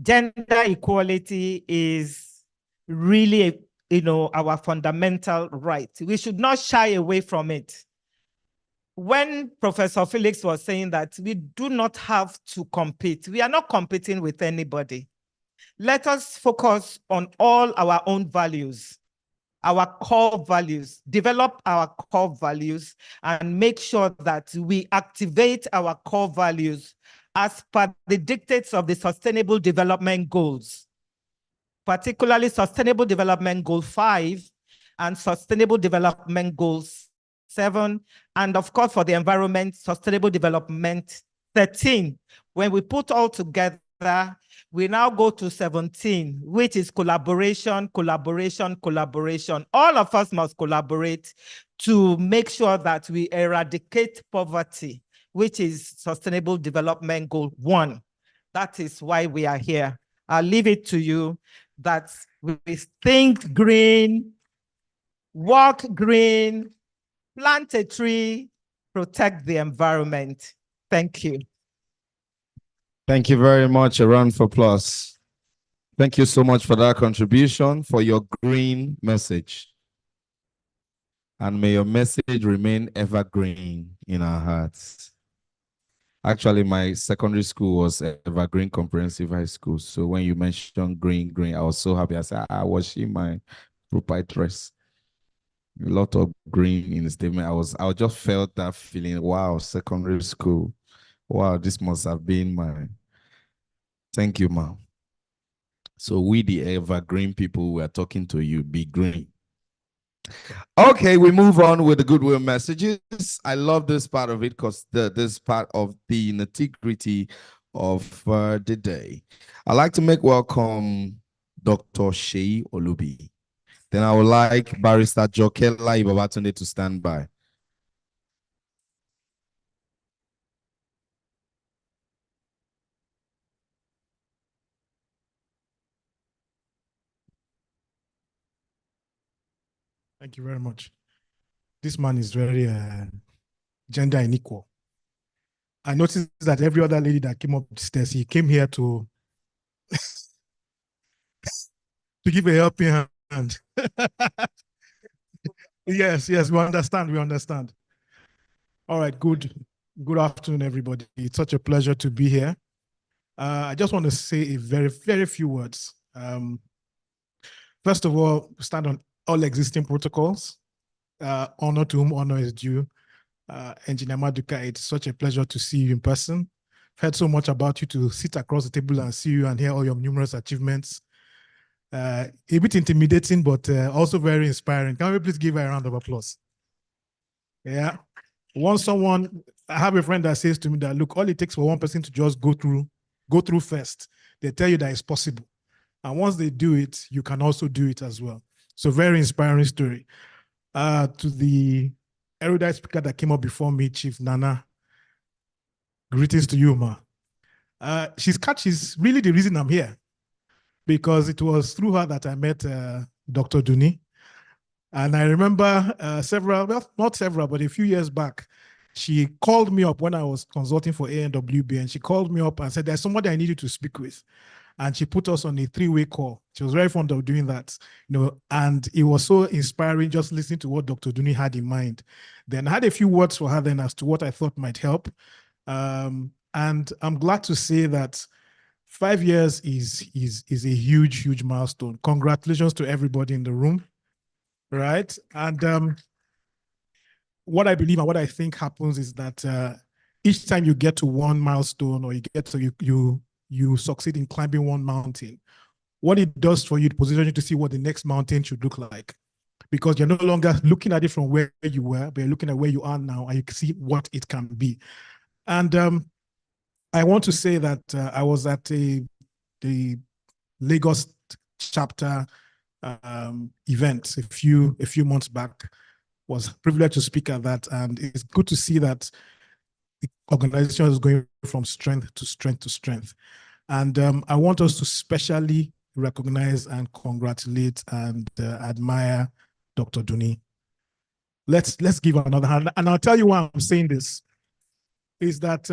gender equality is really, our fundamental right. We should not shy away from it. When Professor Felix was saying that we do not have to compete, we are not competing with anybody. Let us focus on all our own values, our core values, develop our core values, and make sure that we activate our core values as per the dictates of the Sustainable Development Goals, particularly Sustainable Development Goal 5 and Sustainable Development Goals 7, and of course for the environment, Sustainable Development 13. When we put all together, we now go to 17, which is collaboration, collaboration, collaboration. All of us must collaborate to make sure that we eradicate poverty, which is Sustainable Development Goal 1. That is why we are here. I'll leave it to you that we think green, walk green, plant a tree, protect the environment. Thank you. Thank you very much. A round of applause. Thank you so much for that contribution, for your green message. And may your message remain evergreen in our hearts. Actually, my secondary school was Evergreen Comprehensive High School. So when you mentioned green, I was so happy. I said, I was in my proprietress. A lot of green in the statement. I just felt that feeling. Wow, secondary school. Wow, this must have been my. Thank you, ma'am. So we, the evergreen people, we are talking to you, be green. Okay, we move on with the goodwill messages. I love this part of it because this part of the nitty-gritty of the day. I'd like to make welcome Dr. Sheyi Olubi. Then I would like Barrister Jokela Ibabatunde to stand by. Thank you very much. This man is very gender unequal. I noticed that every other lady that came up the stairs, he came here to to give a helping hand. Yes, we understand. All right, good afternoon, everybody. It's such a pleasure to be here. I just want to say a very, very few words. First of all, stand on all existing protocols. Honor to whom honor is due. Engineer Maduka, it's such a pleasure to see you in person. I've heard so much about you, to sit across the table and see you and hear all your numerous achievements. A bit intimidating, but also very inspiring. Can we please give her a round of applause? Yeah. I have a friend that says to me that, look, all it takes for one person to just go through first. They tell you that it's possible. And once they do it, you can also do it as well. So very inspiring story. To the erudite speaker that came up before me, Chief Nana, greetings to you, ma. She's really the reason I'm here, because it was through her that I met Dr. Duni. And I remember not several, but a few years back, she called me up when I was consulting for ANWB, and she called me up and said, there's somebody I needed to speak with. And she put us on a 3-way call. She was very fond of doing that, and it was so inspiring just listening to what Dr. Duni had in mind. Then I had a few words for her then as to what I thought might help. And I'm glad to say that 5 years is a huge, huge milestone. Congratulations to everybody in the room, right? And what I believe and what I think happens is that each time you get to one milestone, or you succeed in climbing one mountain, what it does for you, it positions you to see what the next mountain should look like. Because you're no longer looking at it from where you were, but you're looking at where you are now, and you can see what it can be. And I want to say that I was at the Lagos chapter event a few months back. Was privileged to speak at that, and it's good to see that the organization is going from strength to strength to strength. And I want us to specially recognize and congratulate and admire Dr. Duni. Let's give her another hand. And I'll tell you why I'm saying this, is that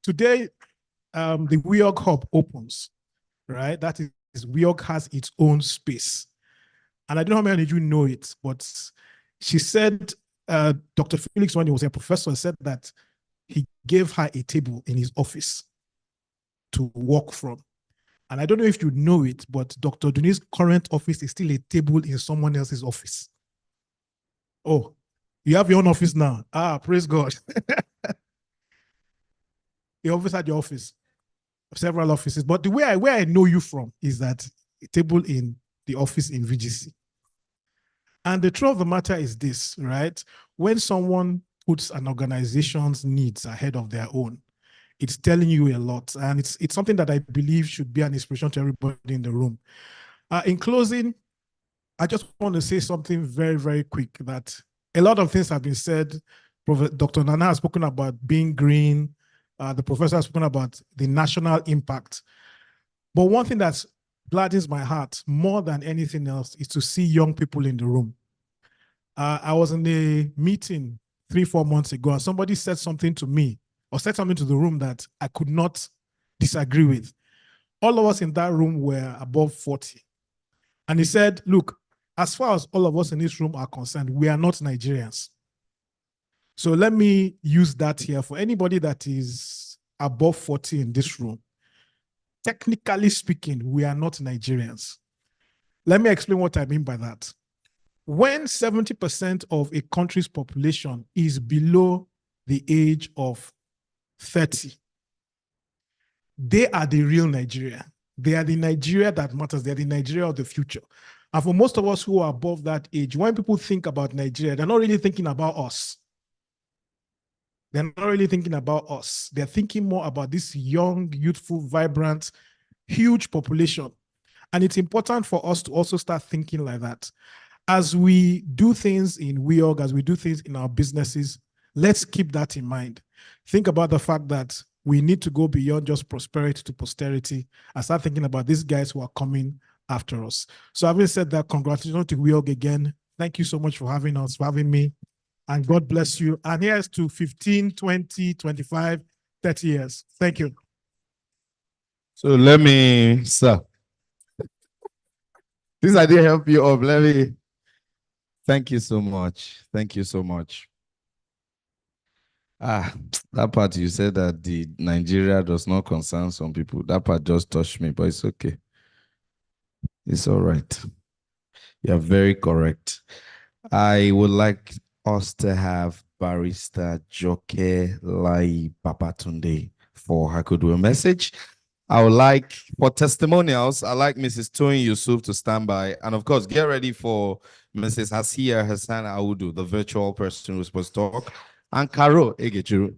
today the Weog Hub opens, right? That is, Weog has its own space. And I don't know how many of you know it, but she said, Dr. Felix, when he was a professor, said that he gave her a table in his office to work from. And I don't know if you know it, but Dr. Duni's current office is still a table in someone else's office. Oh, you have your own office now. Praise God. You always had your office, several offices. But the way where I know you from is that a table in the office in VGC. And the truth of the matter is this, right? When someone puts an organization's needs ahead of their own, it's telling you a lot. And it's something that I believe should be an inspiration to everybody in the room. In closing, I just want to say something very, very quick, that a lot of things have been said. Dr. Nana has spoken about being green. The professor has spoken about the national impact. But one thing that gladdens my heart more than anything else is to see young people in the room. I was in a meeting 3-4 months ago, and somebody said something to me, or said something to the room that I could not disagree with. All of us in that room were above 40. And he said, look, as far as all of us in this room are concerned, we are not Nigerians. So let me use that here for anybody that is above 40 in this room. Technically speaking, we are not Nigerians. Let me explain what I mean by that. When 70% of a country's population is below the age of 30, they are the real Nigeria. They are the Nigeria that matters. They are the Nigeria of the future. And for most of us who are above that age, when people think about Nigeria, they're not really thinking about us. They're not really thinking about us. They're thinking more about this young, youthful, vibrant, huge population. And it's important for us to also start thinking like that. As we do things in Weog, as we do things in our businesses, let's keep that in mind. Think about the fact that we need to go beyond just prosperity to posterity and start thinking about these guys who are coming after us. So having said that, congratulations to Weog again. Thank you so much for having us, for having me. And God bless you. And here's to 15, 20, 25, 30 years. Thank you. So let me, sir. This idea help you up. Let me. Thank you so much. Thank you so much. That part you said that the Nigeria does not concern some people. That part just touched me, but it's okay. It's all right. You're very correct. I would like us to have Barrister Joke Lai Babatunde for her goodwill message. I would like, for testimonials, I like Mrs. Toyin Yusuf to stand by. And of course, get ready for Mrs. Hasia Hassan Audu, the virtual person who's supposed to talk. And Karo Egechiru,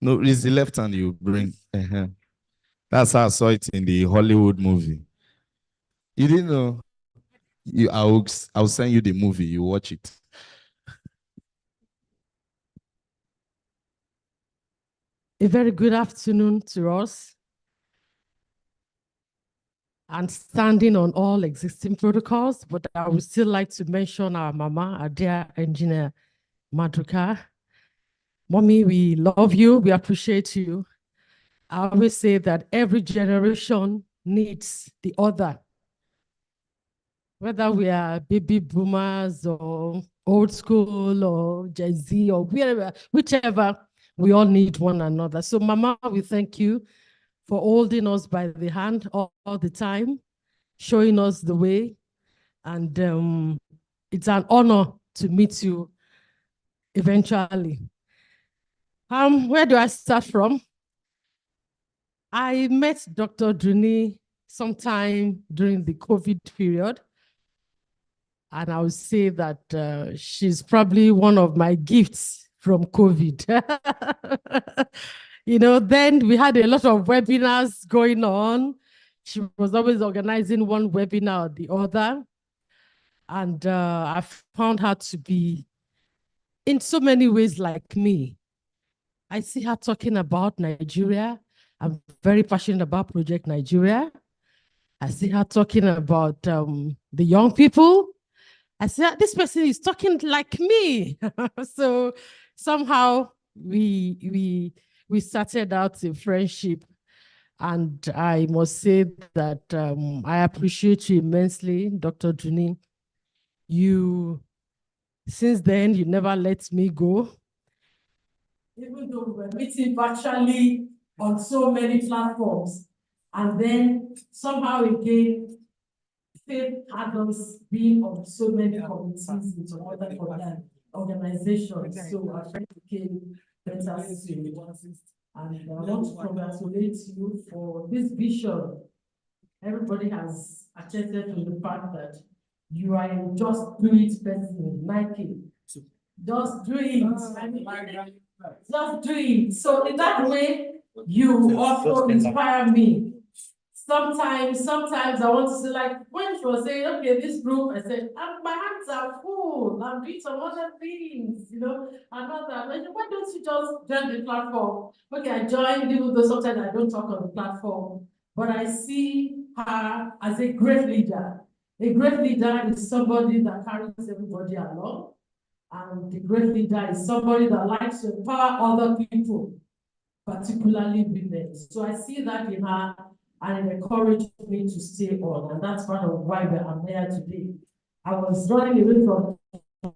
no, it's the left hand you bring. That's how I saw it in the Hollywood movie. You didn't know? I'll send you the movie, you watch it. A very good afternoon to us. And standing on all existing protocols, but I would still like to mention our mama, our dear engineer, Madruka. Mommy, we love you, we appreciate you. I always say that every generation needs the other. Whether we are baby boomers or old school or Gen Z or whichever, we all need one another. So Mama, we thank you for holding us by the hand all the time, showing us the way. And it's an honor to meet you eventually. Where do I start from? I met Dr. Duni sometime during the COVID period. And I would say that she's probably one of my gifts from COVID. Then we had a lot of webinars going on. She was always organizing one webinar or the other. And I found her to be, in so many ways, like me. I see her talking about Nigeria. I'm very passionate about Project Nigeria. I see her talking about the young people. I said, this person is talking like me. So somehow we started out in friendship. And I must say that I appreciate you immensely, Dr. Duni. Since then, you never let me go. Even though we were meeting virtually on so many platforms. And then somehow again, faith had us being on so many committees into other organizations. So our friend became better soon. And I want to congratulate you for this vision. Everybody has attested to the fact that you are a just do it person, Nike. Just do it. Just do it. So in that way, you also inspire me. Sometimes I want to say, like, when she was saying, okay, this group, I said, my hands are full. I'm doing some other things, another. I said, why don't you just join the platform? Okay, I joined, even though sometimes I don't talk on the platform, but I see her as a great leader. A great leader is somebody that carries everybody along. And the great leader is somebody that likes to empower other people, particularly women. So I see that in her, and it encouraged me to stay on. And that's part of why I'm here today. I was running away from,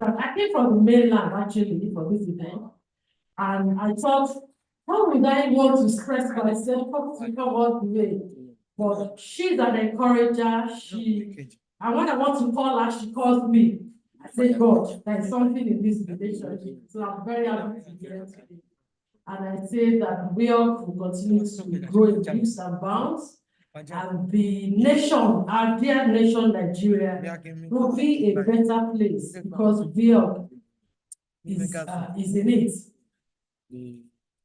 I came from the mainland actually for this event. And I thought, how would I want to express myself to come all the way? But she's an encourager. And when I want to call her, she calls me. I say, God, there is something in this relationship. So I'm very happy to be here today. And I say that Weog will continue to grow in leaps and bounds. And the nation, our dear nation, Nigeria, will be a better place because Weog is in it.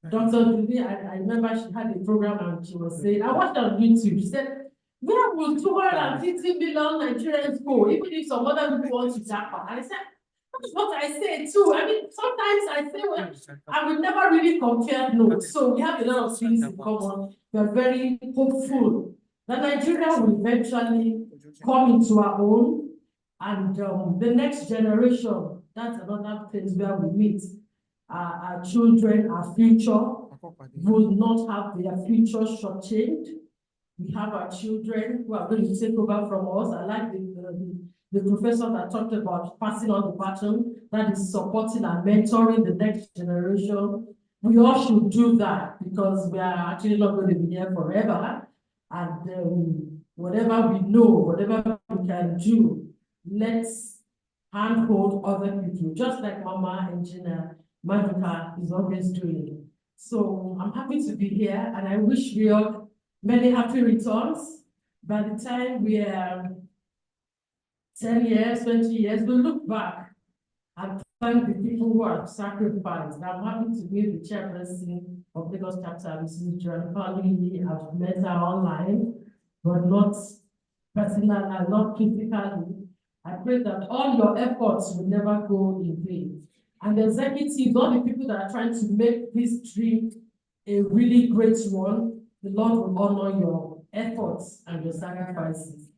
Dr. Dudi, I remember she had a program and she was saying, I watched on YouTube, she said, where will 250 million Nigerians go, even if some other people want to jackpot? And I said, that's what I say too. I mean, sometimes I say, well, I would never really compare notes. So we have a lot of things in common. We're very hopeful that Nigeria will eventually come into our own And the next generation, that's another place where we meet. Our children, our future, will not have their future shortchanged. We have our children who are going to take over from us. I like the professor that talked about passing on the baton, that is supporting and mentoring the next generation. We all should do that because we are actually not going to be here forever. And whatever we know, whatever we can do, let's handhold other people, just like Mama Engineer Maduka is always doing. So I'm happy to be here, and I wish we all many happy returns. By the time we are 10 years, 20 years, we'll look back and thank the people who have sacrificed. I'm happy to be the chairperson of Lagos Chapter, Mrs. Joan Family. I've met her online, but not personally, not physically. I pray that all your efforts will never go in vain. And the executives, all the people that are trying to make this dream a really great one, the Lord will honor your efforts and your sacrifices.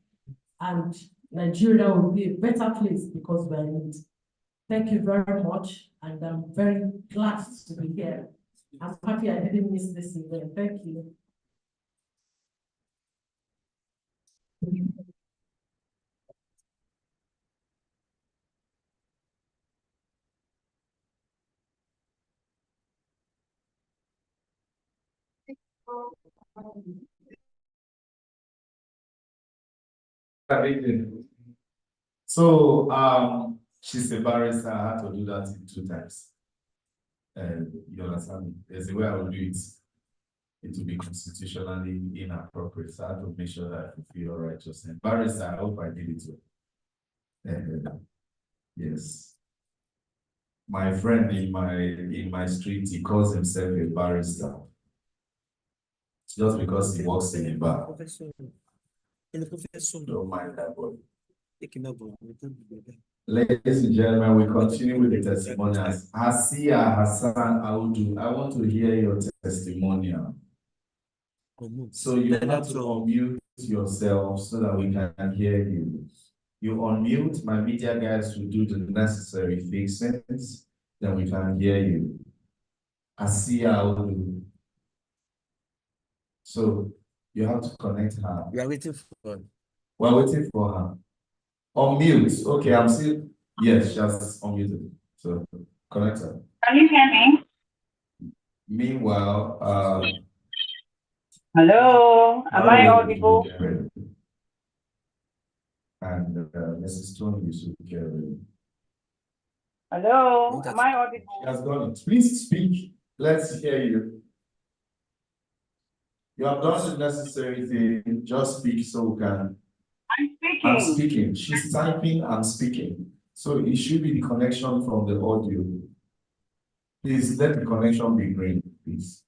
And Nigeria will be a better place because we are in it. Thank you very much. And I'm very glad to be here. I'm happy I didn't miss this event. Thank you. So she's a barrister. I had to do that in 2 times. You understand me? There's a way I will do it. It will be constitutionally inappropriate. So I have to make sure that I fulfill all righteousness. Barrister, I hope I did it well. Yes. My friend in my street, he calls himself a barrister. Just because he works in a bar. Don't mind that boy. Ladies and gentlemen, we continue with the testimonials. Hasia Hassan Audu, I want to hear your testimonial. So you have to unmute yourself so that we can hear you. You unmute, my media guys will do the necessary fixings, then we can hear you. Hasia Audu. So you have to connect her. We are waiting for her. We're waiting for her. Unmute. Okay, I'm still. Yes, just unmuted. So connect her. Can you hear me? Meanwhile, hello, am I audible? And Mrs. Tony should get ready. Hello, am I audible? She has done it. Please speak. Let's hear you. You have done the necessary thing. Just speak so we can. I'm speaking. I'm speaking. She's typing. I'm speaking. So it should be the connection from the audio. Please let the connection be green, please.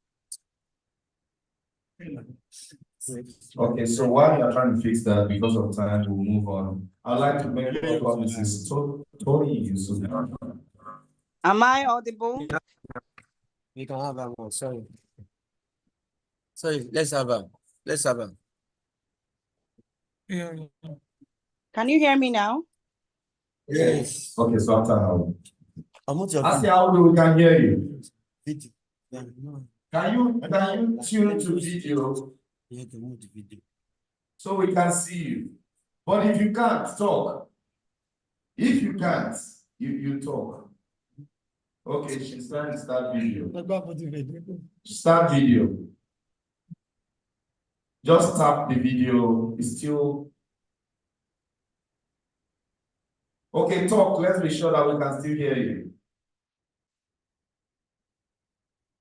Okay, so while you are trying to fix that, because of time, we'll move on. I'd like to make a call Mrs. Tony Yusuf. Am I audible? We can have her more. Sorry. Sorry, let's have her. Let's have her. Can you hear me now? Yes. Okay, so after how? Ask how do we can hear you? Video. Can you tune to video? Yeah, can move the video. So we can see you. But if you can't talk, if you can't, you talk. Okay, she's trying to start video. Start video. Just tap the video. It's still. Okay, talk. Let's be sure that we can still hear you.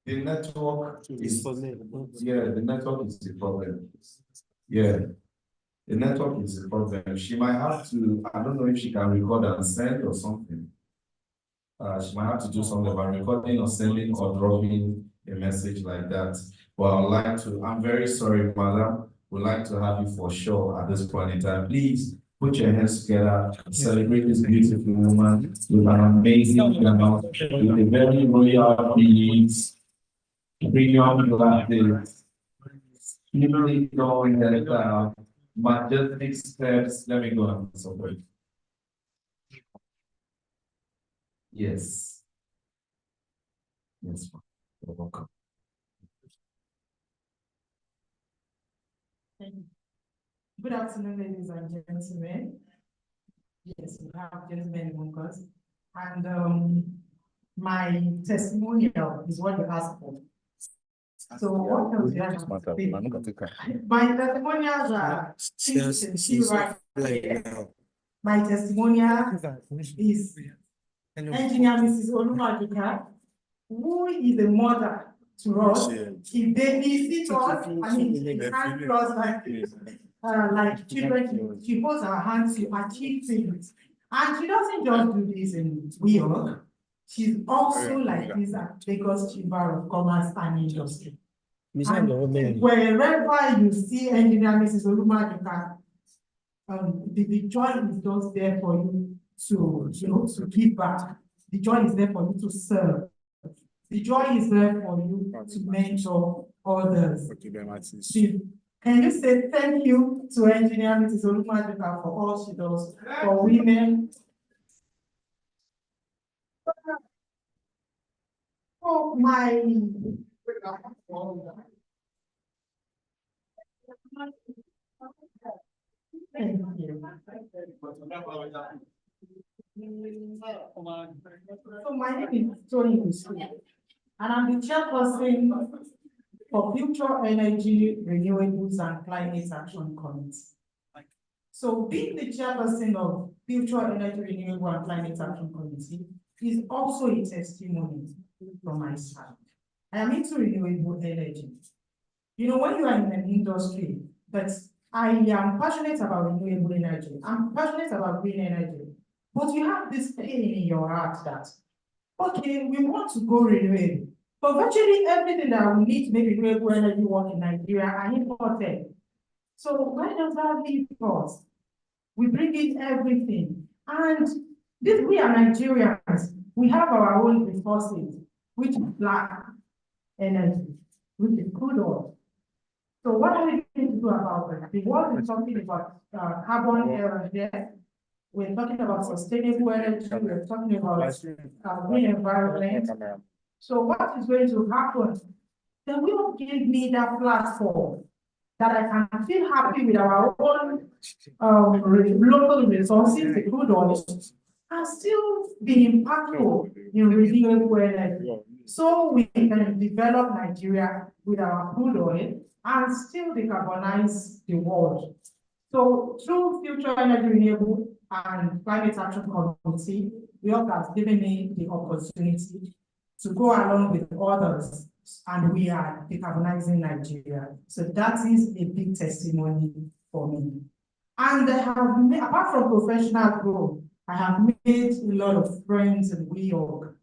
The network is the network is the problem. Yeah, the network is the problem. She might have to, I don't know if she can record and send or something. She might have to do something about recording or sending or dropping a message like that. But I'd like to, I'm very sorry, madam. We'd like to have you for sure at this point in time. Please put your hands together and celebrate this beautiful woman with an amazing piano, with a very royal needs. Premium glasses, really going at majestic steps. Let me go and support. Yes. Yes, you're welcome. Good afternoon, ladies and gentlemen. Yes, we have gentlemen among us. And my testimonial is what you asked for. So what else do you have to say? My testimonials are things you can see right here. My testimonial is Engineer Mrs. Oluwadika, who is a mother to us. If they visit us, I mean, she can't cross like children, she holds her hands to achieve things. And she doesn't just do this in Weog. She's also like this at Lagos Chamber of Commerce and Industry. And wherever you see Engineer Mrs. Oluwadika, the joy is just there for you to give back. The joy is there for you to serve. The joy is there for you to mentor others. Can you say thank you to Engineer Mrs. Oluwadika for all she does for women? Oh, my. Thank you. So my name is Tony Kusui, and I'm the chairperson for Future Energy, Renewables and Climate Action Committee. So being the chairperson of Future Energy, Renewable and Climate Action Committee is also a testimony from my side. I am into renewable energy. You know, when you are in an industry that I am passionate about renewable energy, I'm passionate about green energy, but you have this pain in your heart that, okay, we want to go renewable, but virtually everything that we need to make renewable energy work in Nigeria are imported. So where does that leave us? We bring in everything. And this, we are Nigerians, we have our own resources, which is black energy, which is crude oil. So what are we going to do about it? The world is talking about carbon there. We're talking about sustainable energy. We're talking about green environment. So what is going to happen? Then we will give me that platform that I can feel happy with our own local resources, the crude oil, and still be impactful in renewable energy. So we can develop Nigeria with our crude oil and still decarbonize the world. So through Future Energy Renewable and Climate Action Committee, Weog has given me the opportunity to go along with others, and we are decarbonizing Nigeria. So that is a big testimony for me. And I have made, apart from professional growth, I have made a lot of friends in Weog.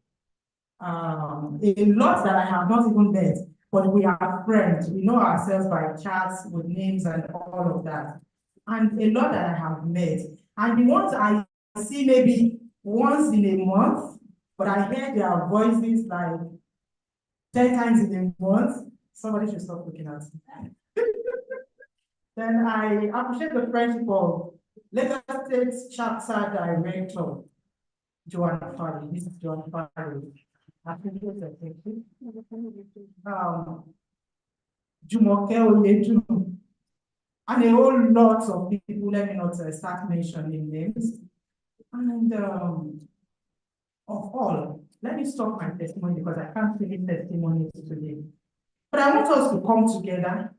A lot that I have not even met, but we are friends. We know ourselves by chats with names and all of that. And a lot that I have met. And the ones I see maybe once in a month, but I hear their voices like 10 times in a month. Somebody should stop looking at me. Then I appreciate the friendship of Lagos State Chapter Director, Joanna Farley. This is Joanna Farley. Jumoke Oleju, and a whole lot of people. Let me not start mentioning names. And of all, let me stop my testimony because I can't finish testimonies today. But I want us to come together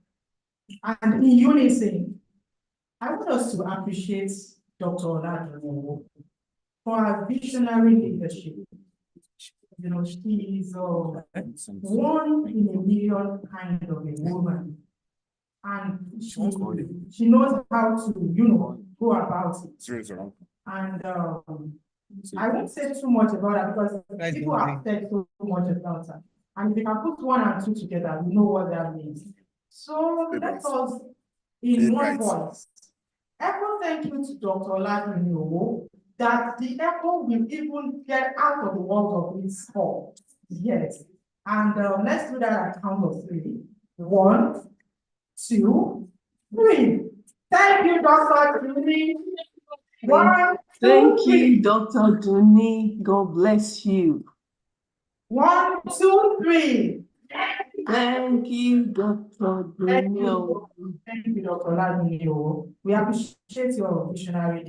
and in unison. I want us to appreciate Dr. Oladu for her visionary leadership. You know, she is one in a million kind of a woman. And she knows how to, you know, go about it. And I won't say too much about her because people have said so much about her. And if you can put one and two together, we know what that means. So let us, in one voice, echo thank you to Dr. Oladu that the echo will even get out of the world of its core. Yes. And let's do that at count of 3. 1, 2, 3. Thank you, Dr. Julie. Thank you, Dr. Duni. God bless you. 1, 2, 3. Thank you, Dr. Thank Duni. you. Thank you, Dr. Ladunio. We appreciate your visionary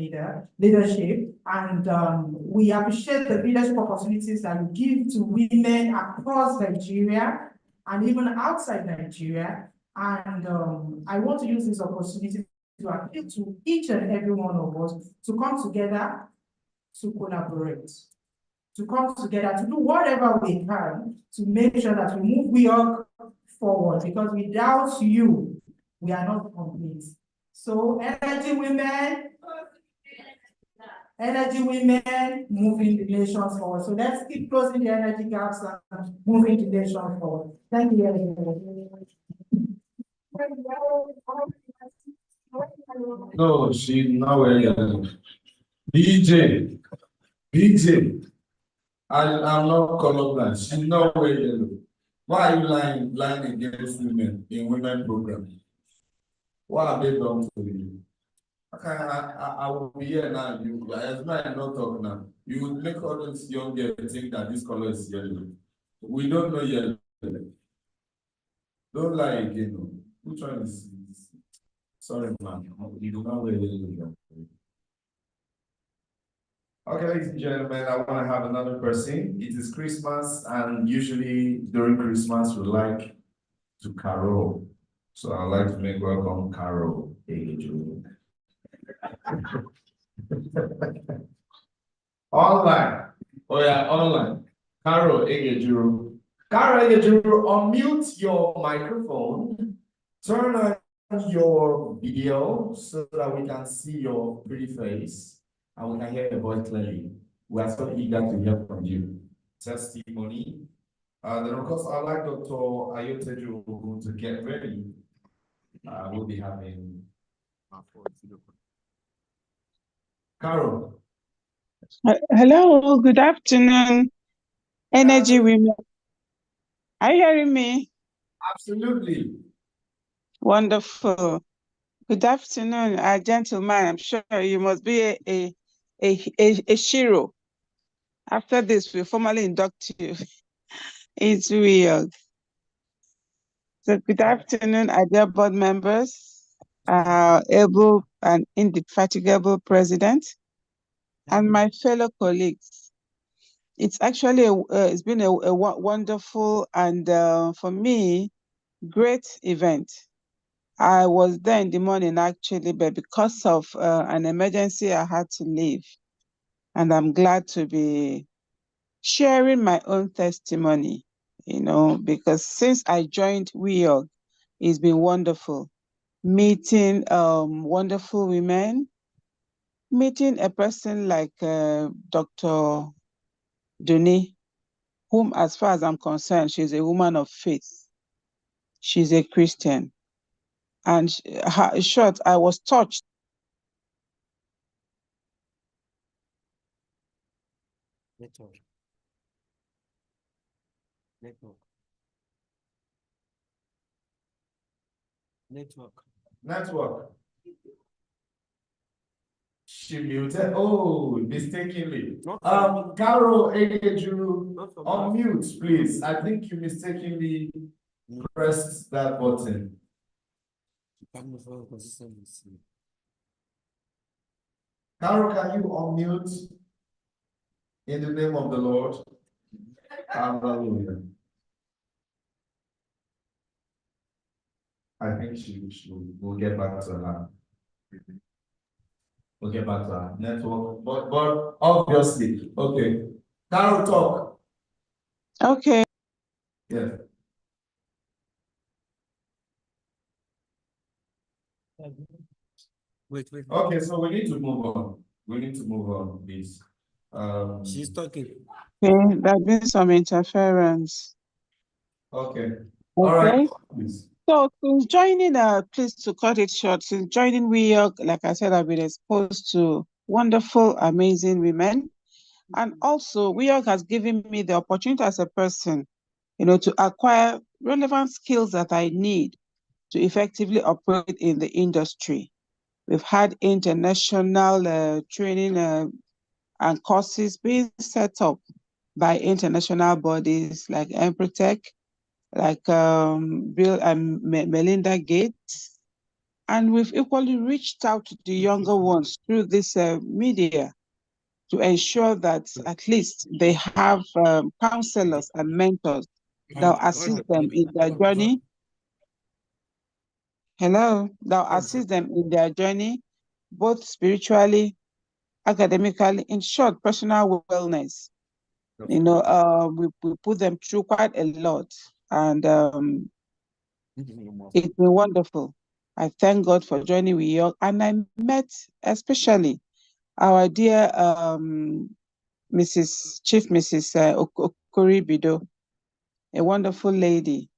leadership, and we appreciate the leadership opportunities that you give to women across Nigeria and even outside Nigeria. And I want to use this opportunity to appeal to each and every one of us to come together, to collaborate, to come together, to do whatever we can to make sure that we move Weog forward, because without you, we are not complete. So energy women, moving the nation forward. So let's keep closing the energy gaps and moving the nation forward. Thank you, everyone. No, she's not wearing BJ, I'm not colorblind. She's not wearing yellow. Why are you lying against women in women program? What have they done to you? I will be here now. You, as man, not talk now. You would make all those young girls think that this color is yellow. We don't know yellow. Don't lie again. No. Which one is? Sorry, man. You do not wear yellow. Okay, ladies and gentlemen, I want to have another person. It is Christmas, and usually during Christmas, we like to carol. So I'd like to make welcome Carol Egeju. Online. Oh yeah, online. Carol Egeju. Carol Egeju, unmute your microphone. Turn on your video so that we can see your pretty face and we can hear your voice clearly. We are so eager to hear from you. Testimony. Then of course, I'd like Dr. Ayoteju to get ready. We'll be having Carol. Hello, good afternoon, Energy Women. Are you hearing me? Absolutely. Wonderful. Good afternoon, gentlemen. I'm sure you must be a Shiro. After this, we'll formally induct you. It's Weog. So good afternoon, dear board members, able and indefatigable president, and my fellow colleagues. It's actually it's been a wonderful and for me great event. I was there in the morning actually, but because of an emergency, I had to leave, and I'm glad to be sharing my own testimony. You know, because since I joined Weog, it's been wonderful meeting wonderful women, meeting a person like Dr. Duni, whom, as far as I'm concerned, she's a woman of faith. She's a Christian. And in short, I was touched. Network. She muted. Oh, mistakenly. Carol Egeju, unmute, please. I think you mistakenly pressed that button. Carol, can you unmute in the name of the Lord? Hallelujah. I think she will get back to her. We'll get back to her network, but obviously, okay. Carol, talk. Okay. Yeah. Wait. Okay, so we need to move on. We need to move on, please. She's talking. Okay, there's been some interference. Okay. All right. Please. So since joining, please to cut it short, since joining Weog, like I said, I've been exposed to wonderful, amazing women. And also Weog has given me the opportunity as a person, you know, to acquire relevant skills that I need to effectively operate in the industry. We've had international training and courses being set up by international bodies like Emprotech, like Bill and Melinda Gates. And we've equally reached out to the younger ones through this media to ensure that at least they have counselors and mentors that will assist them in their journey. Hello, that will assist them in their journey, both spiritually, academically, in short, personal wellness. You know, we put them through quite a lot, and it's been wonderful. I thank God for joining Weog, and I met especially our dear Mrs. Okoribido, a wonderful lady,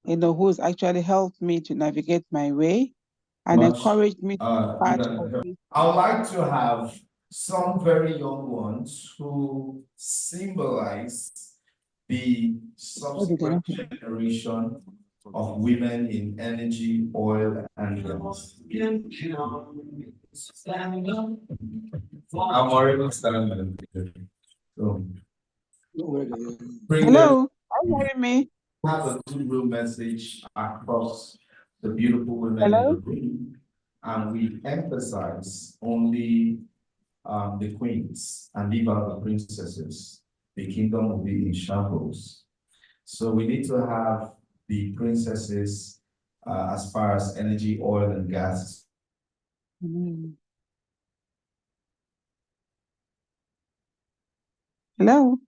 you know, who's actually helped me to navigate my way and encouraged me to be part of this. I would like to have some very young ones who symbolize the subsequent generation of women in energy, oil, and gas. I'm already standing. So, hello, are you hearing me? Have a goodwill message across the beautiful women in Hello? the room, and we emphasize only the queens and leave out the princesses. The kingdom will be in shambles. So we need to have the princesses as far as energy, oil, and gas. Hello?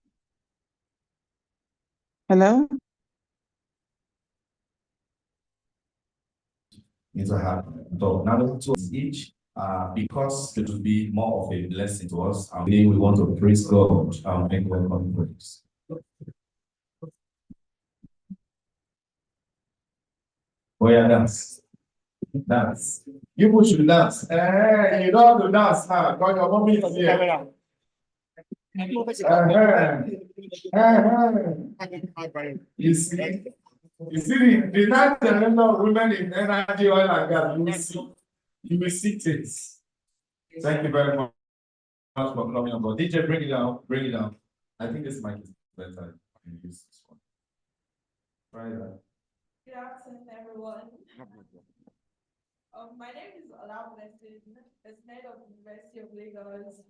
Hello? Need to have now to each because it will be more of a blessing to us, and we want to praise God and make welcome praise. Oh yeah, dance. Dance. You should dance. Hey, you don't have to dance, huh? Because your mommy is here. You see, the night the number of women in energy, oil, and gas, you will see things. Thank you very much for coming on board. DJ, bring it down, bring it down. I think this mic is better. I can use this one. Try that. Good afternoon, everyone. My name is Ola Blessing, the head of the University of Lagos,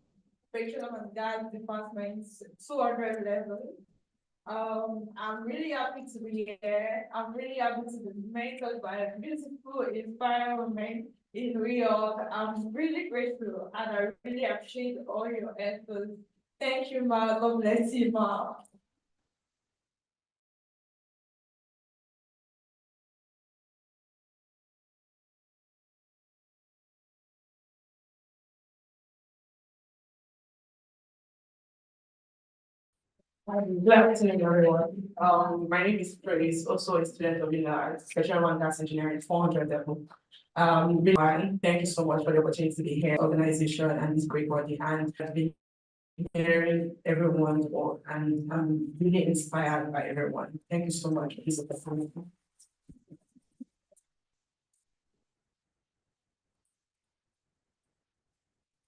Petroleum and Gas Department, 200 level. I'm really happy to be here. I'm really happy to be mentored by a beautiful, inspiring woman in Weog. I'm really grateful and I really appreciate all your efforts. Thank you, Ma. God bless you, Ma. Good afternoon, everyone. My name is Praise, also a student of the Special One Gas Engineering 400 level. Thank you so much for the opportunity to be here, organization, and this great body, and I've been hearing everyone, and I'm really inspired by everyone. Thank you so much for this opportunity.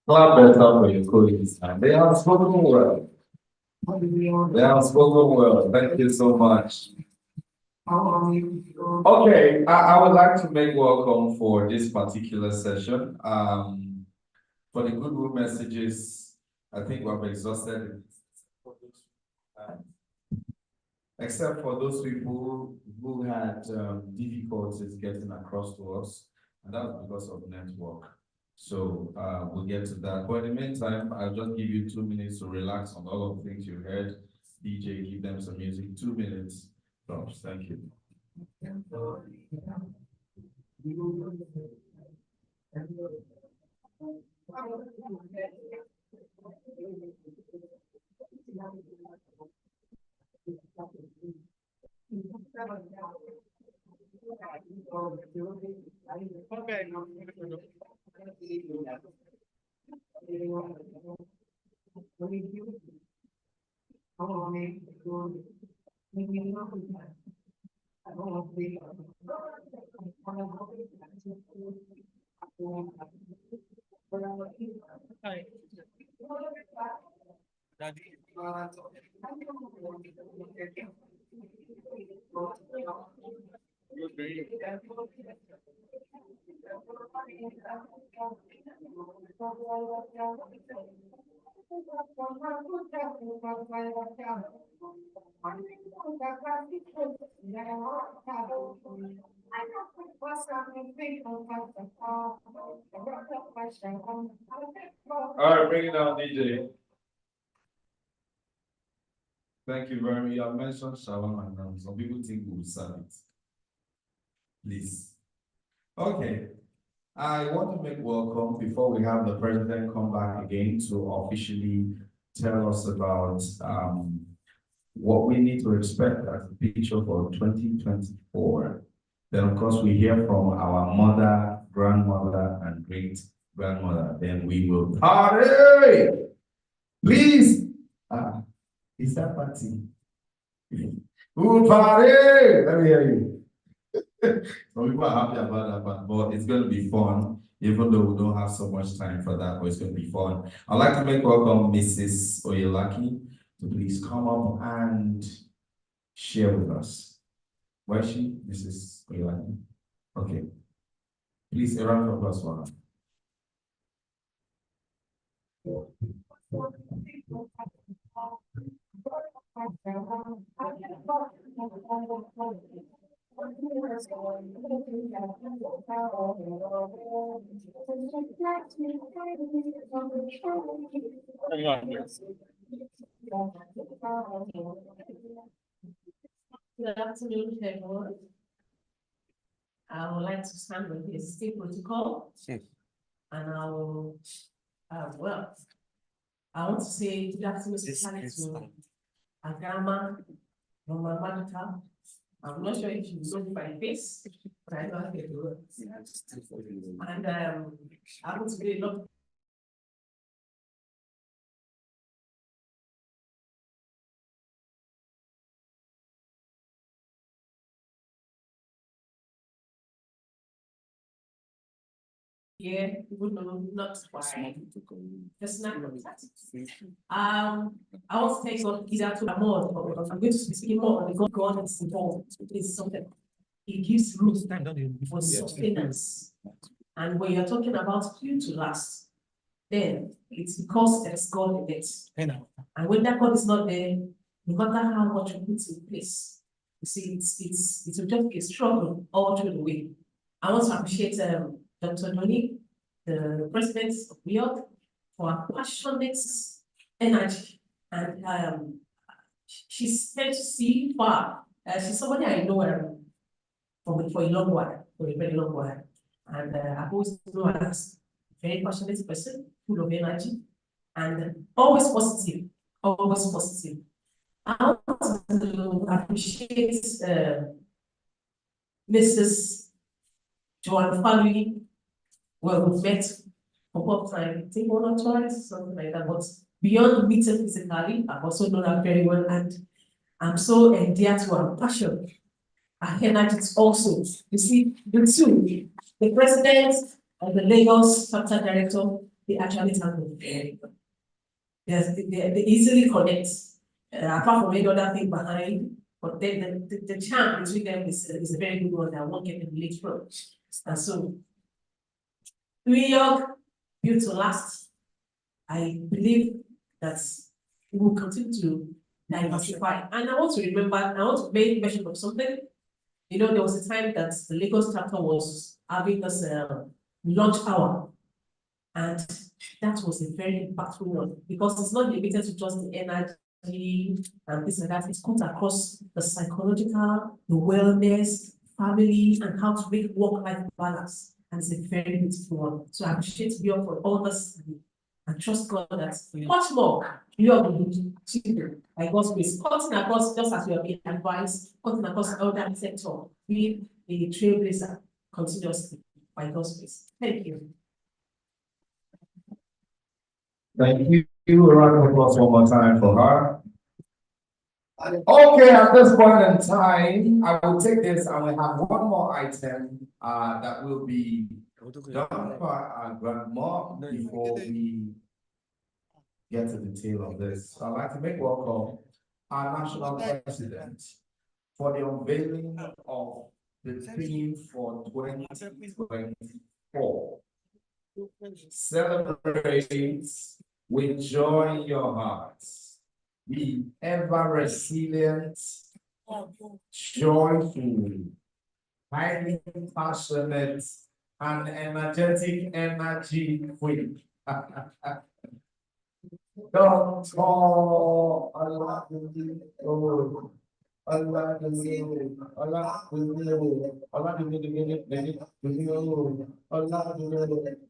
Clap better for your colleagues. They have spoken well. They have spoken well. Thank you so much. Okay, I would like to make welcome for this particular session. For the goodwill messages, I think we've exhausted it. Except for those people who had difficulties getting across to us, and that was because of network. So we'll get to that. But in the meantime, I'll just give you 2 minutes to relax on all of the things you heard. DJ, give them some music. 2 minutes. Props. Thank you. All right, bring it down, DJ. Thank you very much. You have mentioned shawarma now. Some people think we will serve it. Please. Okay. I want to make welcome before we have the president come back again to officially tell us about what we need to expect as a picture for 2024. Then, of course, we hear from our mother, grandmother, and great grandmother. Then we will party. Please. Is that party? We will party. Let me hear you. Some people are happy about that, but it's going to be fun, even though we don't have so much time for that, but it's going to be fun. I'd like to make welcome Mrs. Oyelaki to please come up and share with us. Where is she, Mrs. Oyelaki? Okay. Please, a round of applause for her. Good afternoon, everyone. I would like to stand with the state protocol. And I will, well, I want to say good afternoon to Agama, Mama Madita. I'm not sure if you know my face, but I know I can do it. And I want to be a lot. Yeah, even though not why. That's not I want to take on either to more, but I'm going to be speaking more on the God is involved. It's something. It gives root for sustenance. And when you're talking about you to last, then it's because there's God in it. And when that God is not there, no matter how much you put in place, you see, it's just a struggle all through the way. I want to appreciate Dr. Noni, the president of Weog, for her passionate energy. And she's meant to see far. She's somebody I know for a long while, for a very long while. And I've always known her as a very passionate person, full of energy, and always positive, always positive. I want to appreciate Mrs. Joanne Family. Well, we've met for pop time, I think 1 or 2 hours, something like that. But beyond meeting physically, I've also known her very well, and I'm so endeared to her passion. Her energy also. You see, the two, the president and the Lagos chapter director, they actually tango very well. They easily connect. Apart from any other thing behind, but then the charm between them is a very good one that won't get in late from. And so, Weog, built to last. I believe that we will continue to diversify. And I want to make mention of something. You know, there was a time that the Lagos chapter was having this launch hour. And that was a very impactful one because it's not limited to just the energy and this and that. It's cut across the psychological, the wellness, family, and how to make work-life balance. And it's a very beautiful one. So I appreciate you for all this and trust God that much more you are going to do by God's grace. Cutting across, just as you are being advised, cutting across all that sector, being a trailblazer continuously by God's grace. Thank you. Thank you. A round of applause one more time for her. Okay, at this point in time, I will take this and we have one more item that will be Grandpa and grandma, before we get to the tail of this, I'd like to make welcome our national president for the unveiling of the theme for 2024. Celebrate with joy in your hearts. Be ever resilient, joyful, highly passionate, and energetic energy queen. Don't Allah, Allah,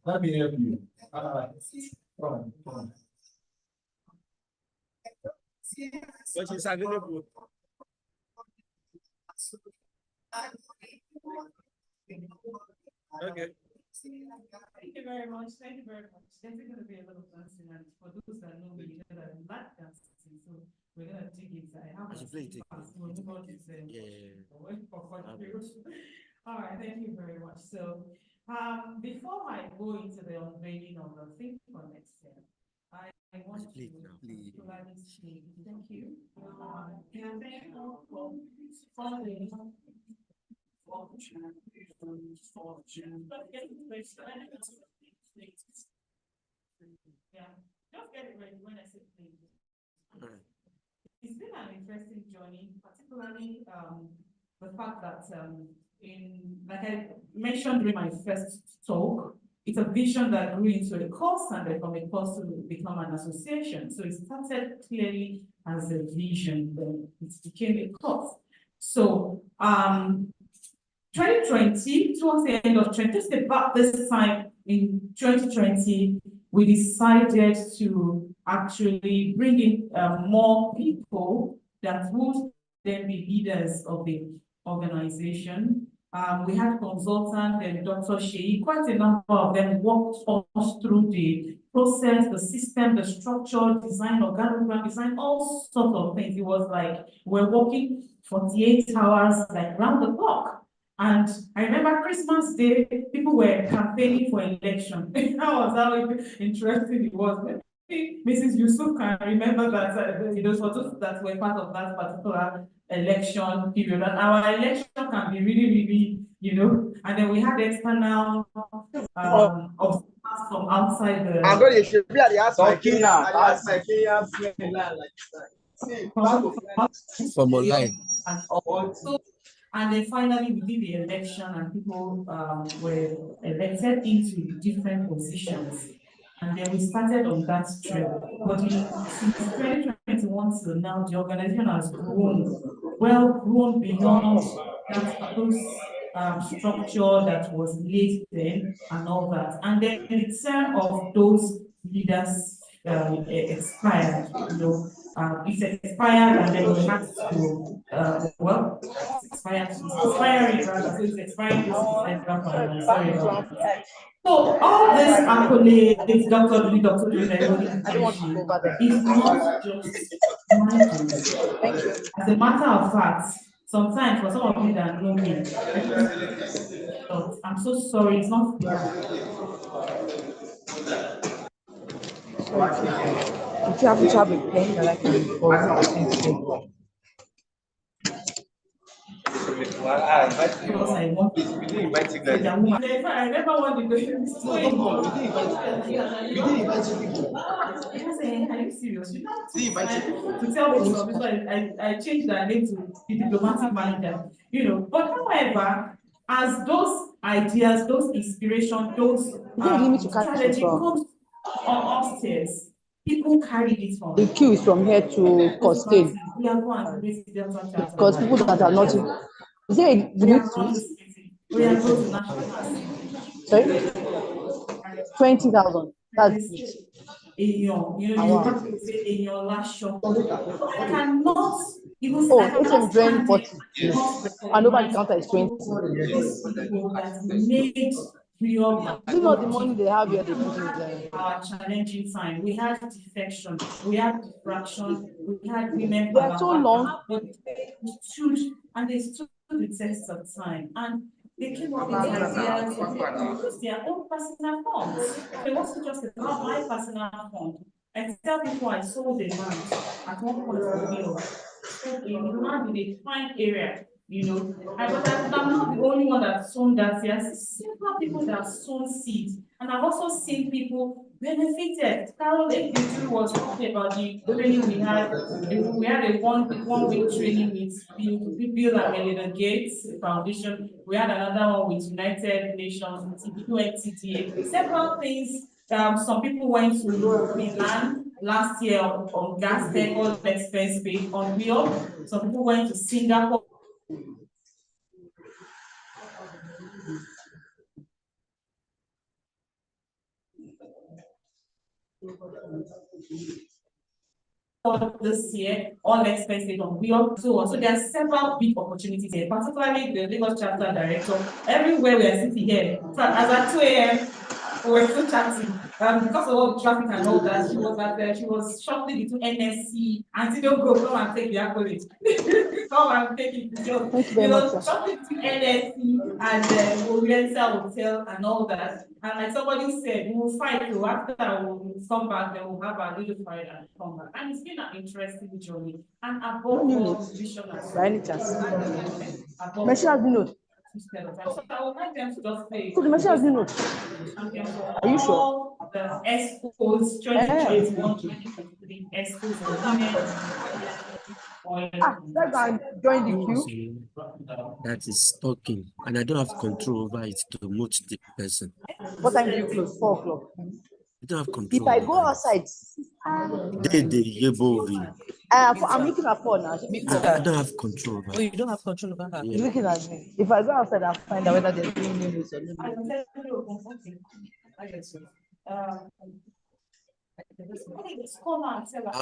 let me help you. Come on. Okay. Thank you very much. Thank you very much. There's going to be a little dancing, and for those that know me, you know that I like dancing, so we're going to dig it. I have to play it. All right, thank you very much. So, before I go into the unveiling of the theme for next year, I want to particularly say thank you. And thank you all for following. Yeah, just get it ready when I say please. It's been an interesting journey, particularly the fact that like I mentioned during my first talk, it's a vision that grew into a course and then from a course to become an association. So it started clearly as a vision, then it became a course. So 2020, towards the end of 2020, just about this time in 2020, we decided to actually bring in more people that would then be leaders of the organization. We had consultant and Dr. Shei, quite a number of them walked us through the process, the system, the structure, design, organogram design, all sorts of things. It was like we're working 48 hours, like round the clock. And I remember Christmas Day, people were campaigning for election. How interesting it was. Maybe Mrs. Yusuf can remember that those photos that were part of that particular election period. And our election can be really, and then we had external obstacles from outside the. I'm going to be at the from online. And also, and then finally we did the election and people were elected into different positions. And then we started on that trail. But since 2021 till now, the organization has grown, grown beyond those structure that was laid then and all that. And then the term of those leaders expired, it expired and then we had to, it's expiring rather, so it's expiring this December final, sorry about that. So all this accolades, Dr. Lee, everybody is not just my doing. As a matter of fact, sometimes for some of you that know me, I'm so sorry, it's not fair. If you happen to have a pen that I can borrow, Because I want to I never want to are you serious? To tell me so I changed the name to the diplomatic manager, But however, as those ideas, those inspiration, those strategy comes on upstairs, people carry it from. The queue is from here to Costain. Because people that are not. Is there a limit to it? We are going to National Assembly. Sorry? 20,000. That's you have to say in your last shop. I cannot even it's very 40. And over the counter is 20. That made real. This is not the money they have here. They put in there. Our challenging time. We had defection, we had diffraction, we had women. They are so long. But they stood the test of time. And they came up with ideas to use their own personal funds. So it wasn't just about my personal fund. I tell people I sold a land at one point for Weog. Sold a land in a fine area, but I'm not the only one that's sown that. There are several people that have sown seeds. And I've also seen people benefited. Carol Ekiju was talking about the training we had. We had a one-week training with Bill and Melinda Gates Foundation. We had another one with United Nations, with UNCTA. Several things. Some people went to Milan last year on gas tech, all expense paid on Weog. Some people went to Singapore. This year, all expenses on Weog, so on. So there are several big opportunities here, particularly the Lagos chapter director. Everywhere we are sitting here, as at 2 a.m., we're still chatting. Because of all the traffic and all that, she was at there, she was shuttling between NSC and don't go, come and take the accolade. Come and take it. So, shuttling between NSC and Oriental Hotel and all that. And like somebody said, we will fight till after we'll come back, then we'll have a little fight and come back. And it's been an interesting journey. And above all, vision as by any chance. above Machine has been note. So I would like them to just say, So the machine has been note. Are you sure? The expos 2021, 2023 expos for women. Let's join the queue. That is talking, and I don't have control over it to mute the person. What time do you close? 4 o'clock. I don't have control. If I go outside, I'm looking at phone now. I don't have control over it. Oh, you don't have control over her. Yeah. You're looking at me. If I go outside, I'll find out whether there's any news or not.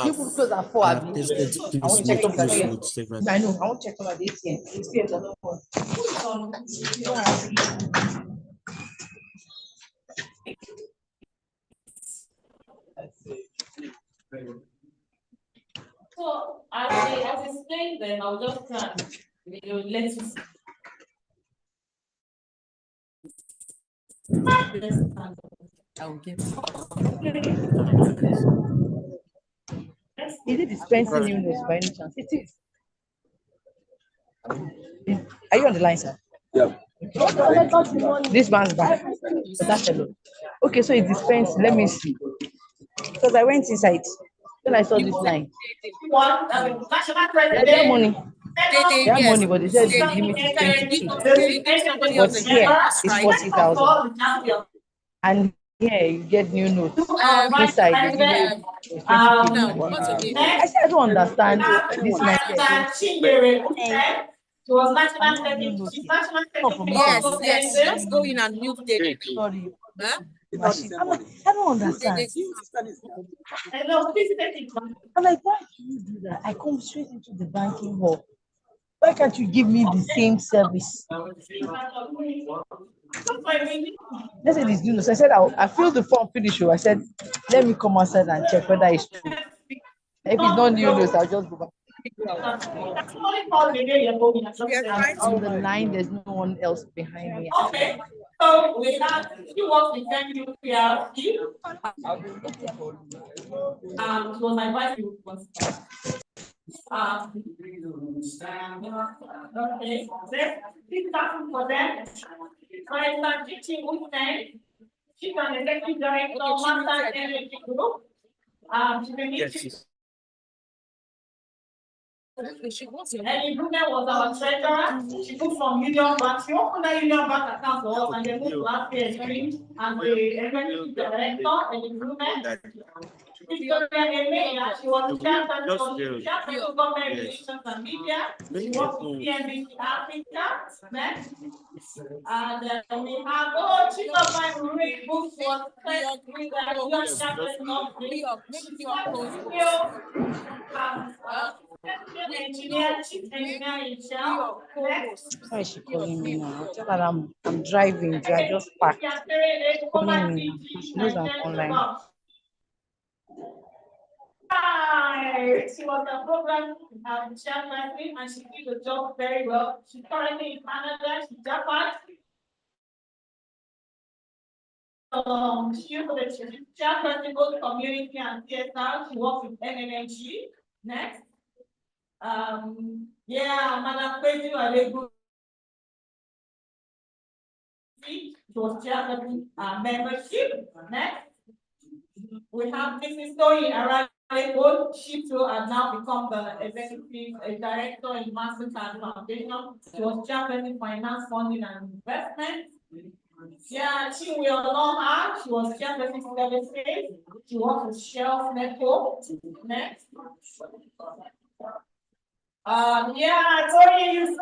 You people close at 4. I want to check up that. I know. I want to check over the ATM. ATM are not on. So as explained, then I'll just try and let you see. I'll get Is it dispensing newness by any chance? It is. Are you on the line, sir? Yeah. This man's back. So that's hello. Okay, so it dispensed. Let me see. Because I went inside. Then I saw this line. They have money. They have money, but they said the limit is 22. But here is 40,000. And here you get new notes. Inside, they give you I still don't understand this Yes. Let's go in and mute it. Sorry. I don't understand. I'm like, why do you do that? I come straight into the banking hall. Why can't you give me the same service? They said it's new. So I said, I filled the form, finish. I said, let me come outside and check whether it's true. If it's not new news, I'll just go back. On the line, there's no one else behind me. Okay. So we have you work with Thankgiving PRC. It was my wife who was okay. This happened for them. For instance, teaching women. She's an executive director of Master Energy Group. She's Ellie Bruner was our treasurer. She moved from Union Bank. She opened a Union Bank account for us and they moved to Lafayette Street and the executive director, Ellie Bruner. Victoria Emea, she was the chairperson of government relations and media. She worked with PNBC Africa. And we have chief of my read books was with young chaplain engineer, chief engineer in Shell. Why is she calling me now? Tell her I'm driving. I just parked. Calling me now. She knows I'm online. Hi, she was a program chairperson and she did the job very well. She's currently in Canada, she's Japan. She was the chairperson both community and CSR. She works with NNNG. Next. Yeah, Madam Kweju Alegu. She was chairperson membership. Next. We have Mrs. Toyi Araleko. She too has now become the executive director in Mastercard Foundation. She was chairperson finance, funding, and investment. Yeah, she will know her. She was chairperson services. She works with Shelf Network. Next. Yeah, I told you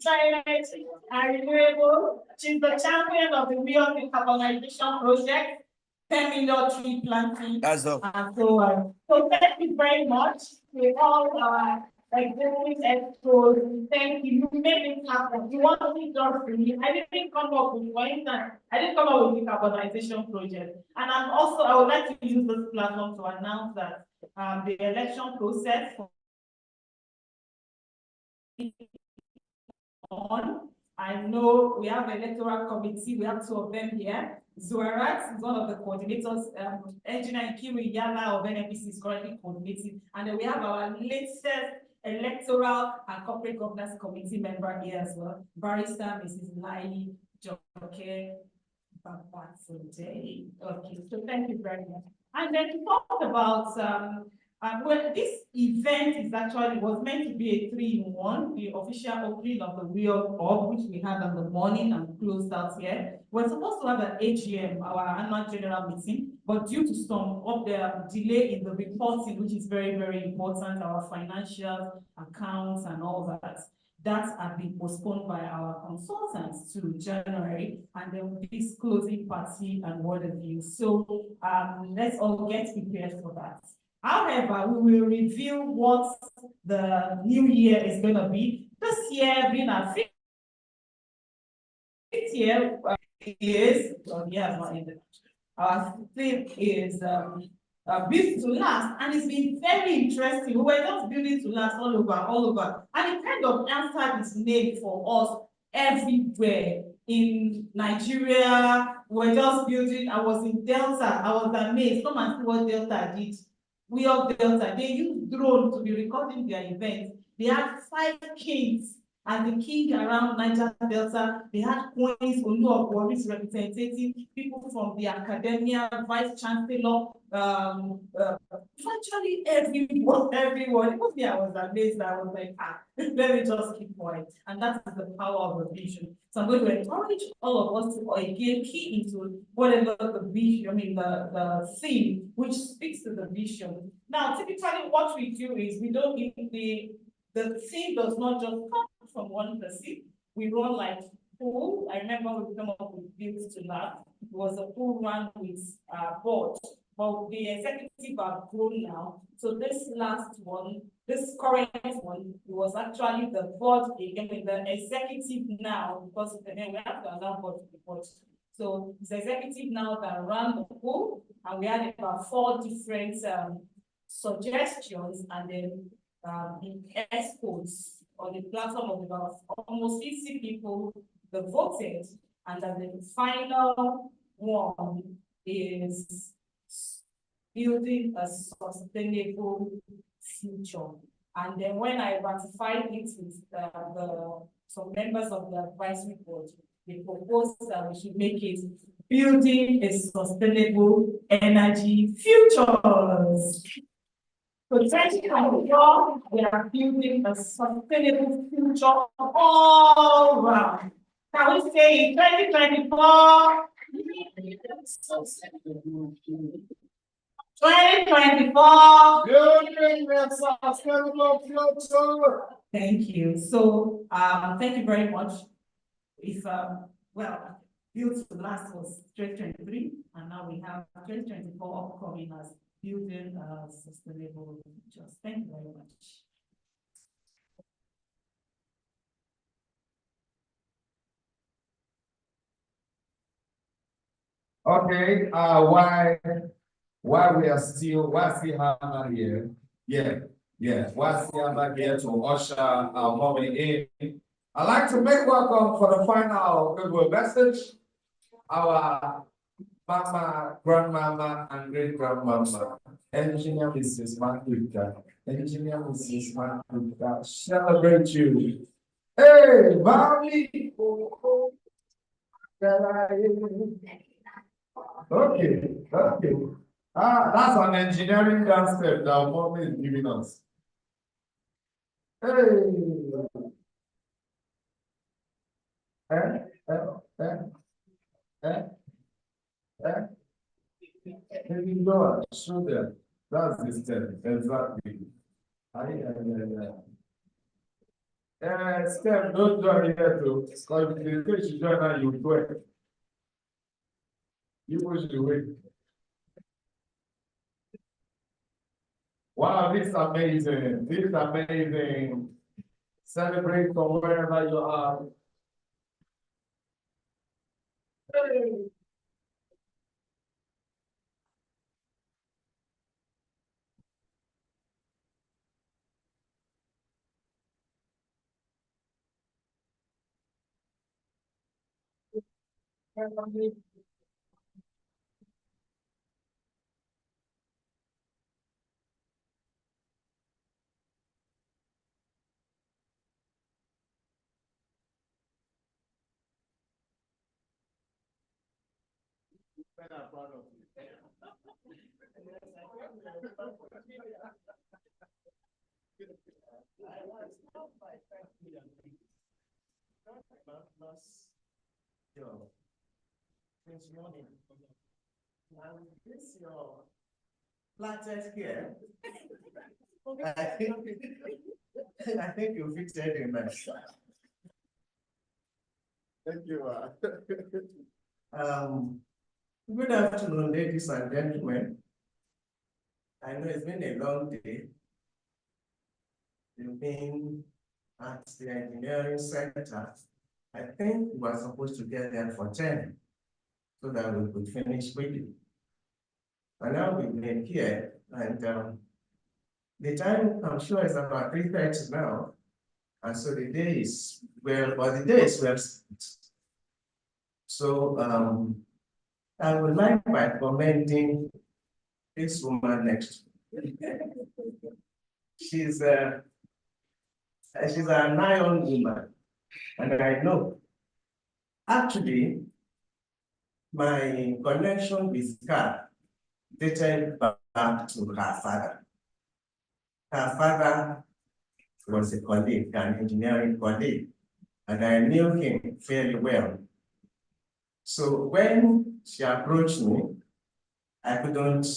climate and renewable. She's the champion of the Weog decarbonization project, 10 million tree planting. That's all. And so on. So thank you very much to all our executive experts. Thank you. You made it happen. You want to just for me. I didn't come up with, for instance, I didn't come up with the decarbonization project. And I would like to use this platform to announce that the election process on. I know we have an electoral committee, we have two of them here. Zuarat is one of the coordinators, Engineer Kiwi Yala of NNPC is currently coordinating. And then we have our latest electoral and corporate governance committee member here as well, Barrister Mrs. Lai Joke. Okay, so thank you very much. And then to talk about well, this event was meant to be a 3-in-1, the official opening of the Weog Hub, which we had on the morning and closed out here. We're supposed to have an AGM, our annual general meeting, but due to some of the delay in the reporting, which is very, very important, our financial accounts and all that have been postponed by our consultants to January, and there will be this closing party and word of view. So let's all get prepared for that. However, we will review what the new year is going to be. This year being our 5th year, our theme is built to last, and it's been very interesting. We were just building to last all over, and it kind of answered its name for us everywhere in Nigeria. We're just building. I was in Delta. I was amazed. Come and see what Delta did. Weog Delta, they used drone to be recording their events. They had 5 kings and the king around Niger Delta. They had queens, Oluwaboris representative, people from the academia, vice chancellor, virtually everyone. It was me, I was amazed. I was like, let me just keep quiet. And that is the power of the vision. So I'm going to encourage all of us to again key into whatever the vision, the theme which speaks to the vision. Now, typically what we do is we don't give the theme does not just come from one person. We run like pool. I remember we came up with Build to Last. It was a pool run with board. But the executive have grown now. So this last one, this current one, it was actually the board again, the executive now, because we have to allow board to be board. So it's executive now that ran the pool, and we had about 4 different suggestions, and then in exports on the platform of about almost 50 people that voted, and then the final one is building a sustainable future. And then when I ratified it with some members of the advisory board, they proposed that we should make it building a sustainable energy futures. So 2024, we are building a sustainable future all around. Can we say 2024? 2024. Building a sustainable future. Thank you. So thank you very much. If well, Build to Last was 2023, and now we have 2024 upcoming as building a sustainable future. Thank you very much. Okay, why we are still, why still have here? Why still have here to usher our mommy in? I'd like to make welcome for the final goodwill message. our mama, grandmama, and great grandmama, Engineer Mrs. Makuta, Engineer Mrs. Makuta, celebrate you. Hey, Bobby! Okay, okay. Ah, that's an engineering dance step that mommy is giving us. Hey! Eh, eh, eh. Maybe go show them. That's the step, exactly. Step, don't join here too. Because if they say you join now, you do it. You push the way. Wow, this is amazing. This is amazing. Celebrate from wherever you are. Hey. Since morning. And this your latest here. I think you fixed it in mess. Thank you. Good afternoon, ladies and gentlemen. I know it's been a long day. You've been at the engineering center. I think we were supposed to get there for 10 so that we could finish quickly. But now we've been here and the time I'm sure is about 3:30 now. And so the day is well spent. So I would like by commending this woman next. She's an iron woman, and I know. Actually, my connection with her dated back to her father. Her father was a colleague, an engineering colleague, and I knew him fairly well. So when she approached me, I couldn't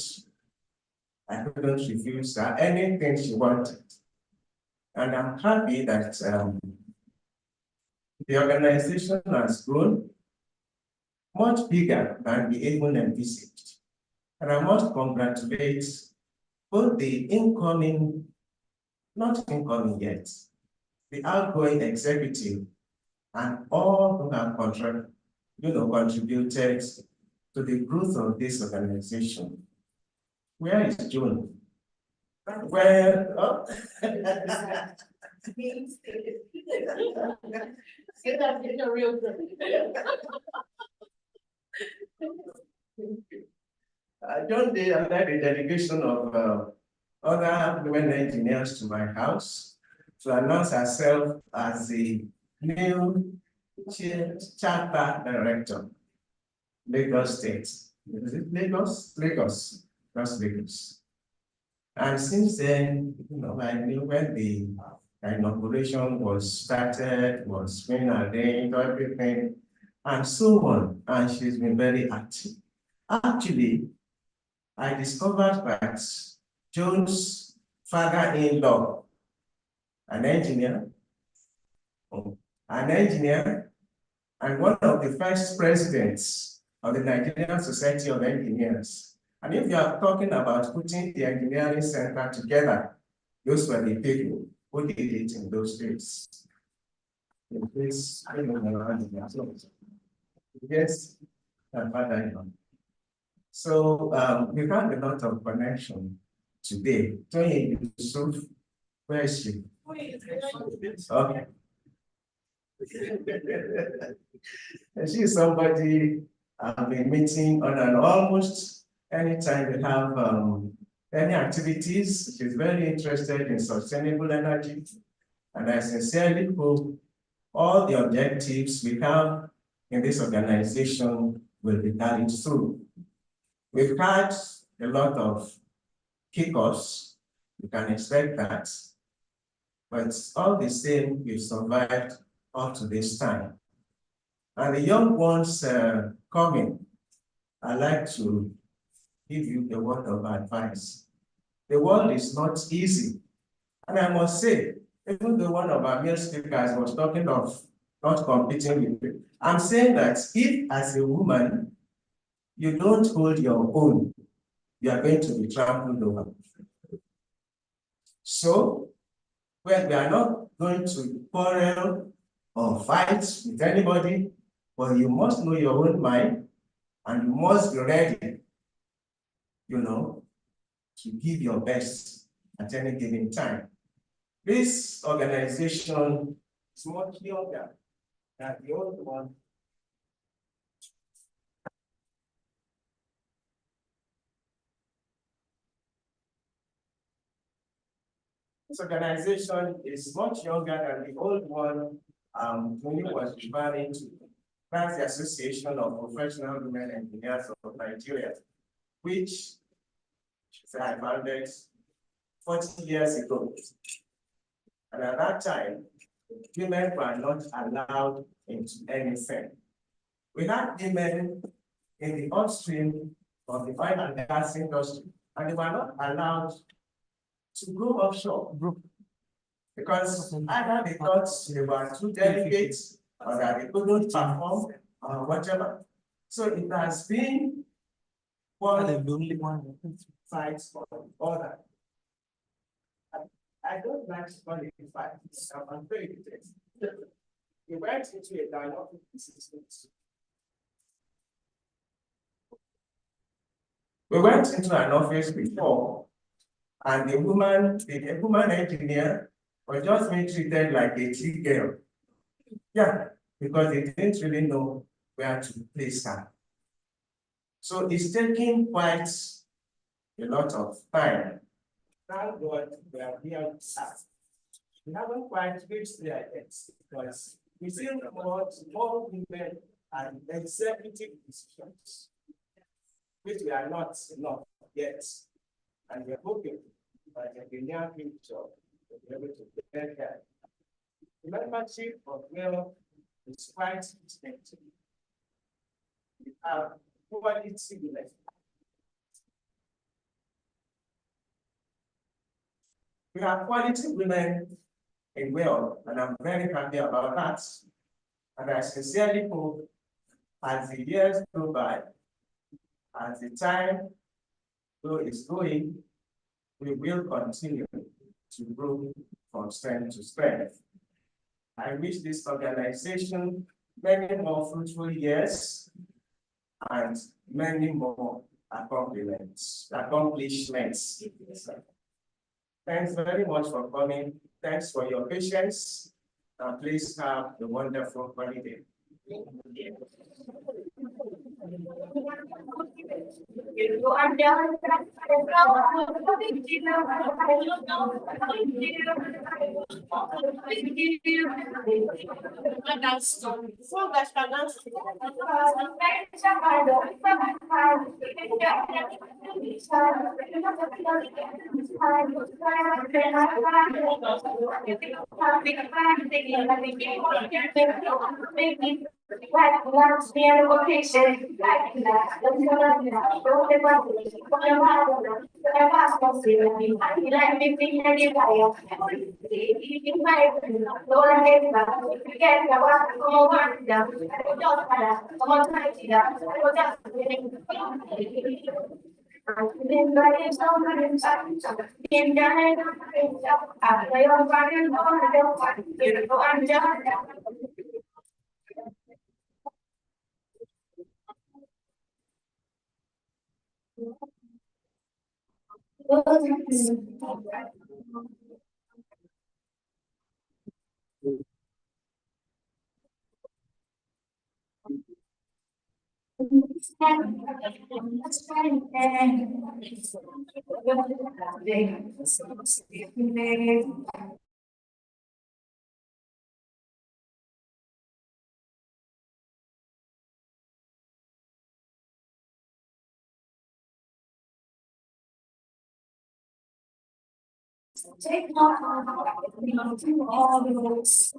refuse her anything she wanted. And I'm happy that the organization has grown much bigger than we even envisaged. And I must congratulate both the incoming, not incoming yet, the outgoing executive and all who have contributed to the growth of this organization. Where is June? Where? Oh. John Day and led a delegation of other women engineers to my house to announce herself as the new charter director, Lagos State. Is it Lagos? Lagos. That's Lagos. And since then, I knew when the inauguration was started, was being arranged, everything, and so on. And she's been very active. Actually, I discovered that Joan's father-in-law, an engineer, and one of the first presidents of the Nigerian Society of Engineers. And if you are talking about putting the engineering center together, those were the people who did it in those days. Yes, and father-in-law. So we have a lot of connection today. Tony Yusuf, where is she? Okay. She is somebody I've been meeting on and almost anytime we have any activities. She's very interested in sustainable energy. And I sincerely hope all the objectives we have in this organization will be carried through. We've had a lot of hiccups, you can expect that, but all the same, we've survived up to this time. And the young ones coming, I'd like to give you a word of advice. The world is not easy. And I must say, even though one of our male speakers was talking of not competing with you, I'm saying that if as a woman, you don't hold your own, you are going to be trampled over. So, well, we are not going to quarrel or fight with anybody, but you must know your own mind and you must be ready, to give your best at any given time. This organization is much younger than the old one. This organization is much younger than the old one Tony was referring to. That's the Association of Professional Women Engineers of Nigeria, which I founded 40 years ago. And at that time, women were not allowed into anything. We had women in the upstream of the oil and gas industry, and they were not allowed to go offshore because either they thought they were too delicate or that they couldn't perform or whatever. So it has been one fights for the other. I don't like to call it a fight. I'm afraid it is. We went into a dialogue with the systems. We went into an office before, and the woman engineer was just being treated like a tea girl. Yeah, because they didn't really know where to place her. So it's taking quite a lot of time. Thank God we are here to start. We haven't quite reached there yet because we still want more women and executive positions, which we are not enough yet. And we're hoping that in the near future, we'll be able to get there. The membership of WEOG is quite extensive. We have quality women. We have quality women in WEOG, and I'm very happy about that. And I sincerely hope as the years go by, as the time is going, we will continue to grow from strength to strength. I wish this organization many more fruitful years and many more accomplishments. Thanks very much for coming. Thanks for your patience. Please have a wonderful holiday. Take my heart, to all the roads.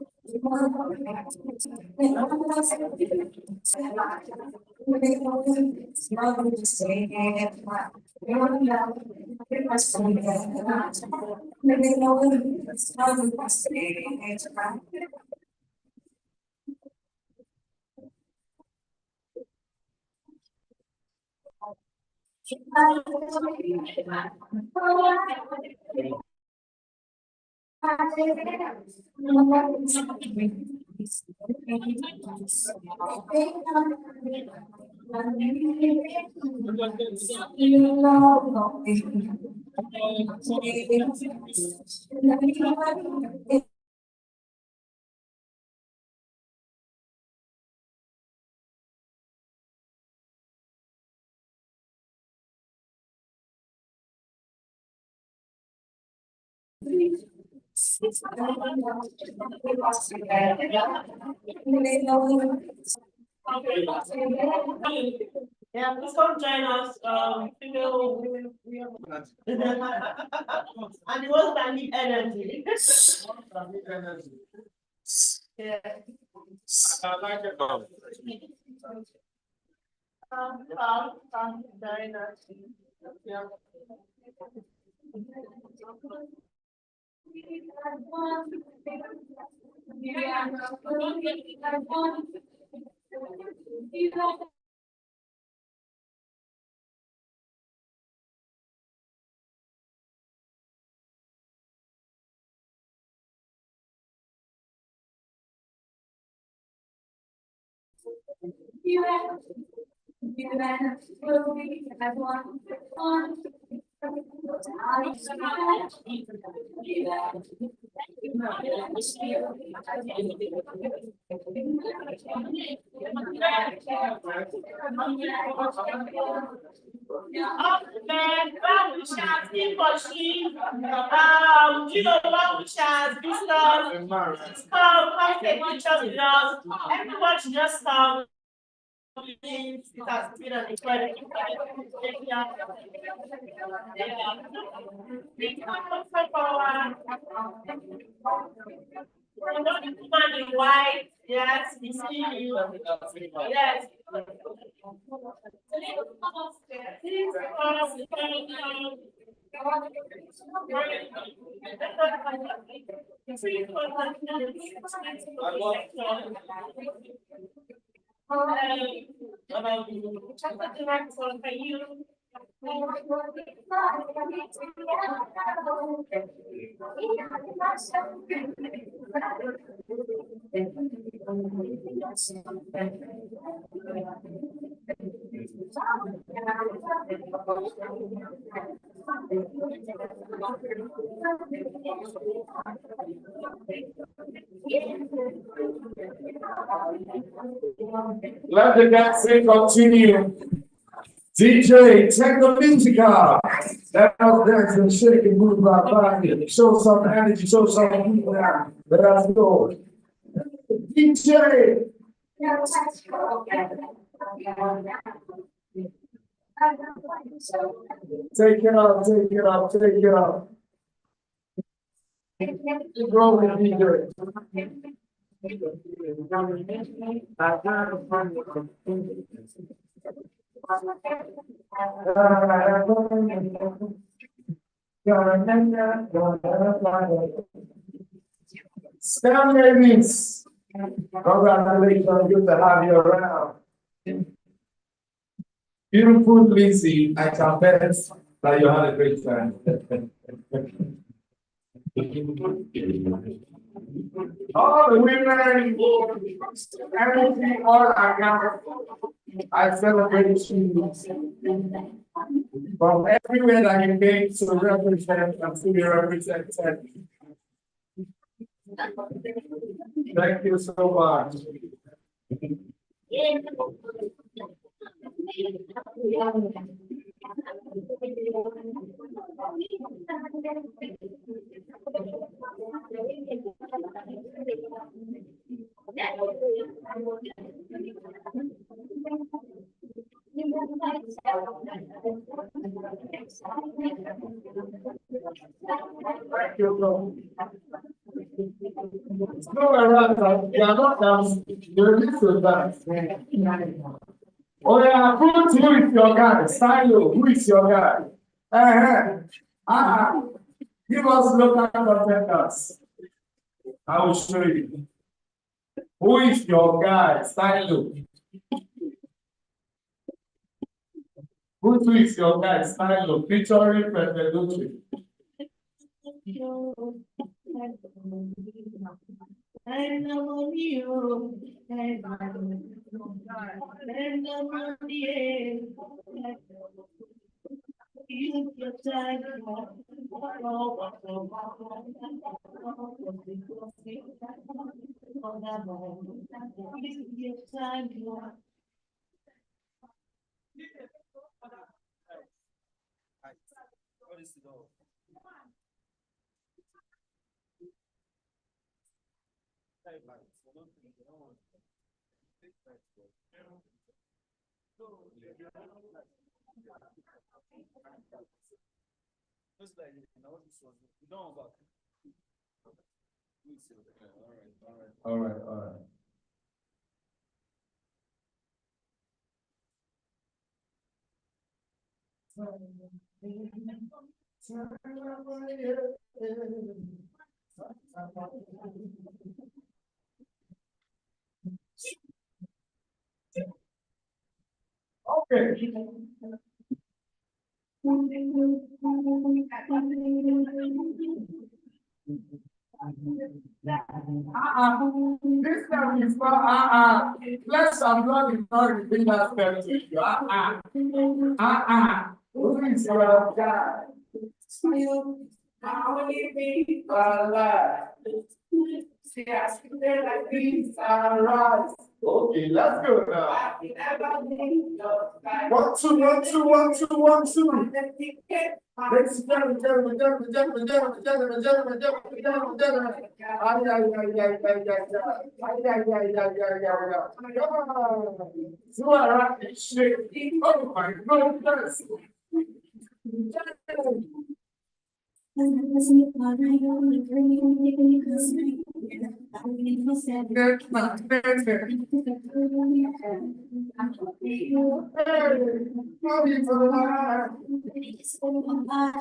Yeah, please come join us. Female women, and the ones that need energy. Yeah. Join us. Yeah. You know what we shall do stuff. Come take pictures with us. Everyone should just come. It has been an incredible. Man in white, yes, we see you. Yes. Let the dancing continue. DJ, take the music out. Let us dance and shake and move our body. Show some energy, show some people out. Let us go. DJ. Take it up, take it up, take it up. Keep rolling, DJ. Stand ladies. Congratulations, good to have you around. Beautiful Lizzie, I can bet that you had a great time. All the women, everything, all around. I celebrate you from everywhere that you came to represent and to be represented. Thank you so much. No, around, you are not down. You're a little dance. Oh, yeah, who is your guy? Silo, who is your guy? Give us local contenders. I will show you. Who is your guy? Silo. Who is your guy? Silo, featuring President. All right. Okay. This time is for Let's not repeat that spell to you. Who is your guy? How many people are alive? See, I see them like these are right. Okay, let's go now. 1, 2, 1, 2, 1, 2, 1, 2. Ladies and gentlemen, oh my goodness.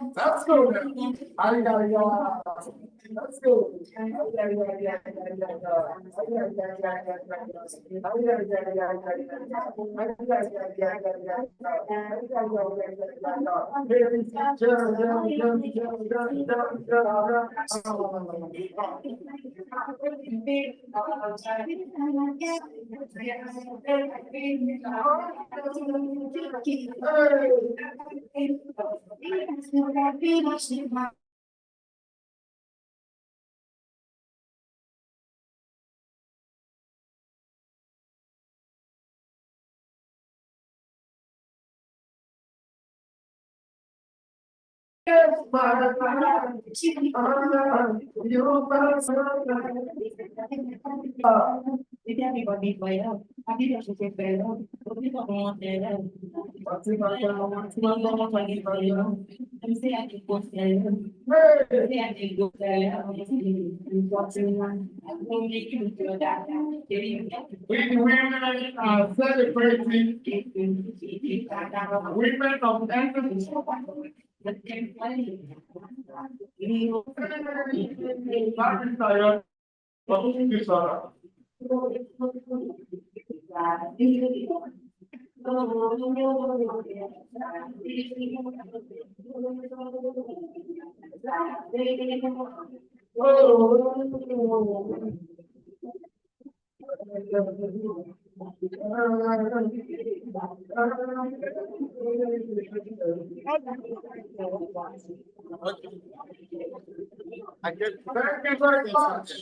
Let's go. Let's go. We women are celebrating women of every Thank you very much.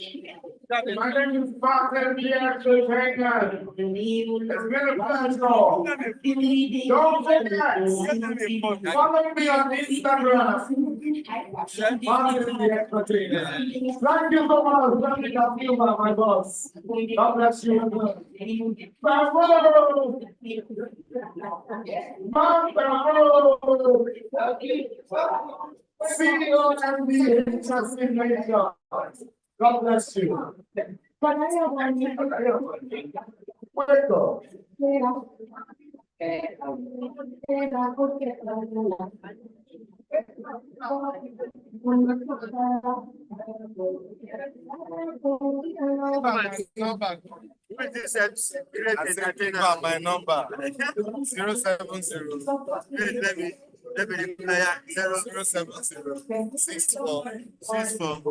My name is Father Pierre Thankgiving. It's been a pleasure. Don't forget, follow me on Instagram. Father Pierre Thankgiving. Thank you so much. Thank you, my boss. God bless you. Bravo! CEO and the interesting nation. God bless you. Welcome. My number 070. Let me 070 64 64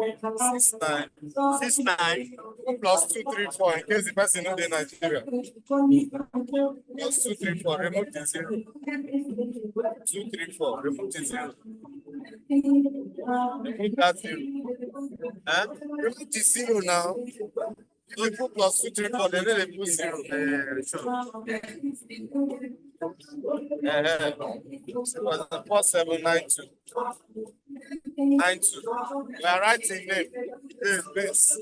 69 plus 234 in case the person not in Nigeria. Plus 234, remove the 0. 234, remove the 0. Remove that 0. Remove the 0 now. You put plus 234, then they put 0. Sure. 4792. 92. We are writing name. This.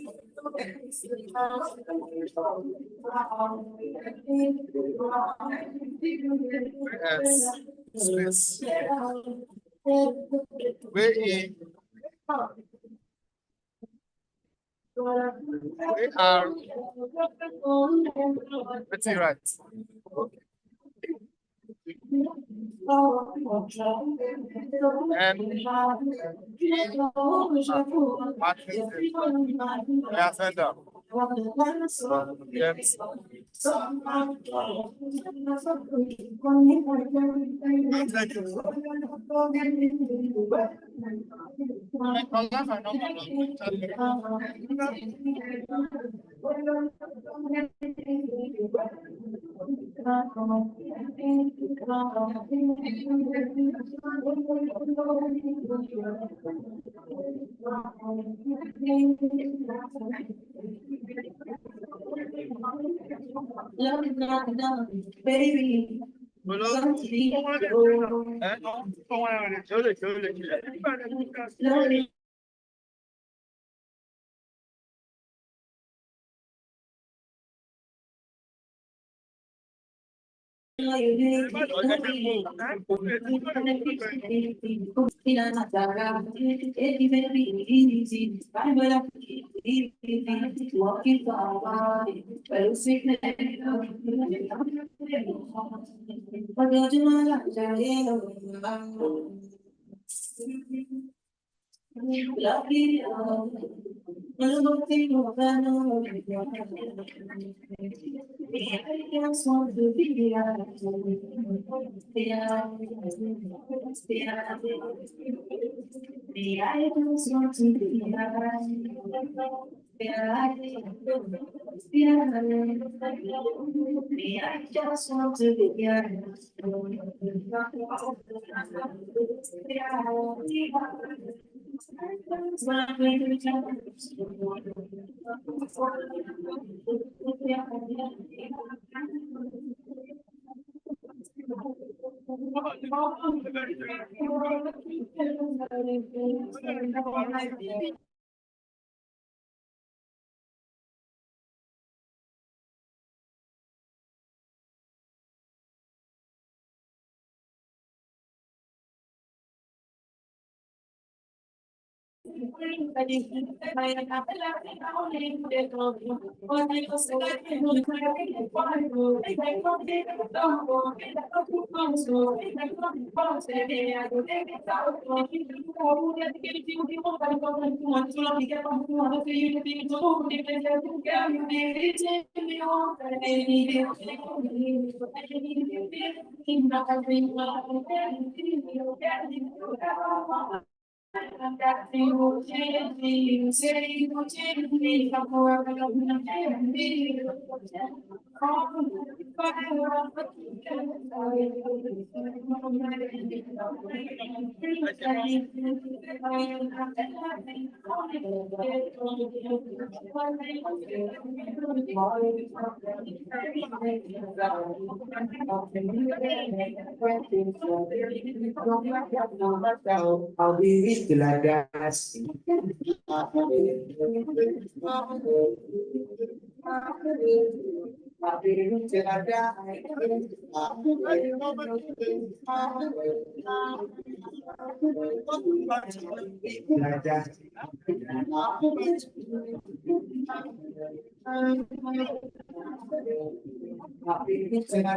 Yes. Space. Where in? We are. Let's right. And send up. Yes. Baby. I'll be rich like that. I'll be rich till I die. Like that. I'll be rich till I